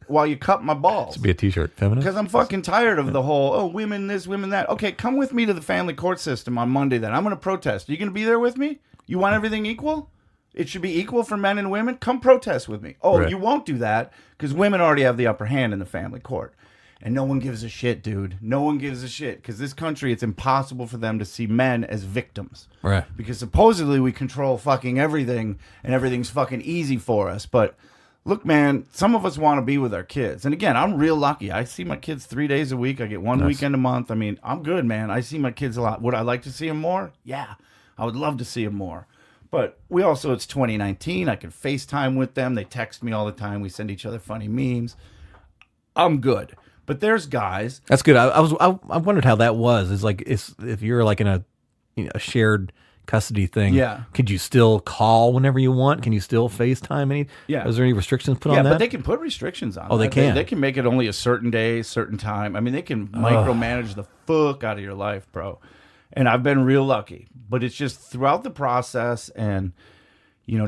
while you cut my balls. This would be a t-shirt, feminist. Because I'm fucking tired of the whole, women this, women that. Okay, come with me to the family court system on Monday then. I'm going to protest. Are you going to be there with me? You want everything equal? It should be equal for men and women? Come protest with me. Oh, right. You won't do that because women already have the upper hand in the family court. And no one gives a shit, dude. No one gives a shit. Because this country, it's impossible for them to see men as victims. Right. Because supposedly we control fucking everything and everything's fucking easy for us. But look, man, some of us want to be with our kids. And again, I'm real lucky. I see my kids 3 days a week. I get one weekend a month. I mean, I'm good, man. I see my kids a lot. Would I like to see them more? Yeah. I would love to see them more. But we also, it's 2019. I can FaceTime with them. They text me all the time. We send each other funny memes. I'm good. But there's guys. That's good. I wondered how that was. If you're like in a shared custody thing. Yeah. Could you still call whenever you want? Can you still FaceTime any? Yeah. Is there any restrictions put on that? Yeah, but they can put restrictions on. Oh, they can. They can make it only a certain day, certain time. I mean, they can micromanage the fuck out of your life, bro. And I've been real lucky. But it's just throughout the process and,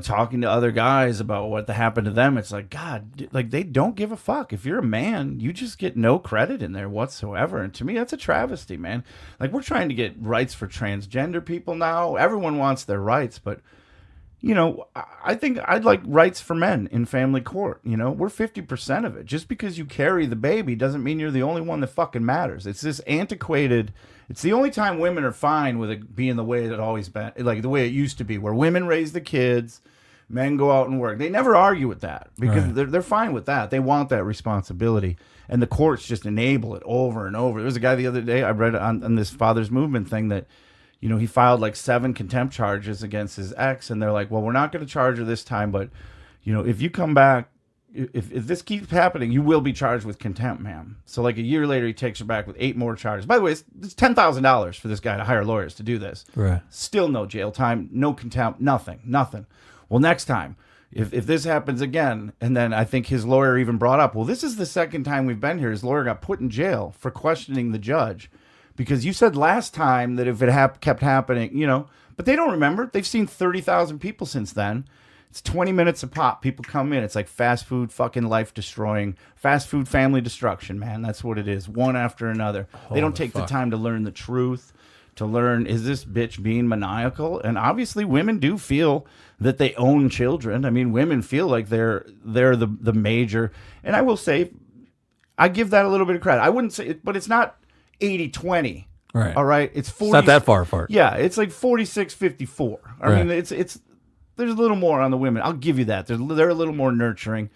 talking to other guys about what happened to them, it's like, God, like they don't give a fuck. If you're a man, you just get no credit in there whatsoever. And to me, that's a travesty, man. Like we're trying to get rights for transgender people now. Everyone wants their rights, but I think I'd like rights for men in family court. We're 50% of it. Just because you carry the baby doesn't mean you're the only one that fucking matters. It's this antiquated. It's the only time women are fine with it being the way it always been, like the way it used to be, where women raise the kids, men go out and work. They never argue with that because they're fine with that. They want that responsibility, and the courts just enable it over and over. There was a guy the other day I read on this Father's Movement thing that, he filed like 7 contempt charges against his ex, and they're like, well, we're not going to charge her this time, but if you come back. If this keeps happening, you will be charged with contempt, ma'am. So like a year later, he takes her back with 8 more charges. By the way, it's $10,000 for this guy to hire lawyers to do this. Right. Still no jail time, no contempt, nothing. Well, next time, if this happens again, and then I think his lawyer even brought up, well, this is the second time we've been here. His lawyer got put in jail for questioning the judge because you said last time that if it kept happening, but they don't remember. They've seen 30,000 people since then. It's 20 minutes a pop. People come in. It's like fast food, fucking life destroying, fast food family destruction, man. That's what it is, one after another. They don't take the time to learn the truth, to learn, is this bitch being maniacal? And obviously women do feel that they own children. I mean, women feel like they're the major. And I will say, I give that a little bit of credit. I wouldn't say it, but it's not 80-20. Right. All right? It's 40. It's not that far apart. Yeah, it's like 46-54. I mean, it's there's a little more on the women. I'll give you that. They're a little more nurturing.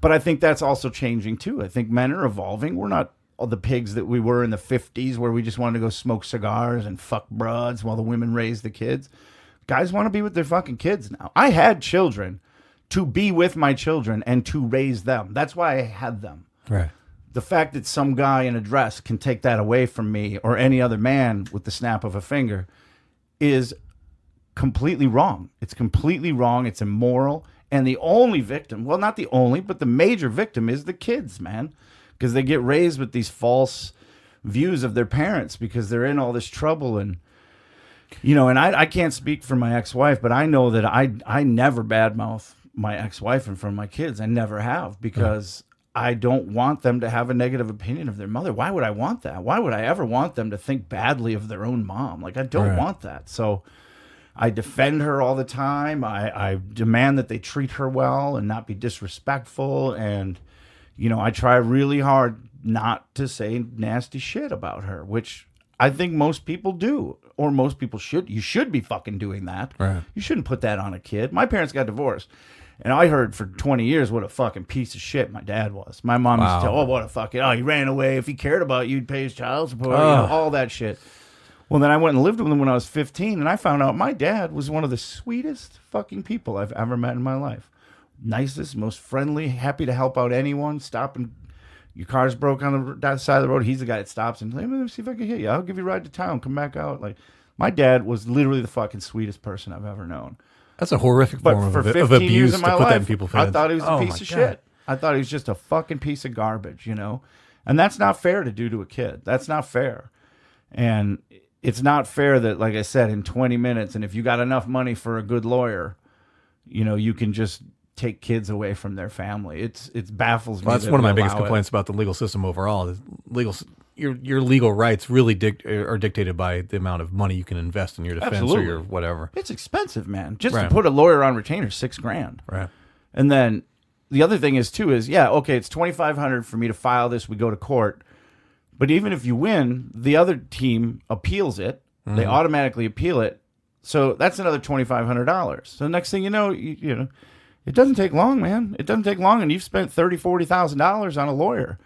But I think that's also changing, too. I think men are evolving. We're not all the pigs that we were in the 50s where we just wanted to go smoke cigars and fuck broads while the women raised the kids. Guys want to be with their fucking kids now. I had children to be with my children and to raise them. That's why I had them. Right. The fact that some guy in a dress can take that away from me or any other man with the snap of a finger is completely wrong. It's completely wrong. It's immoral. And the only victim, well, not the only, but the major victim is the kids, man. Because they get raised with these false views of their parents because they're in all this trouble. And, and I can't speak for my ex-wife, but I know that I never badmouth my ex-wife in front of my kids. I never have because I don't want them to have a negative opinion of their mother. Why would I want that? Why would I ever want them to think badly of their own mom? Like, I don't want that. So I defend her all the time. I demand that they treat her well and not be disrespectful. And, I try really hard not to say nasty shit about her, which I think most people do, or most people should. You should be fucking doing that. Right. You shouldn't put that on a kid. My parents got divorced. And I heard for 20 years what a fucking piece of shit my dad was. My mom used to tell, what a fucking, he ran away. If he cared about you, he'd pay his child support, all that shit. Well, then I went and lived with them when I was 15, and I found out my dad was one of the sweetest fucking people I've ever met in my life. Nicest, most friendly, happy to help out anyone. Stopping, your car's broke on that side of the road. He's the guy that stops and, let me see if I can hit you. I'll give you a ride to town. Come back out. Like, my dad was literally the fucking sweetest person I've ever known. That's a horrific But form for of 15 abuse years of to my put that in life, people's I heads. thought he was a Oh piece my of God. shit. I thought he was just a fucking piece of garbage, you know? And that's not fair to do to a kid. That's not fair. And it's not fair that, like I said, in 20 minutes, and if you got enough money for a good lawyer, you know, you can just take kids away from their family. It baffles me. Well, that's that one of we my biggest allow it. complaints about the legal system overall. Is your legal rights really are dictated by the amount of money you can invest in your defense Absolutely. or your whatever. It's expensive, man. Just Right. to put a lawyer on retainer, $6,000. Right. And then the other thing is okay, it's $2,500 for me to file this. We go to court. But even if you win, the other team appeals it. They automatically appeal it. So that's another $2,500. So next thing you know, you know, it doesn't take long, man. It doesn't take long, and you've spent $30,000, $40,000 on a lawyer.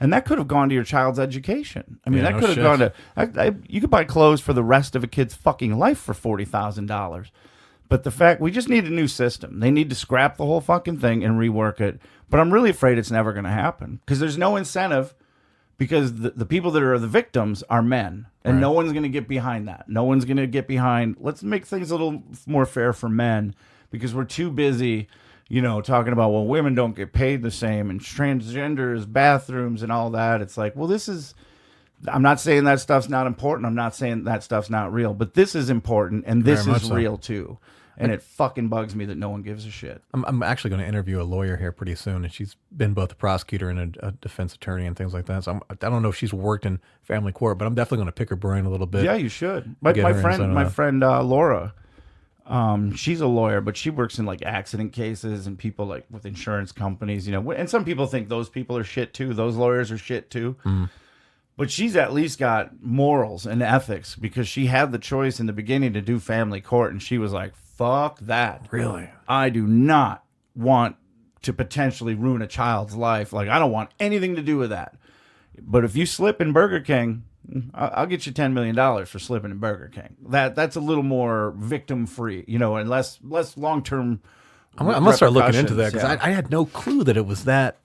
And that could have gone to your child's education. I mean, Yeah, that no could have shit. gone to... you could buy clothes for the rest of a kid's fucking life for $40,000. But the fact... We just need a new system. They need to scrap the whole fucking thing and rework it. But I'm really afraid it's never going to happen. Because there's no incentive... Because the people that are the victims are men. And Right. no one's going to get behind that. No one's going to get behind... Let's make things a little more fair for men. Because we're too busy... You know, talking about, well, women don't get paid the same and transgenders, bathrooms and all that. It's like, well, this is, I'm not saying that stuff's not important. I'm not saying that stuff's not real, but this is important and this Very much is so. real too. And it fucking bugs me that no one gives a shit. I'm actually going to interview a lawyer here pretty soon, and she's been both a prosecutor and a defense attorney and things like that. So I don't know if she's worked in family court, but I'm definitely going to pick her brain a little bit. Yeah, you should. But Get my her inside friend, of my that. friend Laura, she's a lawyer, but she works in like accident cases and people like with insurance companies, you know, and some people think those people are shit too. Those lawyers are shit too. But she's at least got morals and ethics because she had the choice in the beginning to do family court. And she was like, fuck that. Really? I do not want to potentially ruin a child's life. Like, I don't want anything to do with that. But if you slip in Burger King, I'll get you $10 million for slipping in Burger King. That's a little more victim free, you know, and less long term. I'm going to start looking into that because Yeah. I had no clue that it was that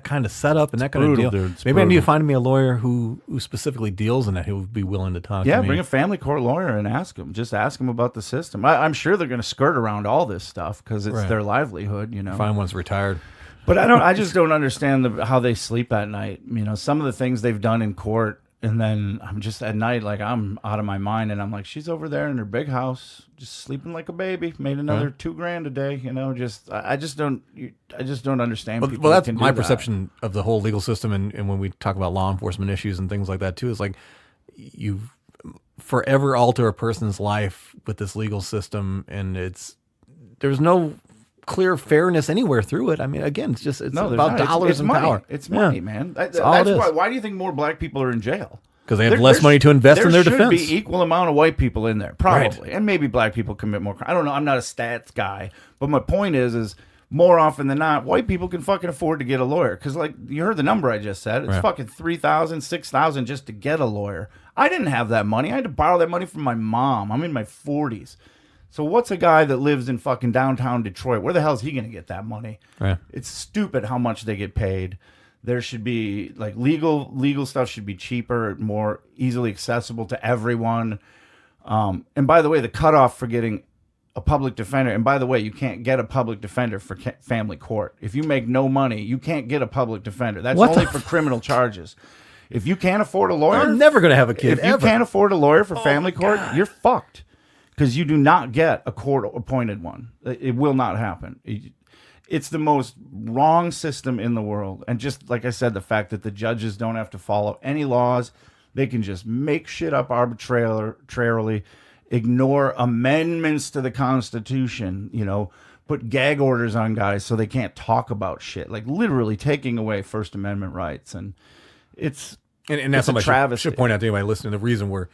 kind of setup and that kind brutal, of deal. dude. It's Maybe I need to brutal. find me a lawyer who specifically deals in that, who would be willing to talk Yeah, to me. bring a family court lawyer and ask them. Just ask them about the system. I'm sure they're going to skirt around all this stuff because it's Right. their livelihood, you know. Find one's retired. But I just don't understand how they sleep at night. You know, some of the things they've done in court, and then I'm just at night, like I'm out of my mind, and I'm like, she's over there in her big house, just sleeping like a baby. Made another $2,000 a day. You know, I just don't understand. Well, people well, that that's can do my that. perception of the whole legal system, and when we talk about law enforcement issues and things like that too, is like you forever alter a person's life with this legal system, and there's no clear fairness anywhere through it. I mean, again, it's there's about not. dollars It's and money. power. It's money, Yeah. man. all it That's is. why do you think more black people are in jail? Because they have less money to invest in their defense. There should be equal amount of white people in there, probably, and maybe black people commit more crime. I don't know. I'm not a stats guy, but my point is more often than not, white people can fucking afford to get a lawyer. Because like you heard the number I just said, it's Right. fucking $3,000, $6,000 just to get a lawyer. I didn't have that money. I had to borrow that money from my mom. I'm in my 40s. So what's a guy that lives in fucking downtown Detroit? Where the hell is he going to get that money? Right. It's stupid how much they get paid. There should be like legal stuff should be cheaper, more easily accessible to everyone. And by the way, the cutoff for getting a public defender, and by the way, you can't get a public defender for family court. If you make no money, you can't get a public defender. That's What only the for criminal charges. If you can't afford a lawyer, I'm never going to have a kid. if you ever. can't afford a lawyer for family court, you're fucked. Because you do not get a court-appointed one. It will not happen. It's the most wrong system in the world. And just like I said, the fact that the judges don't have to follow any laws. They can just make shit up arbitrarily, ignore amendments to the Constitution, you know, put gag orders on guys so they can't talk about shit. Like literally taking away First Amendment rights. And it's... And that's It's a something I travesty. should point out to anybody listening. The reason we're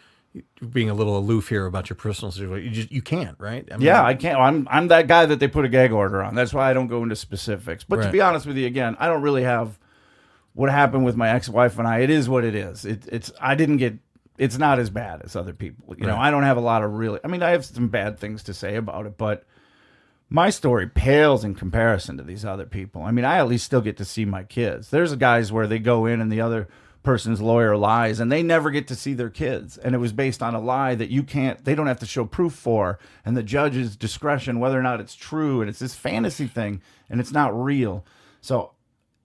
being a little aloof here about your personal situation, you can't, right? I mean, Yeah, I can't. I'm that guy that they put a gag order on. That's why I don't go into specifics. But to Right. be honest with you, again, I don't really have what happened with my ex-wife and I. It is what it is. It's I didn't get it's not as bad as other people. You know, Right. I don't have a lot of really, I mean, I have some bad things to say about it, but my story pales in comparison to these other people. I mean, I at least still get to see my kids. There's guys where they go in and the other person's lawyer lies and they never get to see their kids. And it was based on a lie that they don't have to show proof for. And the judge's discretion, whether or not it's true. And it's this fantasy thing and it's not real. So,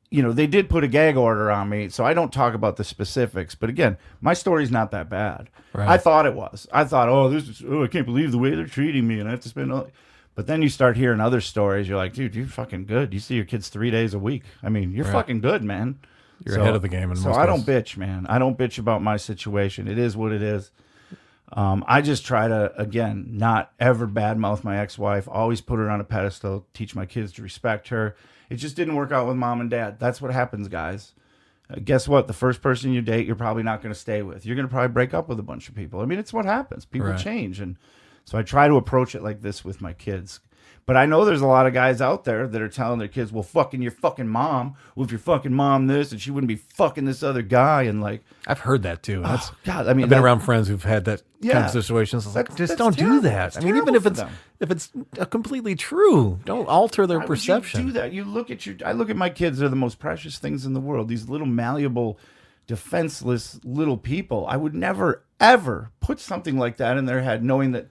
you know, they did put a gag order on me. So I don't talk about the specifics. But again, my story's not that bad. Right. I thought it was. I thought, I can't believe the way they're treating me. And I have to spend all. But then you start hearing other stories. You're like, dude, you're fucking good. You see your kids 3 days a week. I mean, you're fucking good, man. You're ahead of the game. So I don't bitch, man. I don't bitch about my situation. It is what it is. I just try to, again, not ever badmouth my ex-wife. Always put her on a pedestal. Teach my kids to respect her. It just didn't work out with mom and dad. That's what happens, guys. Guess what? The first person you date, you're probably not going to stay with. You're going to probably break up with a bunch of people. I mean, it's what happens. People change. And so I try to approach it like this with my kids. But I know there's a lot of guys out there that are telling their kids, well, fucking your fucking mom. Well, if your fucking mom this, and she wouldn't be fucking this other guy. And like, I've heard that too. That's God. I mean, I've been around friends who've had that kind Yeah. of situations. It's like, That's just don't do terrible. that. It's I mean, even terrible if for it's them. completely true, don't alter their Why would you perception. do that? You look at I look at my kids. They're the most precious things in the world. These little malleable, defenseless little people. I would never, ever put something like that in their head, knowing that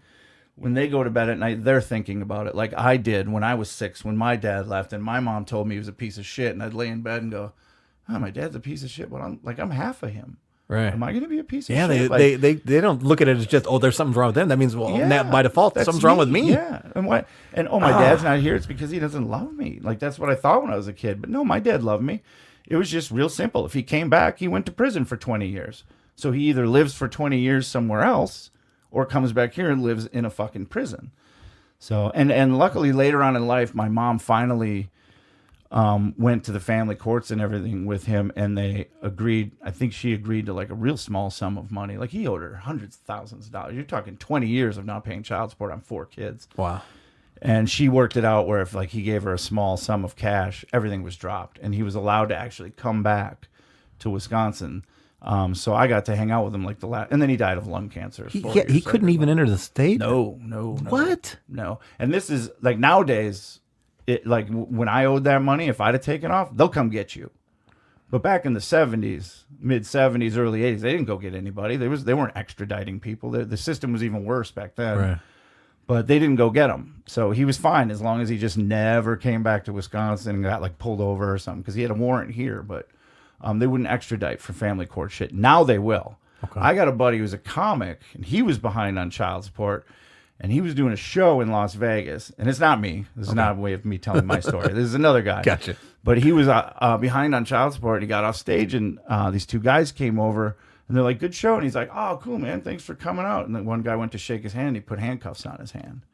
when they go to bed at night, they're thinking about it like I did when I was 6, when my dad left and my mom told me he was a piece of shit. And I'd lay in bed and go, oh, my dad's a piece of shit. But I'm half of him. Right. Am I going to be a piece of Yeah, shit? they don't look at it as just, oh, there's something wrong with them. That means, well, Yeah, by default, that's something's wrong with me. Yeah. And my dad's not here. It's because he doesn't love me. Like, that's what I thought when I was a kid. But no, my dad loved me. It was just real simple. If he came back, he went to prison for 20 years. So he either lives for 20 years somewhere else or comes back here and lives in a fucking prison. So, and luckily later on in life, my mom finally went to the family courts and everything with him, and they agreed. I think she agreed to like a real small sum of money. Like he owed her hundreds of thousands of dollars. You're talking 20 years of not paying child support on 4 kids. Wow. And she worked it out where if like he gave her a small sum of cash, everything was dropped, and he was allowed to actually come back to Wisconsin. So I got to hang out with him like and then he died of lung cancer. He couldn't even enter the state? No. What? No. And this is like nowadays, when I owed that money, if I'd have taken off, they'll come get you. But back in the 70s, mid 70s, early 80s, they didn't go get anybody. They weren't extraditing people. The system was even worse back then. Right. But they didn't go get him. So he was fine as long as he just never came back to Wisconsin and got like pulled over or something, because he had a warrant here, but they wouldn't extradite for family court shit. Now they will. Okay. I got a buddy who's a comic, and he was behind on child support, and he was doing a show in Las Vegas. And it's not me. This is not a way of me telling my story. This is another guy. Gotcha. But he was behind on child support. He got off stage, and these 2 guys came over, and they're like, good show. And he's like, oh, cool, man. Thanks for coming out. And then one guy went to shake his hand, and he put handcuffs on his hand.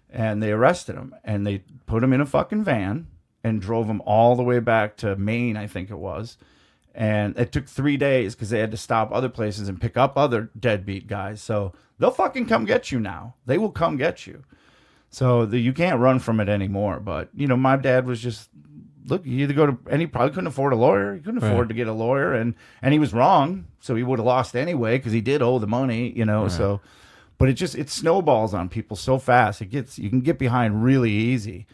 And they arrested him, and they put him in a fucking van and drove him all the way back to Maine, I think it was. And it took 3 days because they had to stop other places and pick up other deadbeat guys. So they'll fucking come get you now. They will come get you. So you can't run from it anymore. But, you know, my dad was just, look, you either go to, and he probably couldn't afford a lawyer. He couldn't afford to get a lawyer. And he was wrong. So he would have lost anyway because he did owe the money, you know. Right. So, but it snowballs on people so fast. You can get behind really easy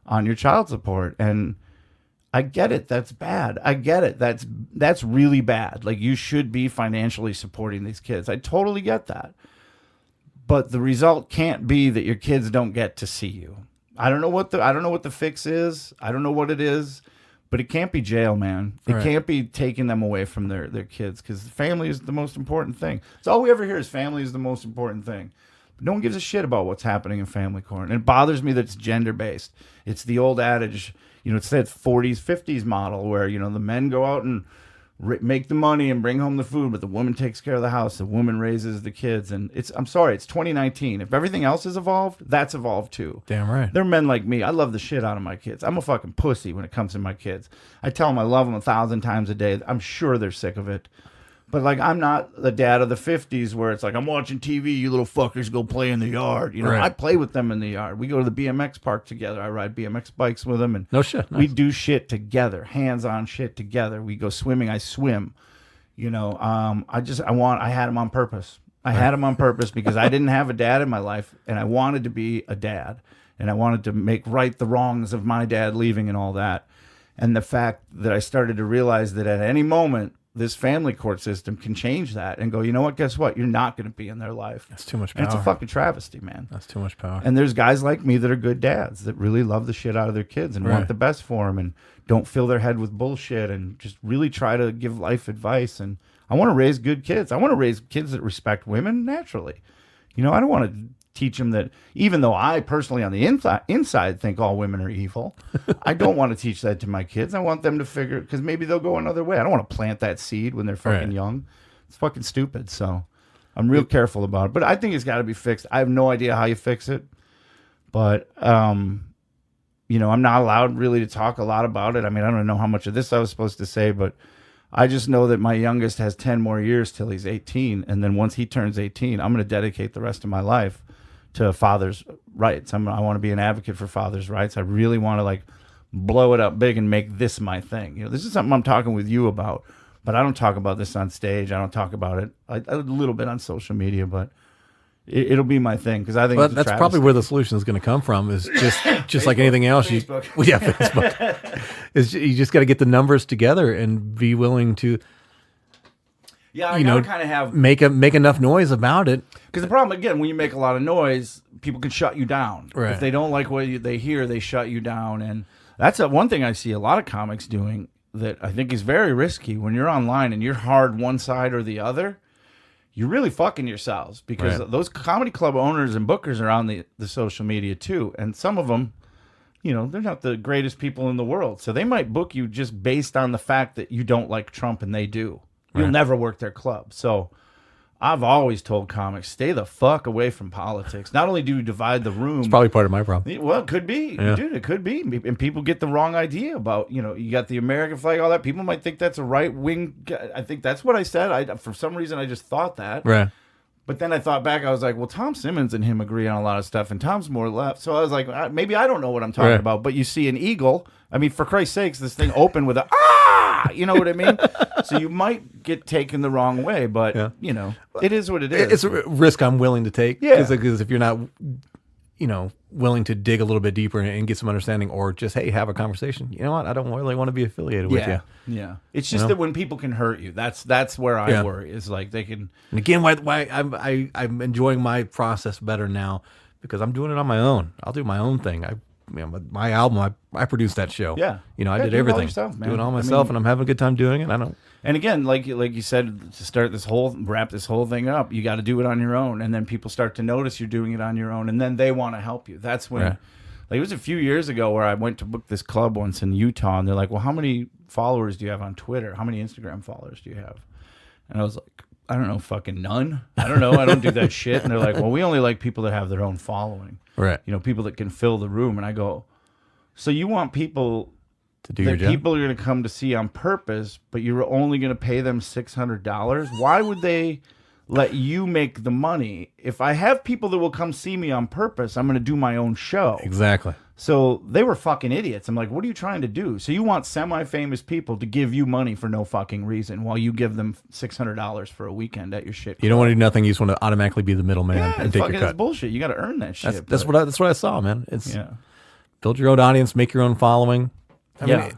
on your child support. And I get it. That's bad. I get it. That's really bad. Like, you should be financially supporting these kids. I totally get that. But the result can't be that your kids don't get to see you. I don't know what the fix is. I don't know what it is, but it can't be jail, man. It can't be taking them away from their kids, because family is the most important thing. So all we ever hear is family is the most important thing. But no one gives a shit about what's happening in family court. And it bothers me that it's gender-based. It's the old adage, you know, it's that 40s, 50s model where, you know, the men go out and make the money and bring home the food, but the woman takes care of the house. The woman raises the kids. And I'm sorry, it's 2019. If everything else has evolved, that's evolved too. Damn right. They're men like me. I love the shit out of my kids. I'm a fucking pussy when it comes to my kids. I tell them I love them 1,000 times a day. I'm sure they're sick of it. But, like, I'm not the dad of the 50s where it's like, I'm watching TV, you little fuckers go play in the yard. You know, I play with them in the yard. We go to the BMX park together. I ride BMX bikes with them. And no shit. Nice. We do shit together, hands-on shit together. We go swimming. I swim. I had him on purpose. I had him on purpose because I didn't have a dad in my life, and I wanted to be a dad, and I wanted to make right the wrongs of my dad leaving and all that. And the fact that I started to realize that at any moment, this family court system can change that and go, you know what, guess what? You're not going to be in their life. That's too much power. And it's a fucking travesty, man. That's too much power. And there's guys like me that are good dads that really love the shit out of their kids and want the best for them and don't fill their head with bullshit and just really try to give life advice. And I want to raise good kids. I want to raise kids that respect women naturally. I don't want to teach them that, even though I personally on the inside think all women are evil, I don't want to teach that to my kids. I want them to figure, because maybe they'll go another way. I don't want to plant that seed when they're fucking young. It's fucking stupid. So I'm real careful about it. But I think it's got to be fixed. I have no idea how you fix it. But, I'm not allowed really to talk a lot about it. I mean, I don't know how much of this I was supposed to say, but I just know that my youngest has 10 more years till he's 18. And then once he turns 18, I'm going to dedicate the rest of my life to fathers' rights. I want to be an advocate for fathers' rights. I really want to blow it up big and make this my thing. This is something I'm talking with you about, but I don't talk about this on stage. I don't talk about it a little bit on social media, but it'll be my thing because I think it's that's probably where the solution is going to come from. Is just Facebook, like anything else. Facebook. Facebook. You just got to get the numbers together and be willing to. Yeah, I gotta kind of have make enough noise about it. Because the problem, again, when you make a lot of noise, people can shut you down. Right. If they don't like what they hear, they shut you down. And that's one thing I see a lot of comics doing that I think is very risky. When you're online and you're hard one side or the other, you're really fucking yourselves. Because those comedy club owners and bookers are on the social media too. And some of them, they're not the greatest people in the world. So they might book you just based on the fact that you don't like Trump and they do. You'll never work their club. So I've always told comics, stay the fuck away from politics. Not only do you divide the room. It's probably part of my problem. Well, it could be. Yeah. Dude, it could be. And people get the wrong idea about, you got the American flag, all that. People might think that's a right-wing. I think that's what I said. For some reason, I just thought that. Right. But then I thought back, I was like, well, Tom Simmons and him agree on a lot of stuff, and Tom's more left. So I was like, maybe I don't know what I'm talking about. But you see an eagle. I mean, for Christ's sakes, this thing opened with a, you know what I mean? So you might get taken the wrong way, but, it is what it is. It's a risk I'm willing to take. Yeah. Because if you're not, willing to dig a little bit deeper and get some understanding or just, hey, have a conversation. You know what? I don't really want to be affiliated with you. Yeah. It's just that when people can hurt you, that's where I worry. Is like they can. And again, why I'm enjoying my process better now because I'm doing it on my own. I'll do my own thing. My album, I produced that show. Yeah. I did everything. Yourself, man. Doing it all myself, and I'm having a good time doing it. I don't. And again, like you said, to wrap this whole thing up, you got to do it on your own, and then people start to notice you're doing it on your own, and then they want to help you. That's when, it was a few years ago where I went to book this club once in Utah, and they're like, "Well, how many followers do you have on Twitter? How many Instagram followers do you have?" And I was like, "I don't know, fucking none. I don't know. I don't do that shit." And they're like, "Well, we only like people that have their own following, right? People that can fill the room." And I go, "So you want people?" To do your job? People are going to come to see on purpose, but you're only going to pay them $600. Why would they let you make the money? If I have people that will come see me on purpose, I'm going to do my own show. Exactly. So they were fucking idiots. I'm like, what are you trying to do? So you want semi-famous people to give you money for no fucking reason while you give them $600 for a weekend at your shit club. You don't want to do nothing. You just want to automatically be the middleman and take your cut. That's bullshit. You got to earn that shit. That's what I saw, man. It's build your own audience, make your own following. I mean,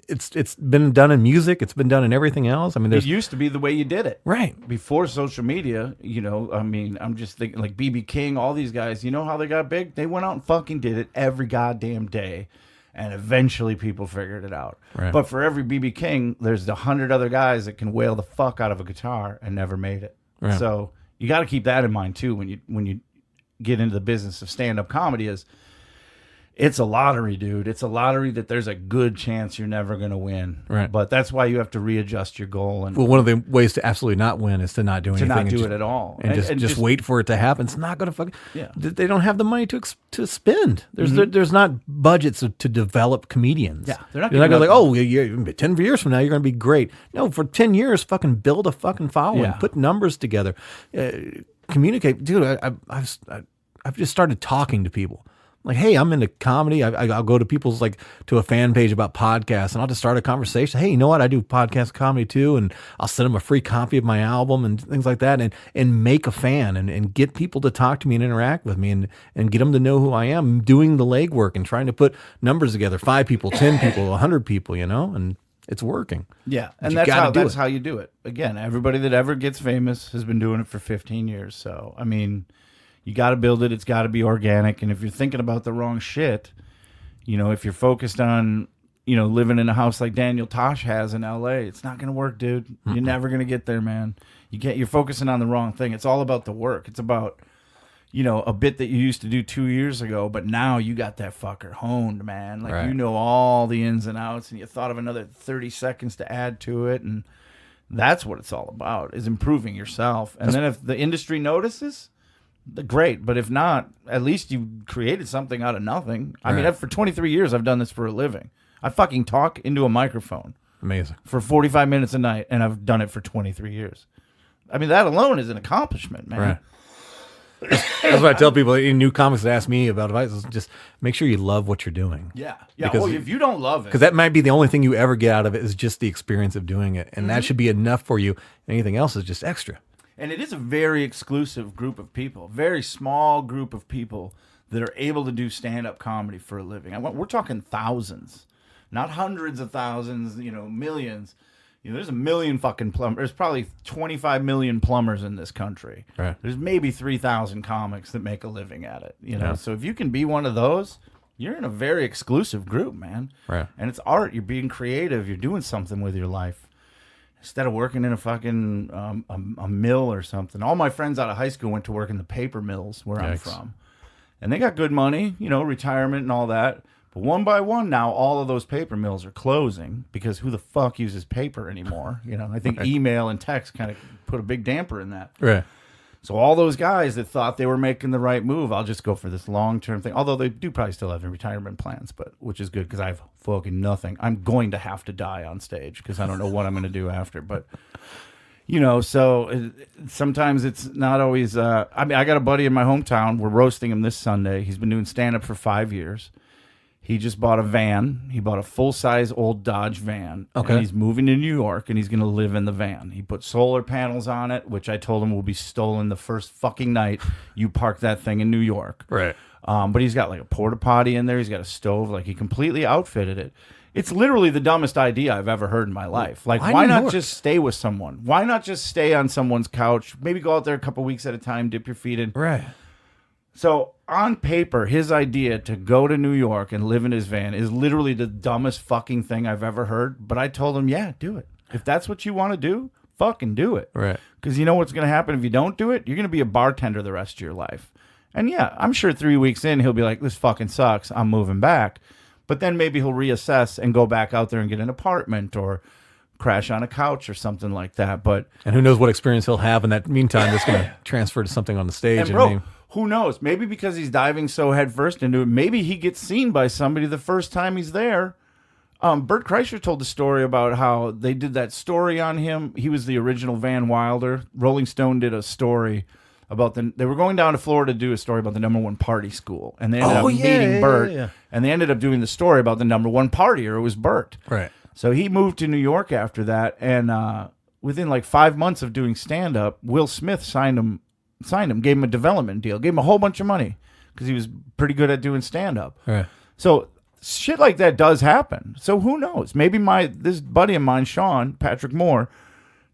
it's been done in music. It's been done in everything else. I mean, it used to be the way you did it. Right. Before social media, I mean, I'm just thinking like BB King, all these guys, you know how they got big? They went out and fucking did it every goddamn day. And eventually people figured it out. Right. But for every BB King, there's 100 other guys that can wail the fuck out of a guitar and never made it. Right. So you got to keep that in mind too when you get into the business of stand-up comedy is it's a lottery, dude. It's a lottery that there's a good chance you're never going to win. Right. But that's why you have to readjust your goal. And one of the ways to absolutely not win is to not do anything. To not do it at all. And just wait for it to happen. It's not going to fucking... Yeah. They don't have the money to spend. There's not budgets to develop comedians. Yeah. They're not going to like, oh, yeah, 10 years from now, you're going to be great. No, for 10 years, fucking build a fucking following. Yeah. Put numbers together. Communicate. Dude, I've just started talking to people. Like, hey, I'm into comedy. I'll go to people's to a fan page about podcasts, and I'll just start a conversation. Hey, you know what? I do podcast comedy too, and I'll send them a free copy of my album and things like that, and make a fan and get people to talk to me and interact with me and get them to know who I am. Doing the legwork and trying to put numbers together: 5 people, 10 people, 100 people. And it's working. Yeah, But and you gotta that's how you do it. Again, everybody that ever gets famous has been doing it for 15 years. So I mean, you got to build it. It's got to be organic. And if you're thinking about the wrong shit, if you're focused on, living in a house like Daniel Tosh has in L.A., it's not going to work, dude. You're never going to get there, man. You're focusing on the wrong thing. It's all about the work. It's about, a bit that you used to do 2 years ago, but now you got that fucker honed, man. Like, Right. you know all the ins and outs, and you thought of another 30 seconds to add to it. And that's what it's all about, is improving yourself. And then if the industry notices, great, but if not, at least you created something out of nothing. I mean, for 23 years, I've done this for a living. I fucking talk into a microphone Amazing. for 45 minutes a night, and I've done it for 23 years. I mean, that alone is an accomplishment, man. Right. That's what I tell people. New comics that ask me about advice is just make sure you love what you're doing. Yeah. Because- Well, if you don't love it, Because that might be the only thing you ever get out of it is just the experience of doing it. And that should be enough for you. Anything else is just extra. and it is a very exclusive group of people, very small group of people that are able to do stand-up comedy for a living. We're talking thousands, not hundreds of thousands, millions. There's a million fucking plumbers. There's probably 25 million plumbers in this country. Right. There's maybe 3,000 comics that make a living at it. Yeah. So if you can be one of those, you're in a very exclusive group, man. Right. And it's art. You're being creative. You're doing something with your life instead of working in a fucking a mill or something. All my friends out of high school went to work in the paper mills where I'm from, and they got good money, retirement and all that. But one by one now, all of those paper mills are closing because who the fuck uses paper anymore? I think email and text kind of put a big damper in that. Right. So all those guys that thought they were making the right move, I'll just go for this long-term thing. Although they do probably still have their retirement plans, but which is good because I have fucking nothing. I'm going to have to die on stage because I don't know what I'm going to do after. But, sometimes it's not always... I got a buddy in my hometown. We're roasting him this Sunday. He's been doing stand-up for 5 years. He just bought a van. He bought a full-size old Dodge van. Okay. And he's moving to New York, and he's going to live in the van. He put solar panels on it, which I told him will be stolen the first fucking night you park that thing in New York. Right. But he's got like a porta potty in there. He's got a stove. Like, he completely outfitted it. It's literally the dumbest idea I've ever heard in my life. Like, why not just stay with someone? Why not just stay on someone's couch? Maybe go out there a couple weeks at a time, dip your feet in. Right. So on paper, his idea to go to New York and live in his van is literally the dumbest fucking thing I've ever heard. But I told him, yeah, do it. If that's what you want to do, fucking do it. Right. Because you know what's going to happen if you don't do it? You're going to be a bartender the rest of your life. And yeah, I'm sure 3 weeks in, he'll be like, this fucking sucks. I'm moving back. But then maybe he'll reassess and go back out there and get an apartment or crash on a couch or something like that. And who knows what experience he'll have in that meantime that's going to transfer to something on the stage. And bro, who knows? Maybe because he's diving so headfirst into it, maybe he gets seen by somebody the first time he's there. Bert Kreischer told the story about how they did that story on him. He was the original Van Wilder. Rolling Stone did a story about they were going down to Florida to do a story about the #1 party school. And they ended up meeting Bert. Yeah. And they ended up doing the story about the #1 partier. It was Bert. Right. So he moved to New York after that. And within like 5 months of doing stand-up, Will Smith signed him, gave him a development deal, gave him a whole bunch of money because he was pretty good at doing stand-up. Right. So shit like that does happen. So who knows? Maybe this buddy of mine, Sean Patrick Moore,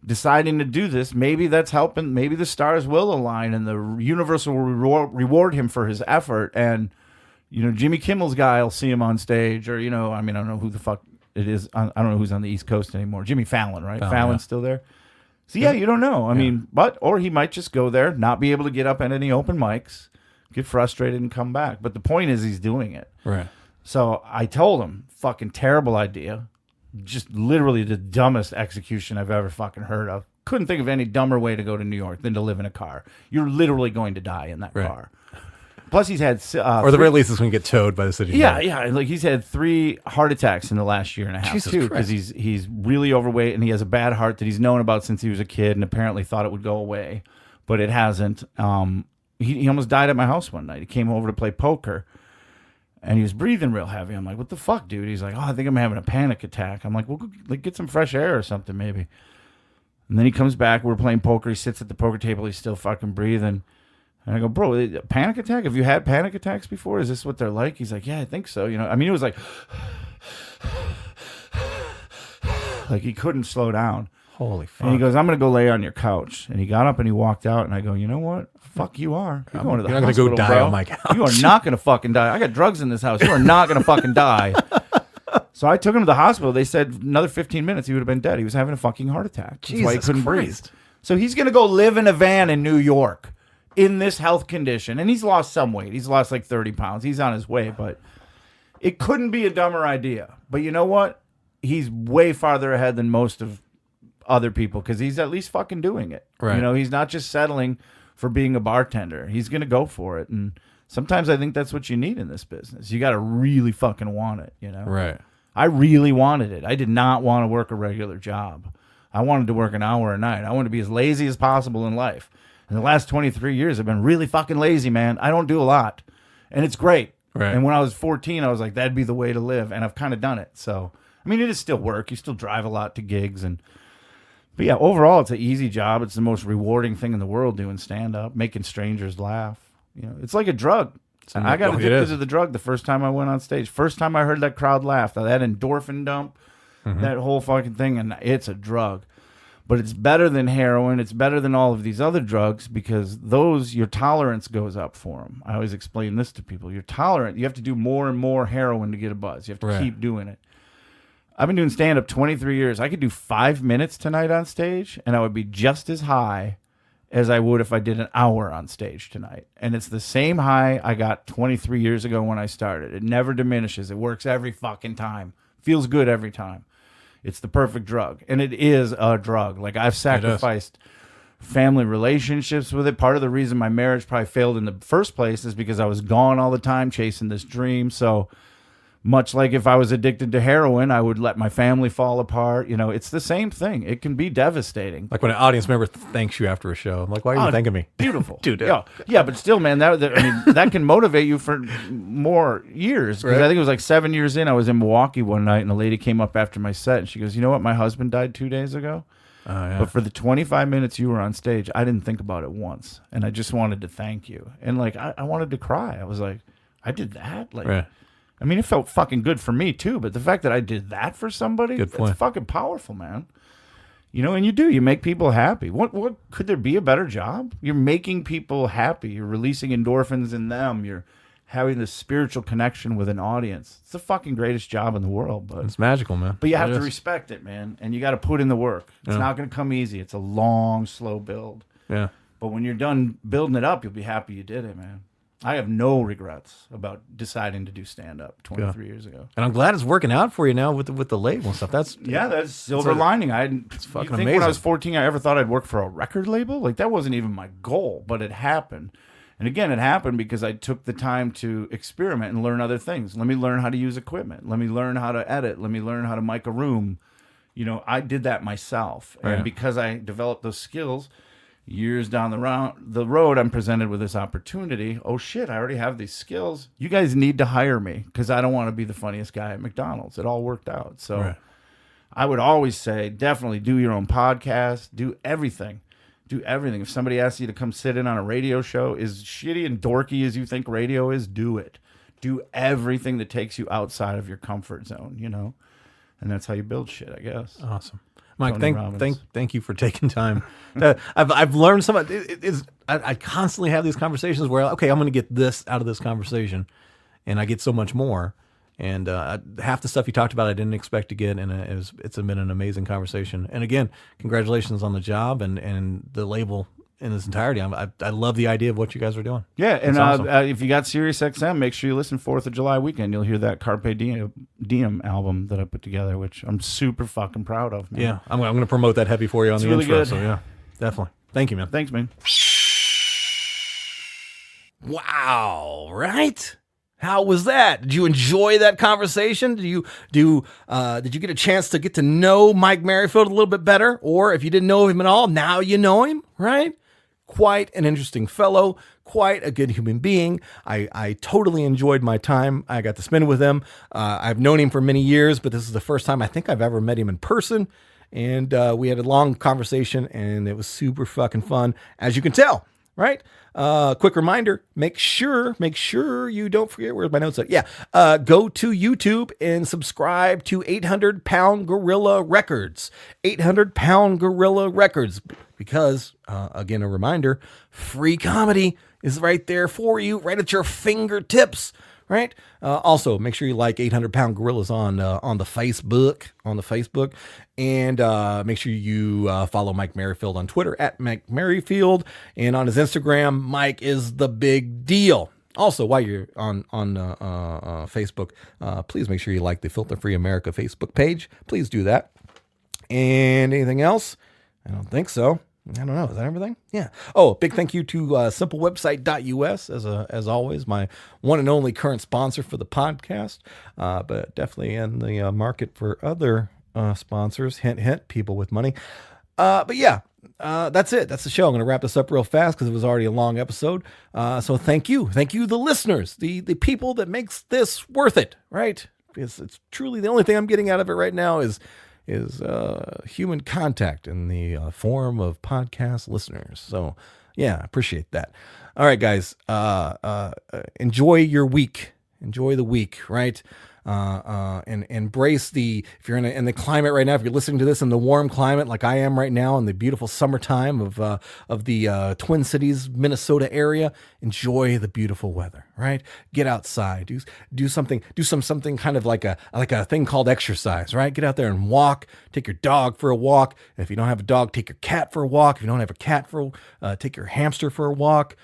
deciding to do this, maybe that's helping. Maybe the stars will align and the universe will reward him for his effort. And, Jimmy Kimmel's guy will see him on stage or, I don't know who the fuck it is. I don't know who's on the East Coast anymore. Jimmy Fallon, right? Fallon's still there. So yeah, you don't know. I mean, or he might just go there, not be able to get up at any open mics, get frustrated and come back. But the point is he's doing it. Right. So I told him, fucking terrible idea. Just literally the dumbest execution I've ever fucking heard of. Couldn't think of any dumber way to go to New York than to live in a car. You're literally going to die in that car. Plus he's had... or the very least it's going to get towed by the city. Yeah. Like he's had 3 heart attacks in the last year and a half. Jesus too. Christ. Because he's really overweight and he has a bad heart that he's known about since he was a kid and apparently thought it would go away. But it hasn't. He almost died at my house one night. He came over to play poker. And he was breathing real heavy. I'm like, what the fuck, dude? He's like, oh, I think I'm having a panic attack. I'm like, well, go, like, get some fresh air or something, maybe. And then he comes back. We're playing poker. He sits at the poker table. He's still fucking breathing. And I go, bro, a panic attack? Have you had panic attacks before? Is this what they're like? He's like, yeah, I think so. You know, I mean, it was like he couldn't slow down. Holy fuck. And he goes, I'm going to go lay on your couch. And he got up and he walked out. And I go, you know what? Fuck you are. You're going to the hospital, go die bro. on my couch. You are not going to fucking die. I got drugs in this house. You are not going to fucking die. So I took him to the hospital. They said another 15 minutes, he would have been dead. He was having a fucking heart attack. That's why he couldn't breathe. So he's going to go live in a van in New York in this health condition. And he's lost some weight. He's lost like 30 pounds. He's on his way. But it couldn't be a dumber idea. But you know what? He's way farther ahead than most of other people because he's at least fucking doing it. Right. You know, he's not just settling for being a bartender. He's going to go for it. And sometimes I think that's what you need in this business. You got to really fucking want it, you know? Right. I really wanted it. I did not want to work a regular job. I wanted to work an hour a night. I wanted to be as lazy as possible in life. In the last 23 years, I've been really fucking lazy, man. I don't do a lot. And it's great. Right. And when I was 14, I was like, that'd be the way to live. And I've kind of done it. So, I mean, it is still work. You still drive a lot to gigs. But yeah, overall, it's an easy job. It's the most rewarding thing in the world doing stand-up, making strangers laugh. You know, it's like a drug. I got addicted to the drug the first time I went on stage. First time I heard that crowd laugh, that endorphin dump, that whole fucking thing, and it's a drug. But it's better than heroin. It's better than all of these other drugs because those, your tolerance goes up for them. I always explain this to people. You're tolerant. You have to do more and more heroin to get a buzz. You have to keep doing it. I've been doing stand-up 23 years. I could do 5 minutes tonight on stage, and I would be just as high as I would if I did an hour on stage tonight. And it's the same high I got 23 years ago when I started. It never diminishes. It works every fucking time. Feels good every time. It's the perfect drug. And it is a drug. Like, I've sacrificed family relationships with it. Part of the reason my marriage probably failed in the first place is because I was gone all the time chasing this dream. So much like if I was addicted to heroin, I would let my family fall apart. You know, it's the same thing. It can be devastating. Like when an audience member thanks you after a show. I'm like, why are you thanking me? Beautiful. Dude. Yeah, but still, man, I mean, that can motivate you for more years. Because I think it was like 7 years in, I was in Milwaukee one night, and a lady came up after my set, and she goes, you know what? My husband died 2 days ago. But for the 25 minutes you were on stage, I didn't think about it once. And I just wanted to thank you. And like, I wanted to cry. I was like, I did that? Like, I mean, it felt fucking good for me too, but the fact that I did that for somebody, it's fucking powerful, man. You know, and you make people happy. What could there be a better job? You're making people happy. You're releasing endorphins in them. You're having this spiritual connection with an audience. It's the fucking greatest job in the world. But it's magical, man. But you have to respect it, man, and you got to put in the work. It's not going to come easy. It's a long, slow build. Yeah. But when you're done building it up, you'll be happy you did it, man. I have no regrets about deciding to do stand-up 23 years ago. And I'm glad it's working out for you now with the label and stuff. That's silver lining. It's fucking amazing. When I was 14, I ever thought I'd work for a record label? Like, that wasn't even my goal, but it happened. And again, it happened because I took the time to experiment and learn other things. Let me learn how to use equipment. Let me learn how to edit. Let me learn how to mic a room. You know, I did that myself. And because I developed those skills, years down the road, I'm presented with this opportunity. Oh, shit, I already have these skills. You guys need to hire me because I don't want to be the funniest guy at McDonald's. It all worked out. So I would always say, definitely do your own podcast. Do everything. Do everything. If somebody asks you to come sit in on a radio show, as shitty and dorky as you think radio is, do it. Do everything that takes you outside of your comfort zone, you know? And that's how you build shit, I guess. Awesome. Mike, thank you for taking time. I've learned some. I constantly have these conversations where, okay, I'm going to get this out of this conversation, and I get so much more. And half the stuff you talked about, I didn't expect to get, and it's been an amazing conversation. And again, congratulations on the job and the label in its entirety. I love the idea of what you guys are doing. Yeah, and awesome. If you got Sirius XM, make sure you listen 4th of July weekend. You'll hear that Carpe Diem album that I put together, which I'm super fucking proud of, man. Yeah, I'm going to promote that heavy for you on it's the really intro. Good. So yeah, definitely. Thank you, man. Thanks, man. Wow, right? How was that? Did you enjoy that conversation? Did you get a chance to get to know Mike Merryfield a little bit better? Or if you didn't know him at all, now you know him, right? Quite an interesting fellow, quite a good human being. I totally enjoyed my time I got to spend with him. I've known him for many years, but this is the first time I think I've ever met him in person. And we had a long conversation, and it was super fucking fun, as you can tell, right? Quick reminder, make sure you don't forget, where's my notes at? Yeah. Go to YouTube and subscribe to 800 Pound Gorilla Records, 800 Pound Gorilla Records, because, again, a reminder, free comedy is right there for you, right at your fingertips. Right. Also, make sure you like 800 Pound Gorillas on the Facebook, and make sure you follow Mike Merryfield on Twitter at Mike Merryfield, and on his Instagram, Mike is the big deal. Also, while you're on Facebook, please make sure you like the Filter Free America Facebook page. Please do that. And anything else? I don't think so. I don't know. Is that everything? Yeah. Oh, big thank you to simplewebsite.us as always, my one and only current sponsor for the podcast, but definitely in the market for other sponsors. Hint, hint, people with money. But yeah, that's it. That's the show. I'm going to wrap this up real fast because it was already a long episode. So thank you, the listeners, the people that makes this worth it, right? Because it's truly the only thing I'm getting out of it right now is human contact in the form of podcast listeners. So yeah, I appreciate that. All right, guys, enjoy your week. Enjoy the week, right? And embrace if you're in the climate right now, if you're listening to this in the warm climate like I am right now in the beautiful summertime of the Twin Cities, Minnesota area, enjoy the beautiful weather, right? Get outside, do something kind of like a thing called exercise, right? Get out there and walk, take your dog for a walk. And if you don't have a dog, take your cat for a walk. If you don't have a cat take your hamster for a walk,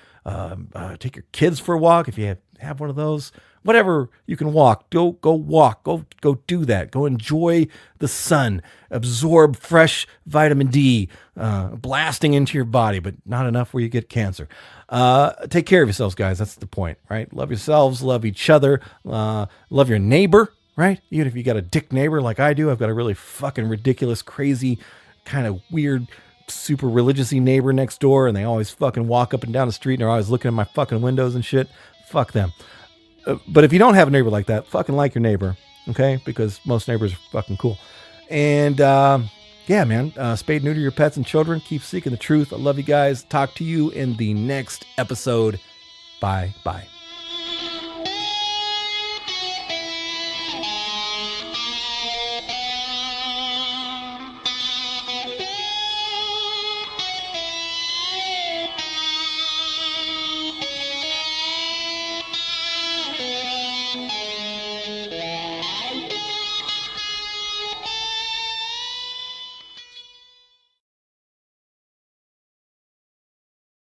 take your kids for a walk. If you have one of those, whatever you can walk, go walk, go do that. Go enjoy the sun, absorb fresh vitamin D, blasting into your body, but not enough where you get cancer. Take care of yourselves, guys. That's the point, right? Love yourselves, love each other, love your neighbor, right? Even if you got a dick neighbor like I do, I've got a really fucking ridiculous, crazy, kind of weird, super religious-y neighbor next door, and they always fucking walk up and down the street and they're always looking at my fucking windows and shit. Fuck them. But if you don't have a neighbor like that, fucking like your neighbor, okay? Because most neighbors are fucking cool. And yeah, man, spade neuter your pets and children. Keep seeking the truth. I love you guys. Talk to you in the next episode. Bye.